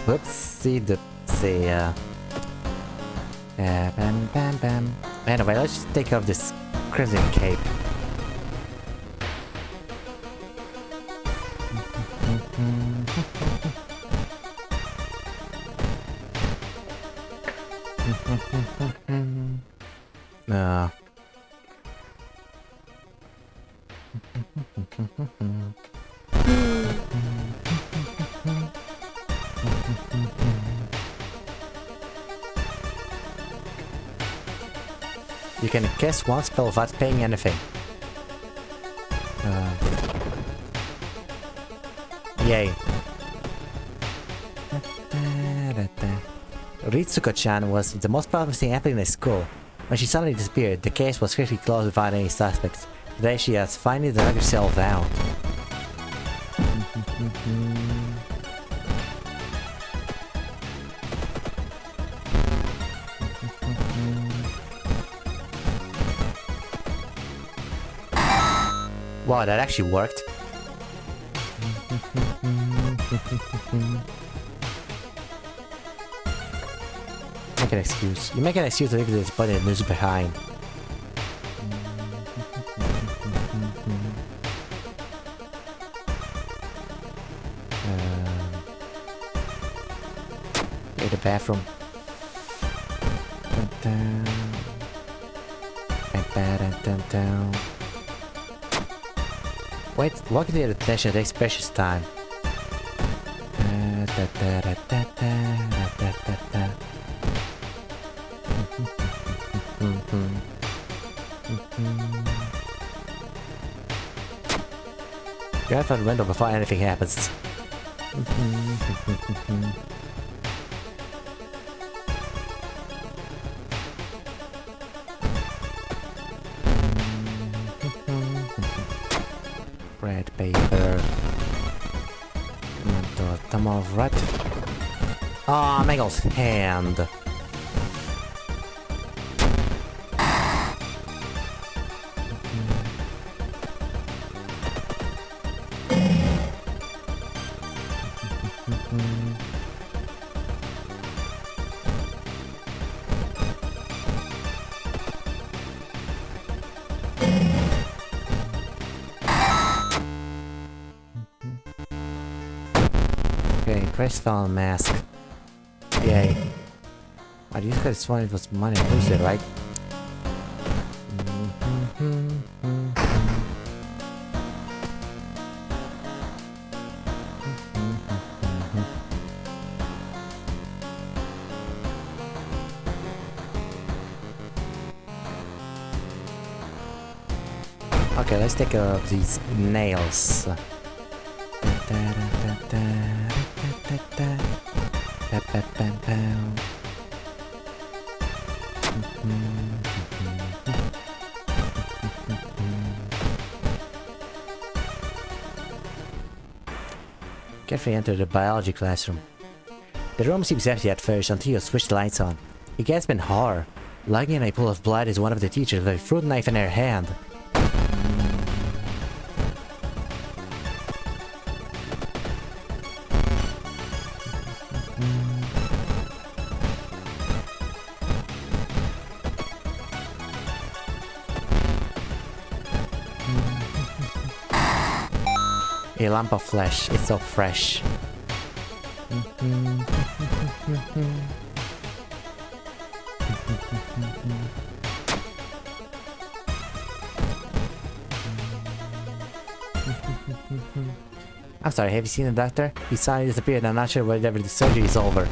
Whoopsie doopsie. Bam bam bam. Anyway, let's just take off this crimson cape. You can cast one spell without paying anything. Yay. Ritsuko-chan was the most promising apple in the school. When she suddenly disappeared, the case was quickly closed without any suspects. Today she has finally dug herself out. Wow, that actually worked. Make an excuse. You make an excuse to leave this body and lose behind. The bathroom. Wait, walking to the detention takes precious time. Get out of the window before anything happens. Red paper. Thumb of rat. Ah, Mangel's hand. Okay, crystal mask. Yay. But you guys wanted it was money and lose it, right? Okay, let's take care of these nails. Carefully enter the biology classroom. The room seems empty at first until you switch the lights on. You gasp in horror. Lying in a pool of blood is one of the teachers with a fruit knife in her hand. A lump of flesh. It's so fresh. I'm sorry, have you seen the doctor? He suddenly disappeared. I'm not sure whether the surgery is over.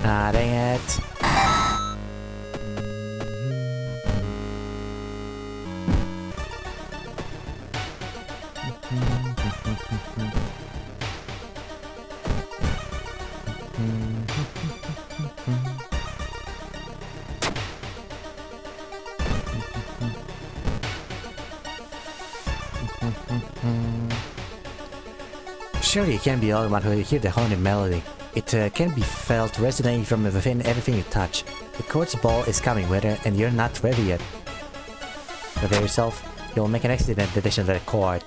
Ah, dang it. Surely you can't be the only one who hear the haunting melody. It can be felt resonating from within everything you touch. The court's ball is coming, and you're not ready yet. Prepare yourself. You'll make an excellent addition to the court.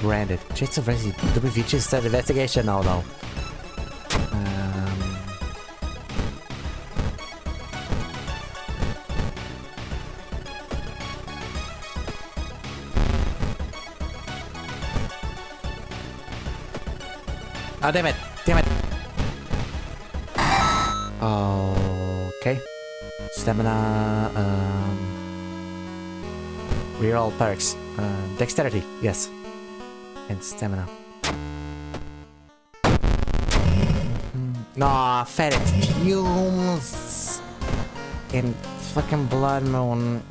Branded. Chase of Resi. WV start investigation. Oh no. Oh, damn it! Damn it! Okay. Stamina, reroll perks. Dexterity, yes. And stamina. No, ferret fumes! In fucking blood moon.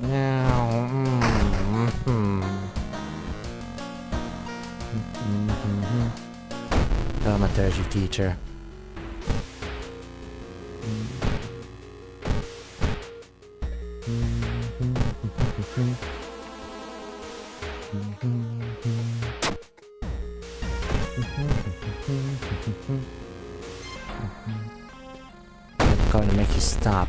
Elementary teacher. I'm going to make you stop.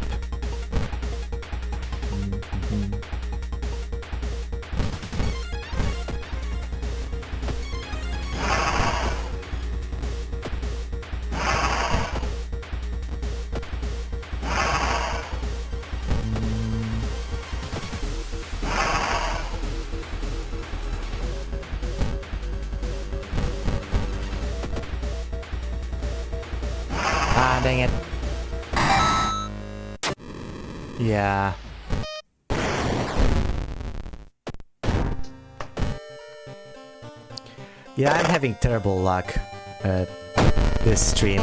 Ah, dang it. Yeah. Yeah, I'm having terrible luck at this stream.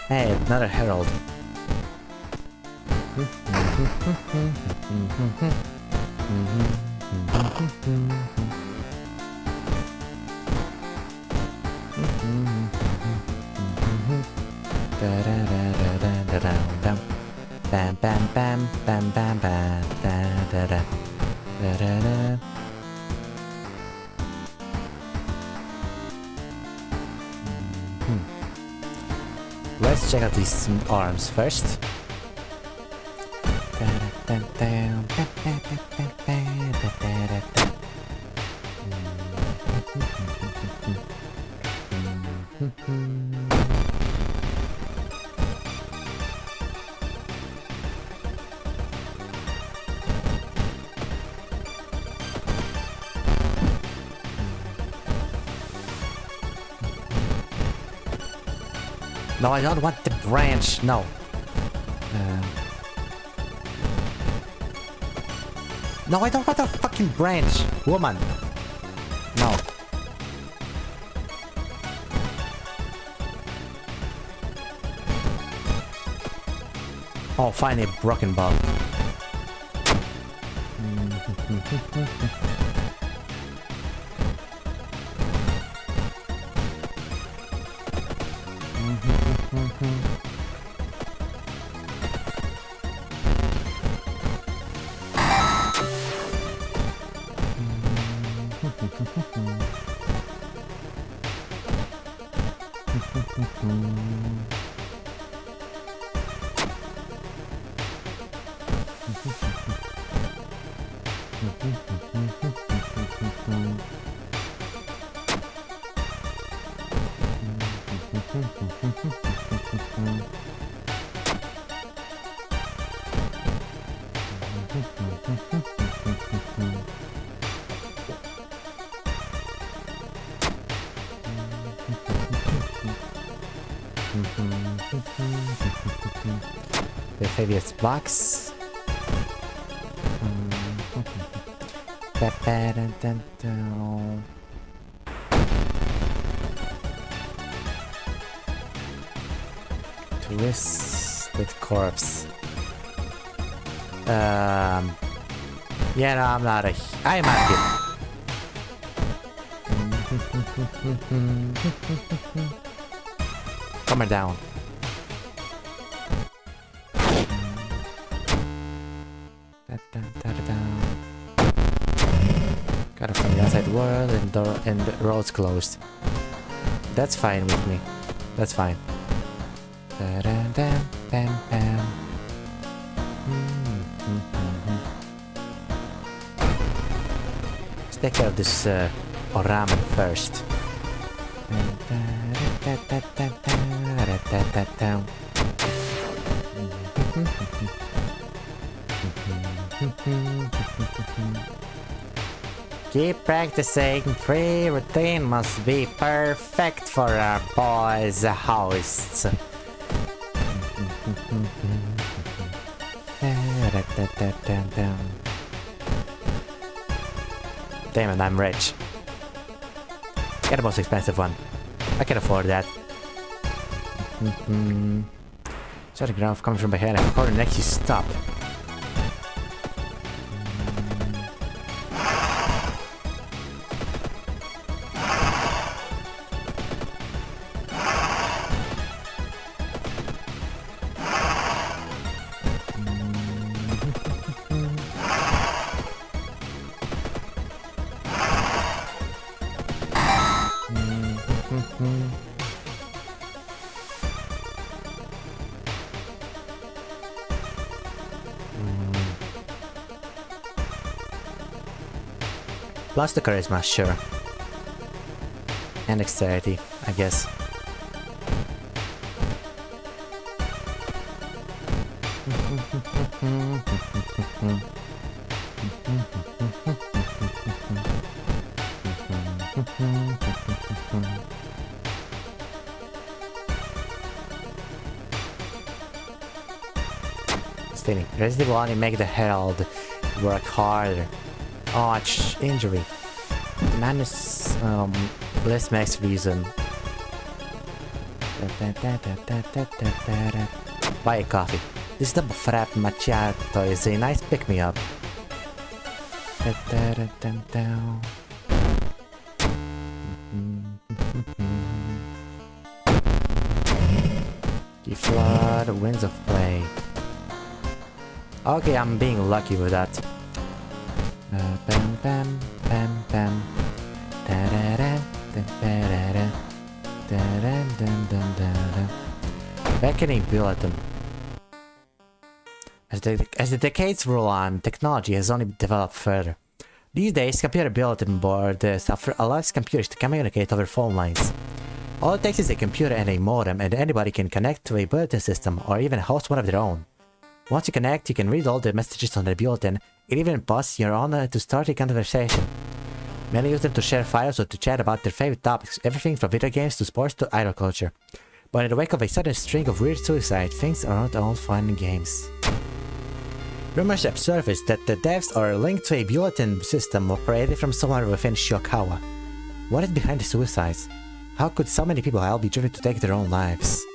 Hey, another herald. Bam bam bam bam bam bam da da da da da da. Let's check out these arms first. No, I don't want the branch. No. No, I don't want the fucking branch. Woman. No. Oh, finally a broken ball. The previous box. Twisted corpse. Yeah, no, I'm not a. I'm not good. Come down. Got it from the outside world and the road's closed. That's fine with me. That's fine. Let's take care of this ramen first. Keep practicing. Pre-routine must be perfect for our boys hosts. Damn it, I'm rich. Get the most expensive one. I can afford that. Saw the ground coming from behind. Before the next you stop. Plus the charisma, sure. And dexterity, I guess. Stealing. Resident Evil only make the herald work harder. Oh, injury. Minus, less max reason. Buy a coffee. This double frap macchiato is a nice pick-me-up. You flood winds of play. Okay, I'm being lucky with that. Bam bam bam bam. Beckoning bulletin. As the decades roll on, technology has only developed further. These days, computer bulletin board software allows computers to communicate over phone lines. All it takes is a computer and a modem, and anybody can connect to a bulletin system or even host one of their own. Once you connect, you can read all the messages on the bulletin, and even pause your own to start a conversation. Many use them to share files or to chat about their favorite topics, everything from video games to sports to idol culture. But in the wake of a sudden string of weird suicides, things are not all fun and games. Rumors have surfaced that the deaths are linked to a bulletin system operated from somewhere within Shiokawa. What is behind the suicides? How could so many people be driven to take their own lives?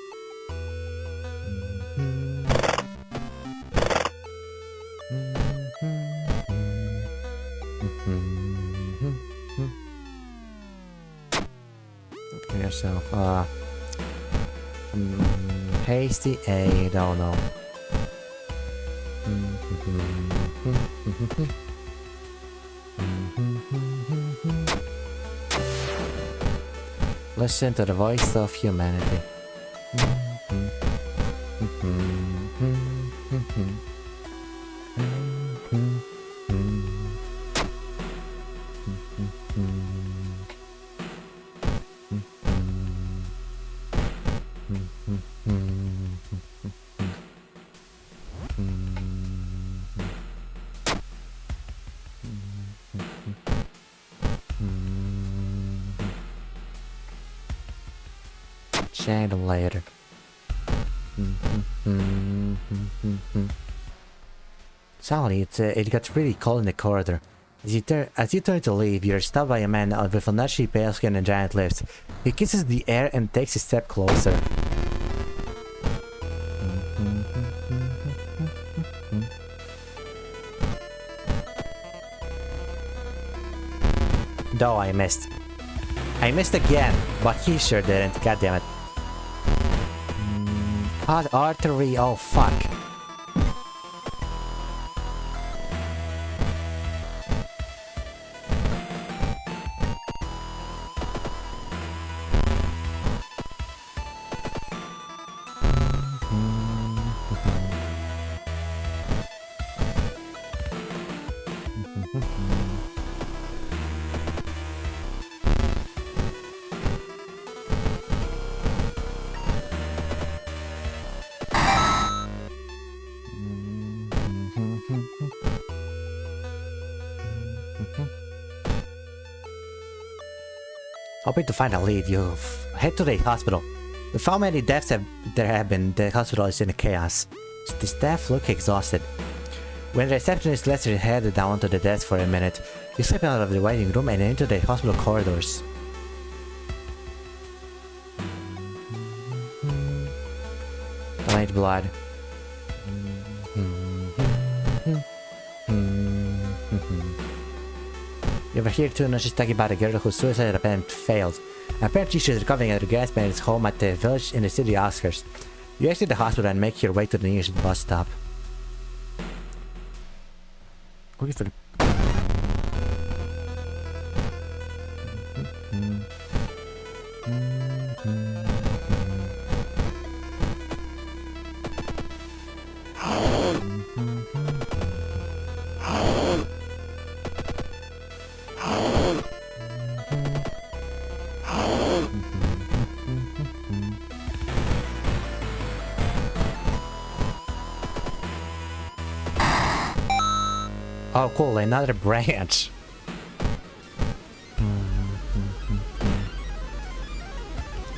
Okay, yourself. Hasty, I don't know. Listen to the voice of humanity. Chat later. Suddenly, it got really cold in the corridor. As you turn to leave, you're stopped by a man with unnatural pale skin and giant lips. He kisses the air and takes a step closer. Though I missed. I missed again, but he sure didn't, goddammit. Hot artery, oh fuck. Hoping to find a lead, you head to the hospital. With how many deaths there have been, the hospital is in chaos. The staff look exhausted. When the receptionist lets her head down to the desk for a minute, you slip out of the waiting room and into the hospital corridors. Donate blood. You overhear two nurses talking about a girl whose suicide attempt failed. Apparently she's recovering at her grandparents' home at the village in the city outskirts. You exit the hospital and make your way to the nearest bus stop. Looking for the... Oh cool, another branch.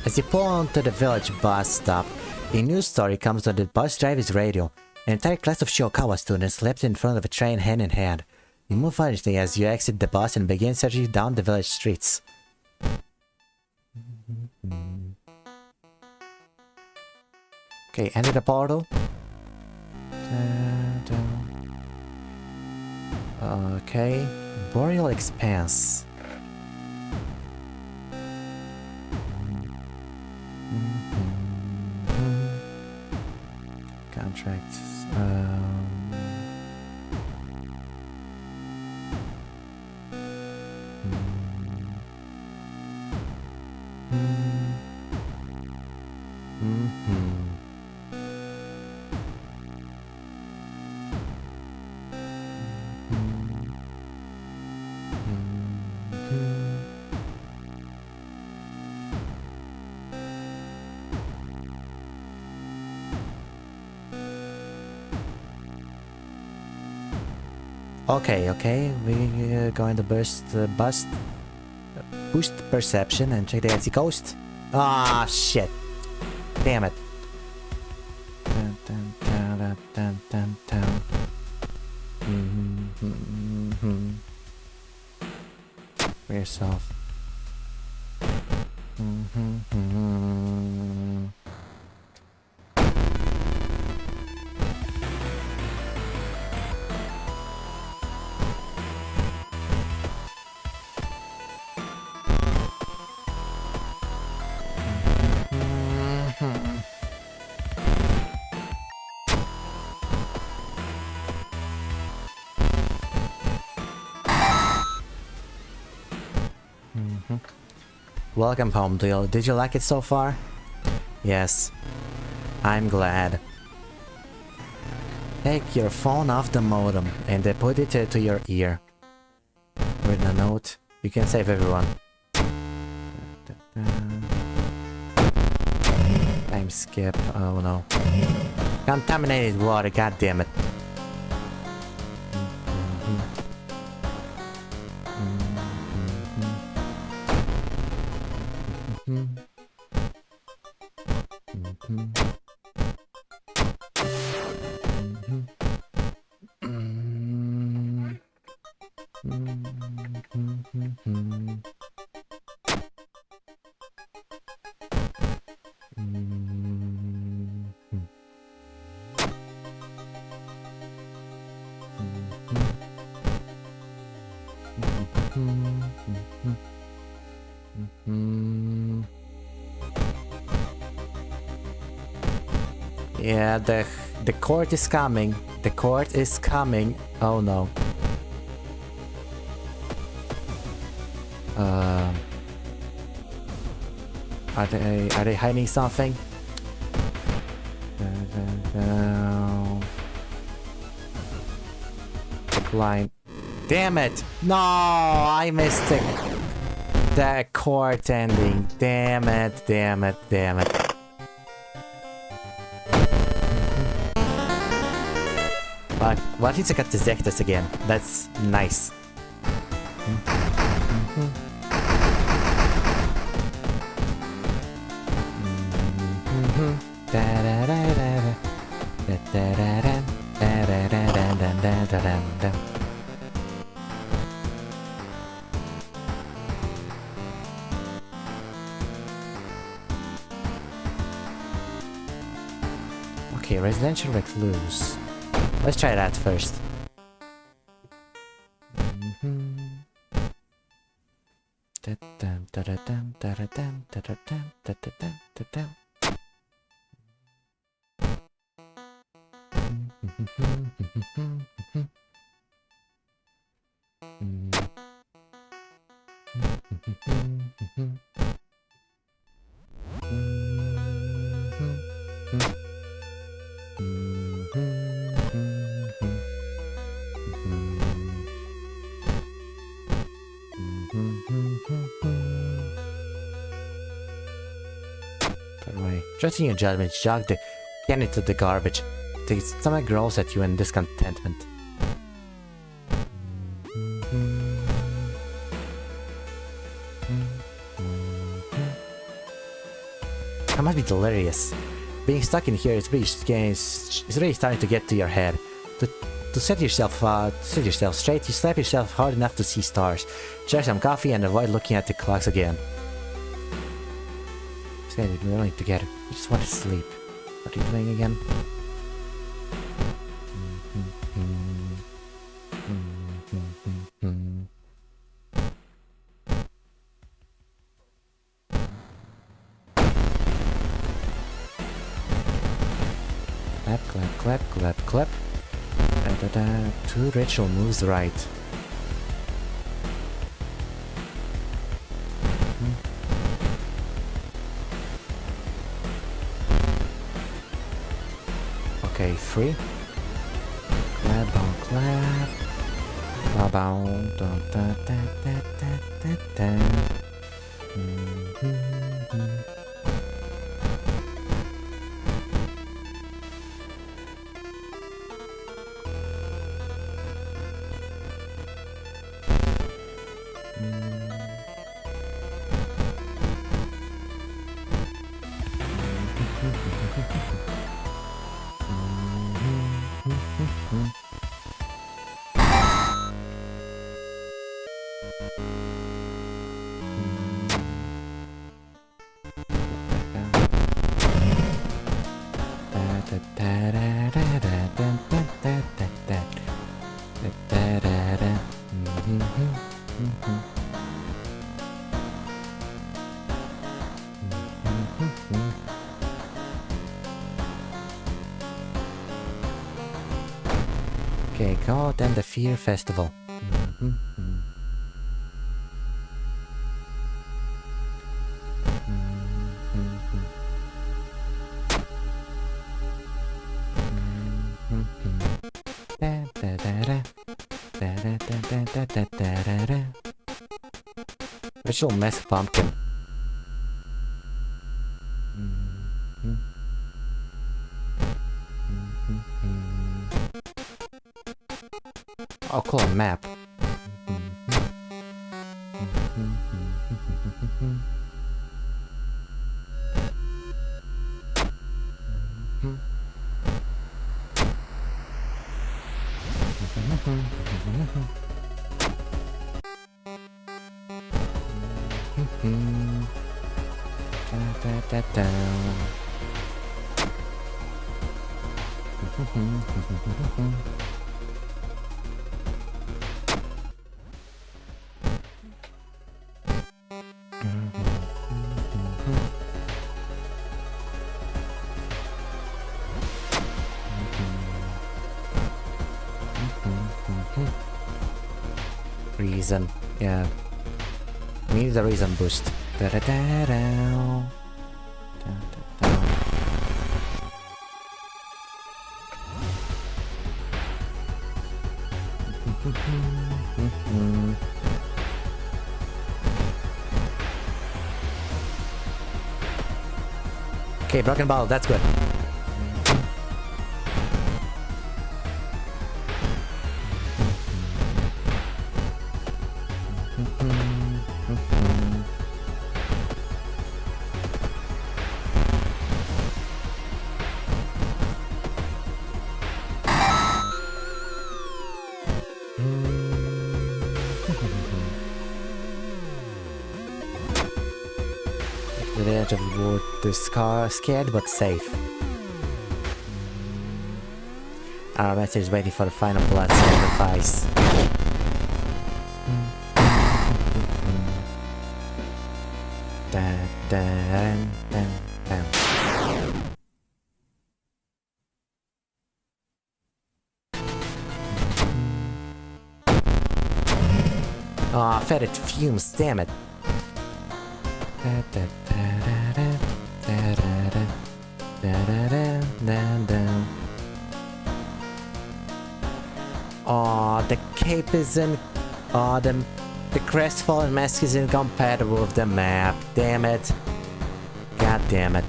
As you pull onto the village bus stop, a news story comes on the bus driver's radio. An entire class of Shiokawa students leapt in front of a train hand in hand. You move violently as you exit the bus and begin searching down the village streets. Okay, enter the portal. Okay. Boreal Expanse. Contracts. Okay, we're going to boost perception and check the Etsy coast. Ah, shit. Damn it. Dun, dun, dun, dun, dun, dun, dun. For yourself. Welcome home, Dale. Did you like it so far? Yes. I'm glad. Take your phone off the modem and then put it to your ear. With a note, you can save everyone. Time skip. Oh no. Contaminated water, god damn it. Yeah, the court is coming. The court is coming. Oh no. Are they hiding something? Decline. Damn it! No, I missed the court ending. Damn it! Damn it! Damn it! But what is got the Zectus again? That's nice. Okay, residential recluse. Let's try that first. Trusting your judgment, jog the can into the garbage. The stomach growls at you in discontentment. I must be delirious. Being stuck in here is really starting to get to your head. To set yourself straight, you slap yourself hard enough to see stars. Share some coffee and avoid looking at the clocks again. We're only together. We just want to sleep. What are you doing again? clap, clap, clap, clap, clap. Da, da, da. 2 ritual moves right. Okay, 3. Clap, bow, clap. Bow, bow, da, da, da, da, da, da, da. Okay, go then the Fear Festival. Ritual Mask Pumpkin. Oh, cool, a map. Reason, yeah. We need a reason boost. Da da da da. Da, da, da. Okay, broken bottle, that's good. The edge of the wood, the scar, scared but safe. Our master is waiting for the final blood sacrifice. Dun, dun, dun, dun. Aw, fed it fumes, damn it. Aw, the cape isn't... Aw, the crestfallen mask is incompatible with the map. Damn it. God damn it.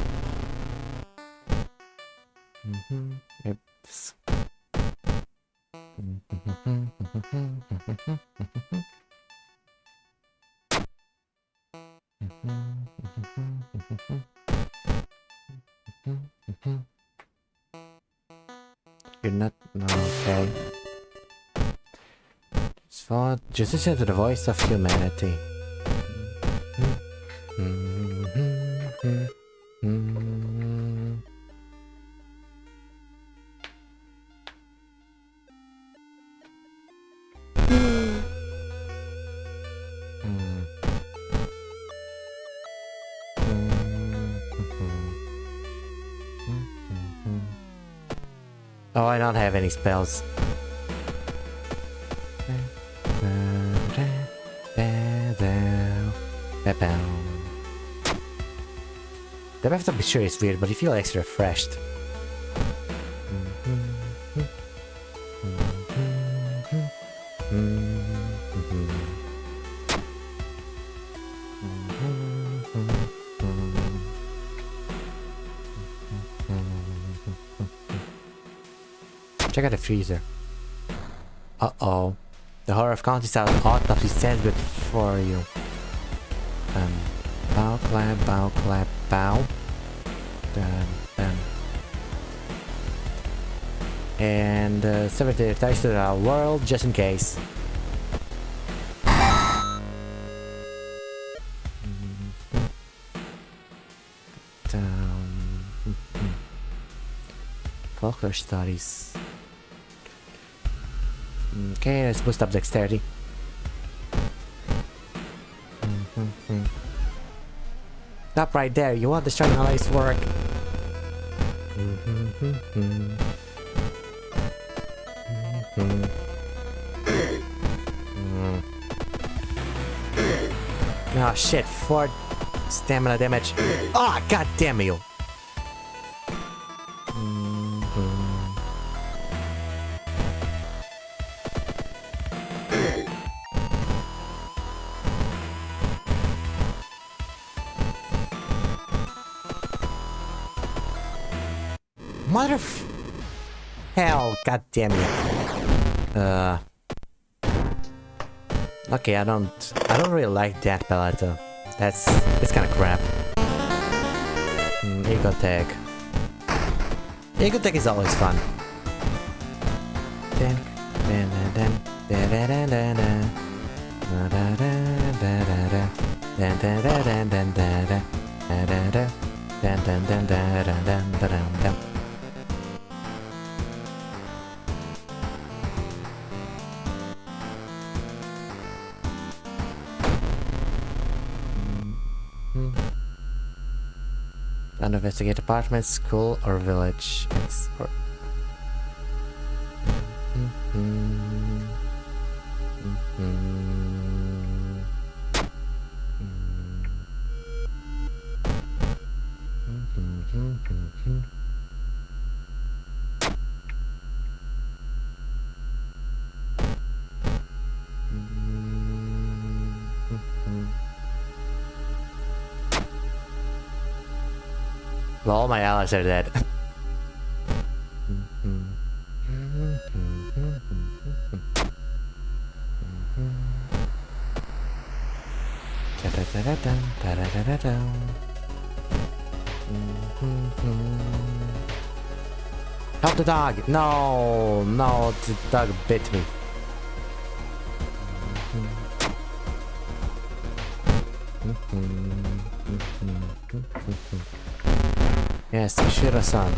Oops. You're not... No, okay. Just listen to the voice of humanity. Oh, I don't have any spells. The left of sure is weird, but you feel extra refreshed. Check out the freezer. Uh-oh. The horror of county style autopsy stands before you. Bow, clap, bow, clap, bow. Dun, dun. And cemetery ties to our world just in case. Folklore studies. Okay, let's boost up dexterity. Stop right there, you want to destroy my life's work. Oh shit, 4 stamina damage. Ah, god damn you. Hell, god damn it. Okay, I don't really like that palette though. It's kind of crap. Ego tag. Ego tag is always fun. Investigate apartment, school, or village. Well, all my allies are dead. Help the dog! No, no, the dog bit me. Yes, Shiro-san.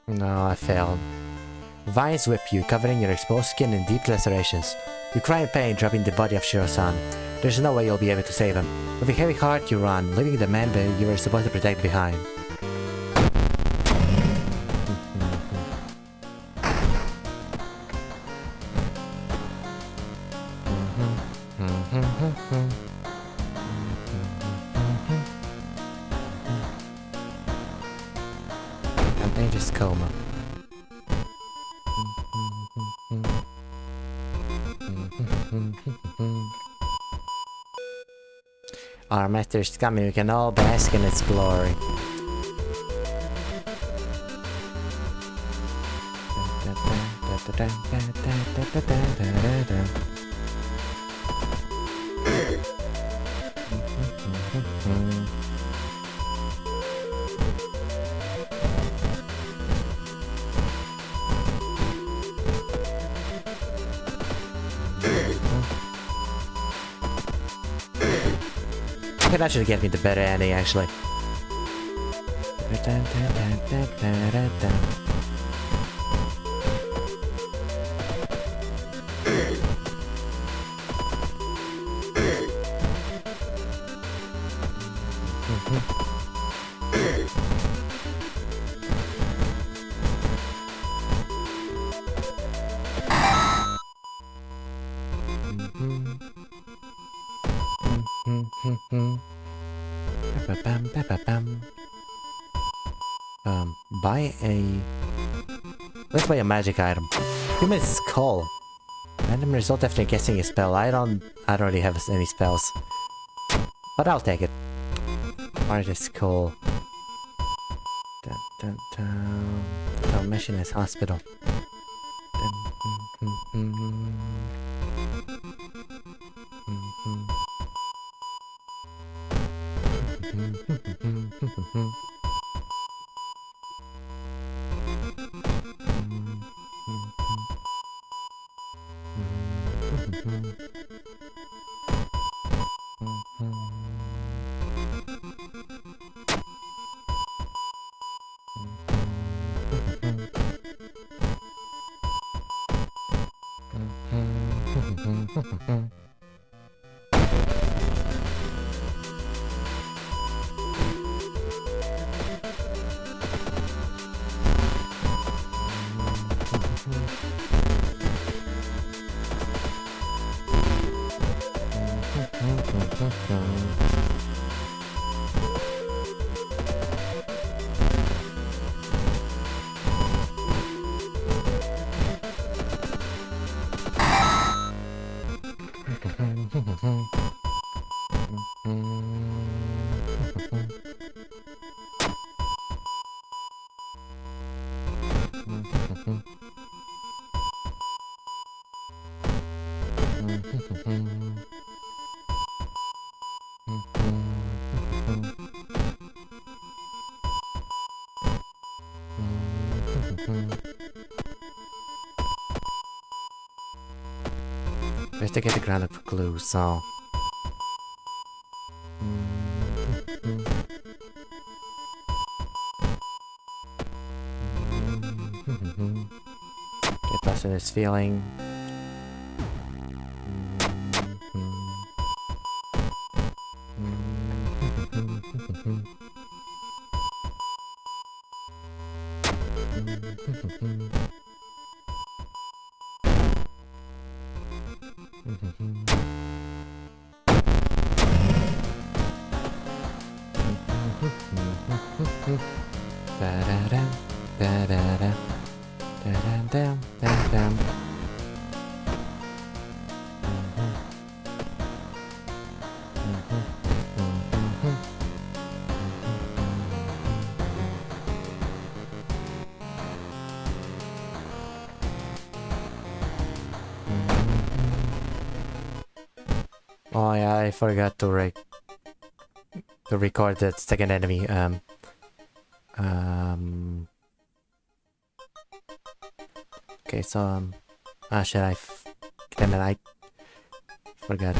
No, I failed. Vines whip you, covering your exposed skin in deep lacerations. You cry in pain, dropping the body of Shiro-san. There's no way you'll be able to save him. With a heavy heart, you run, leaving the man you were supposed to protect behind. Dangerous coma. Our master is coming, we can all bask in its glory. Okay, that should get me the better ending, actually. Buy a... Let's buy a magic item. Human skull. Random result after guessing a spell. I don't really have any spells. But I'll take it. Art is cool. Dun, dun, dun. Our mission is hospital. First I get the ground for clues, so... Get lost in this feeling. Oh yeah, I forgot to record that second enemy. Okay, so shit, damn it, I forgot.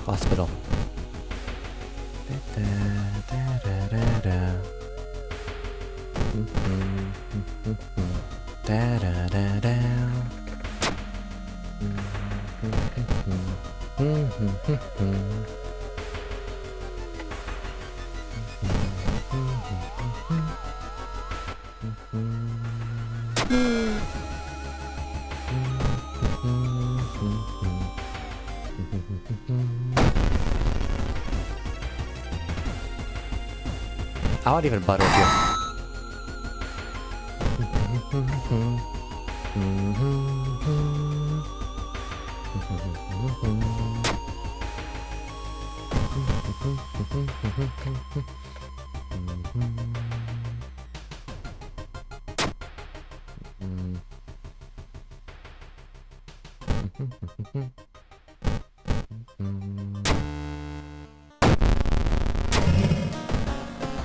Hospital. I won't even bother with you.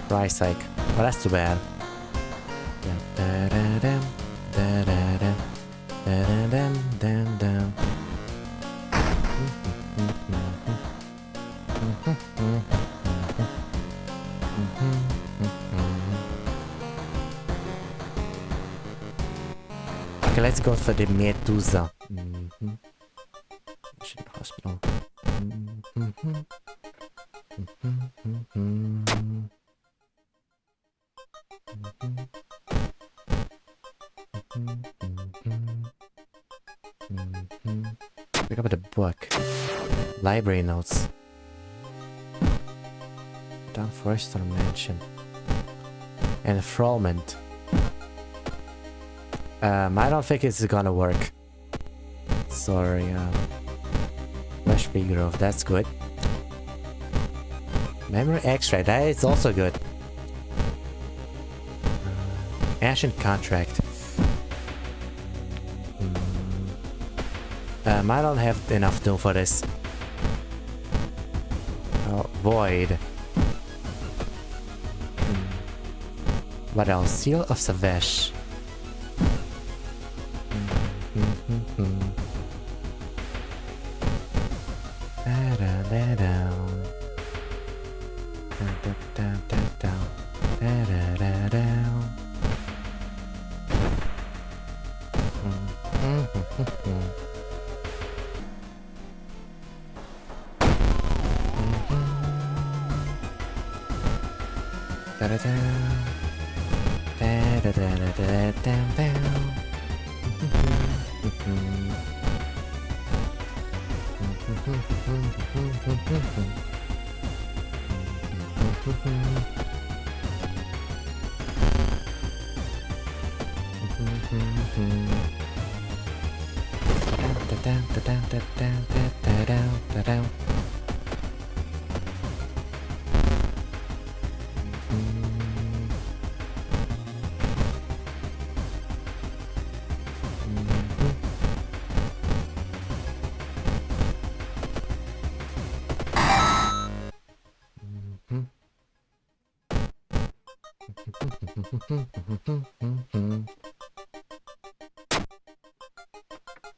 Price hike. Well, that's too bad. Okay, let's go for the Medusa. Hospital. Pick up the book. Library notes. Down Forester Mansion. Enthrallment. I don't think it's gonna work. Sorry, Flesh Grove, that's good. Memory Extract, that is also good. Ancient Contract. I don't have enough doom for this. Void. What else? Seal of Savesh.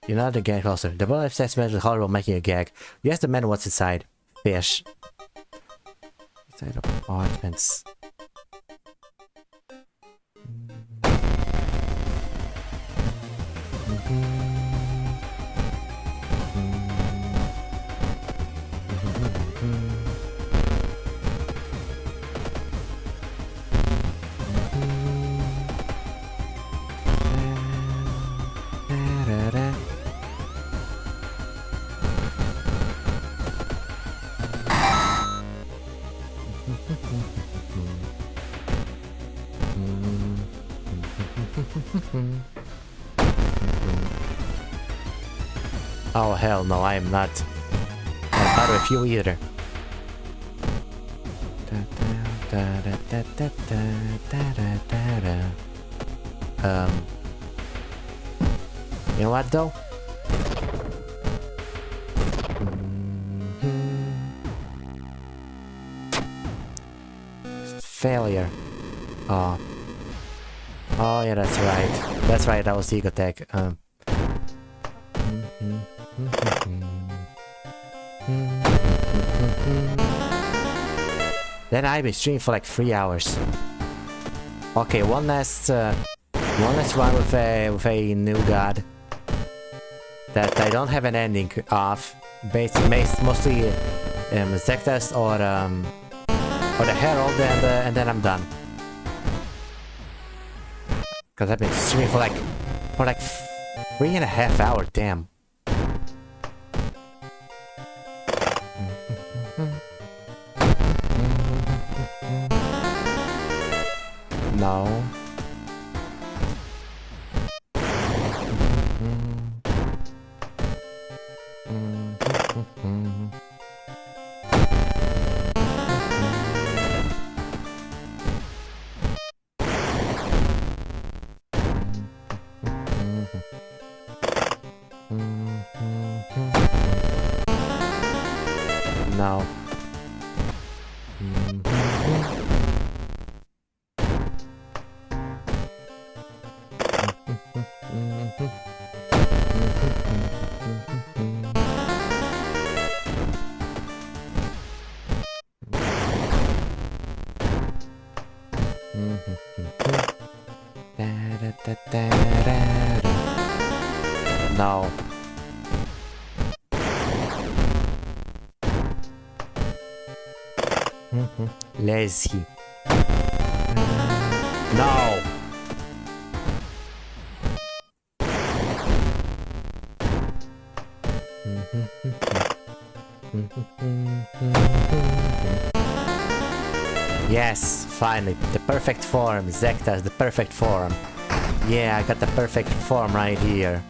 You're not a gag closer. The bullet says is horrible making a gag. You ask the man what's inside. Fish. Inside apartments. Oh hell no, I am not. I'm not with you either. You know what though? Failure. Oh. Oh yeah, that's right. That's right, that was Ego Tech. Then I've been streaming for like 3 hours. Okay, one last run with a new god that I don't have an ending of. Based mostly Zektas or the Herald, and then I'm done. Cause I've been streaming for like 3.5 hours. Damn. No. No. No. Lazy. No. Yes, finally, the perfect form. Zekta's the perfect form. Yeah, I got the perfect form right here.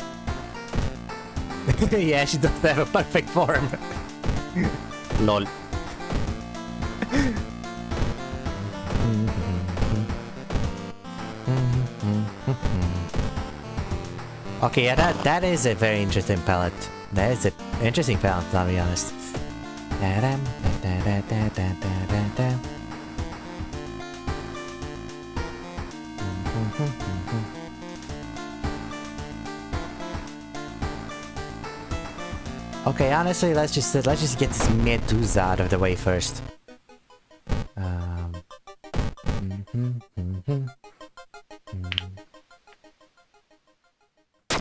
Yeah, she doesn't have a perfect form. Lol. Okay, yeah, that is a very interesting palette. That is an interesting palette, to be honest. Okay, honestly, let's just get this Medusa out of the way first.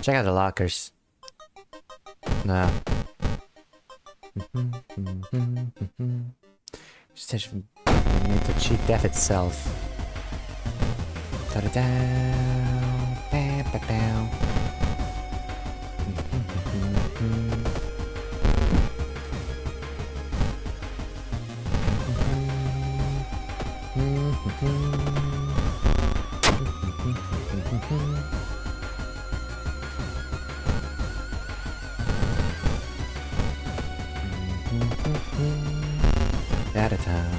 Check out the lockers. No. Just need to cheat death itself. At a time.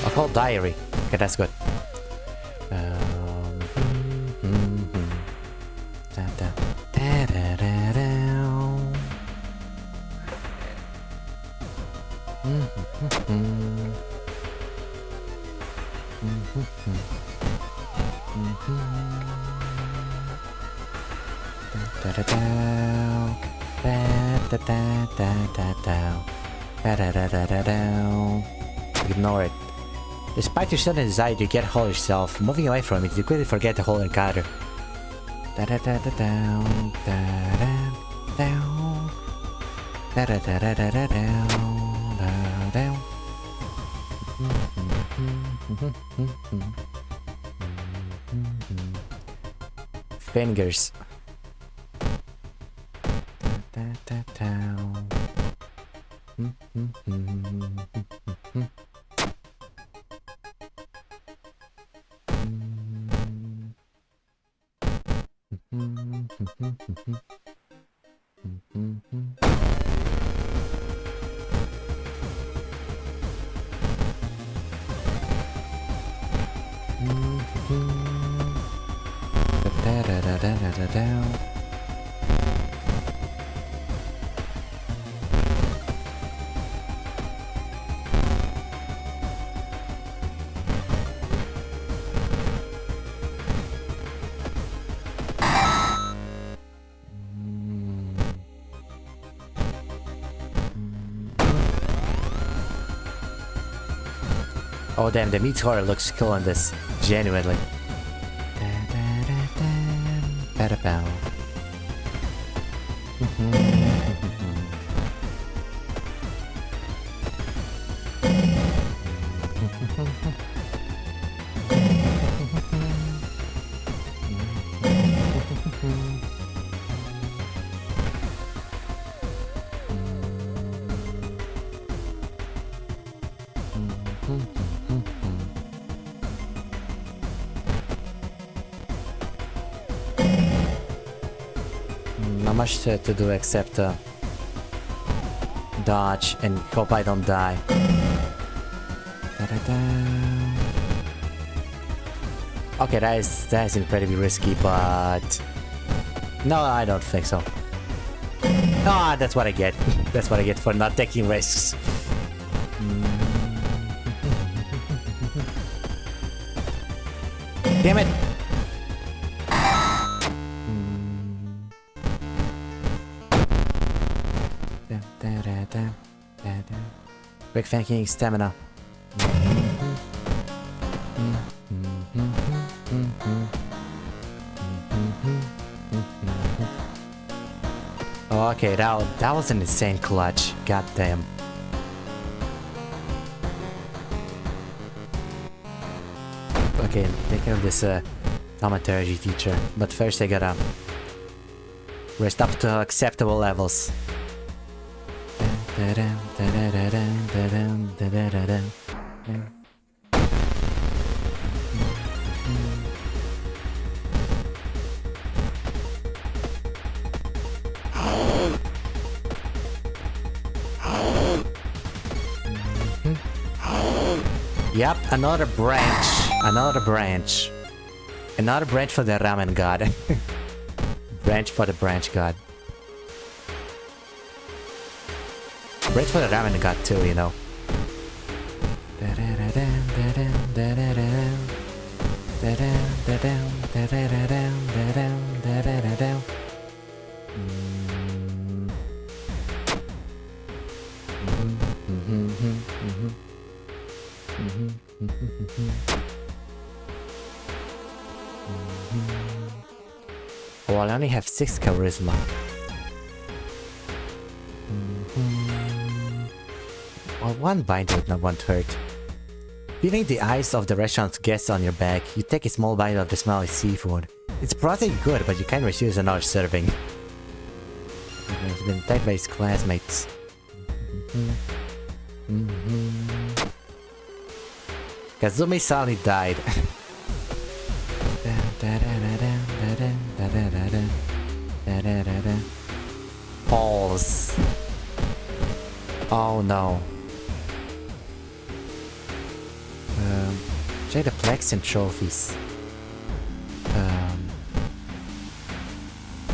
A whole diary. Okay, that's good. Ignore it. Despite your sudden desire to get hold of yourself, moving away from it, you quickly forget the whole encounter. Fingers. Oh damn, the meteor looks cool on this. Genuinely. Not much to do except dodge and hope I don't die. Okay, that is incredibly risky, but no, I don't think so. Ah, that's what I get. That's what I get for not taking risks. Damn it! Quick thinking, stamina. Okay, that was an insane clutch. God damn. Okay, take care of this thaumaturgy teacher. But first I gotta rest up to acceptable levels. Yep, another branch. Another branch. Another branch for the ramen god. Branch for the branch god. Branch for the ramen god too, you know. Oh, I only have 6 charisma. Well, one bite would not want hurt. Feeling the eyes of the restaurant's guests on your back, you take a small bite of the smelly seafood. It's probably good, but you can't refuse another serving. He's been attacked by his classmates. Kazumi sadly died. Balls. Oh no. Check the plaques and trophies.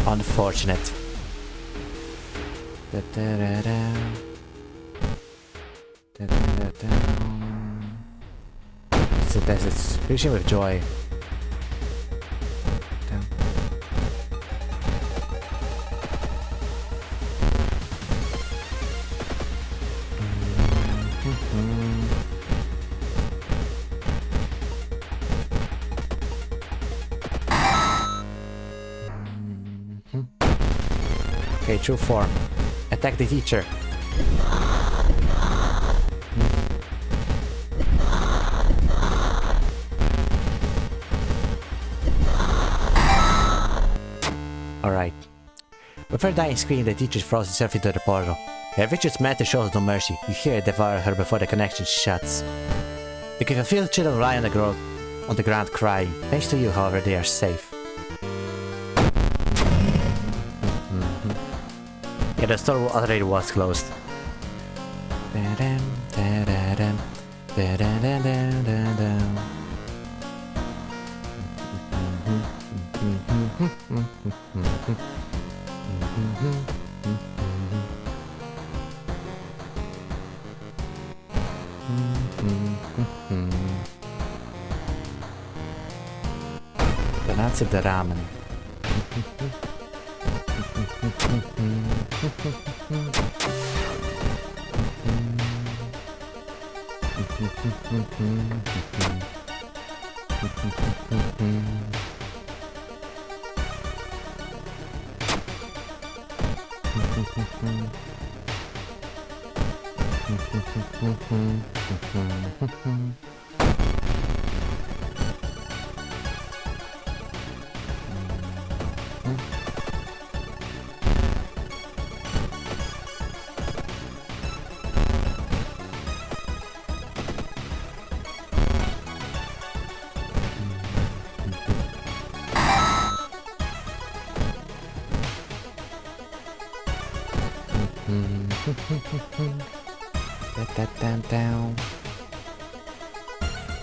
Unfortunate. So that's it. Reaching with joy. Okay, true form. Attack the teacher. Alright. With her dying scream, the teacher throws herself into the portal. If Richard's matter shows no mercy, you hear it devour her before the connection shuts. You can feel children lie on the ground crying. Thanks to you, however, they are safe. Yeah, the store already was closed. Pronounce the ramen.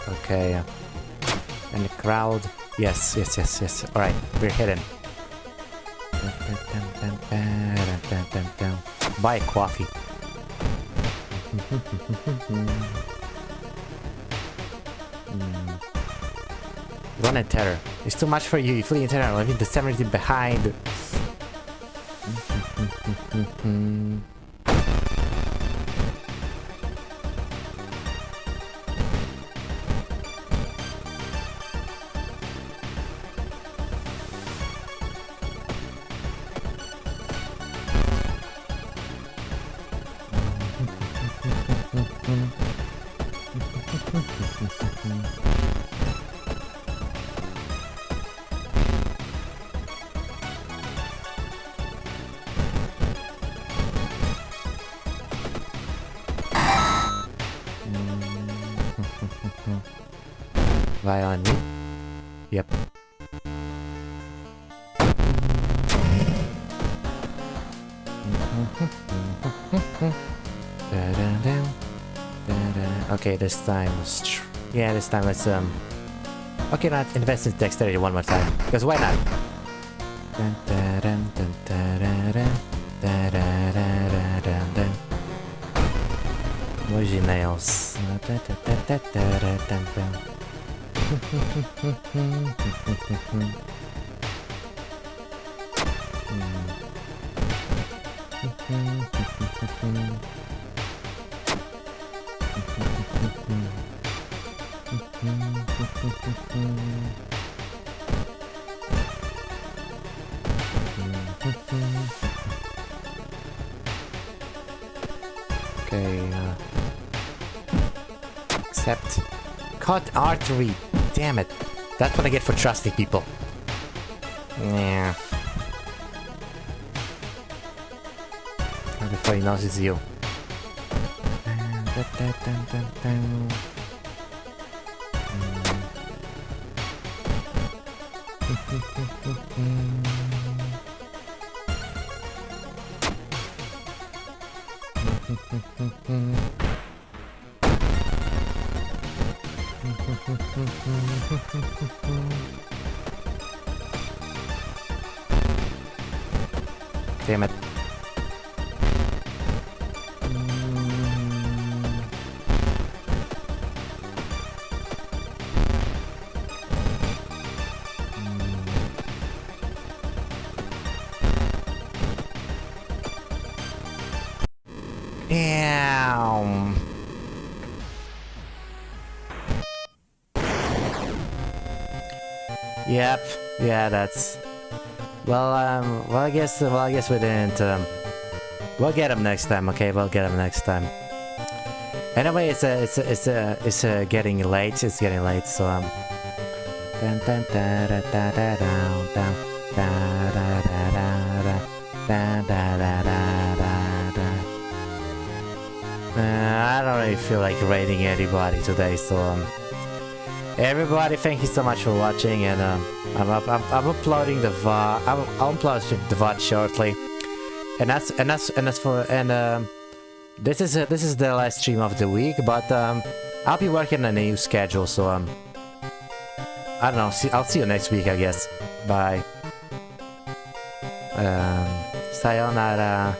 Okay. And the crowd. Yes. Alright, we're hidden. Buy a coffee. Run in terror. It's too much for you. You flee in terror, leaving the cemetery behind. Lie on me. Yep. Okay, this time. Yeah, this time let's okay, not invest in dexterity one more time. Because why not? Noisy nails. Okay, accept. Cut artery. Damn it. That's what I get for trusting people. Yeah. Before he knows it's you. Damn it. Ow. Yep. Yeah, that's. Well, I guess we didn't. We'll get him next time. Okay, we'll get him next time. Anyway, it's getting late. It's getting late, so I don't really feel like raiding anybody today, so everybody, thank you so much for watching, and I'm uploading the VOD. I'll upload the VOD shortly, and this is the last stream of the week, but I'll be working on a new schedule, so I don't know. I'll see you next week, I guess. Bye. Sayonara.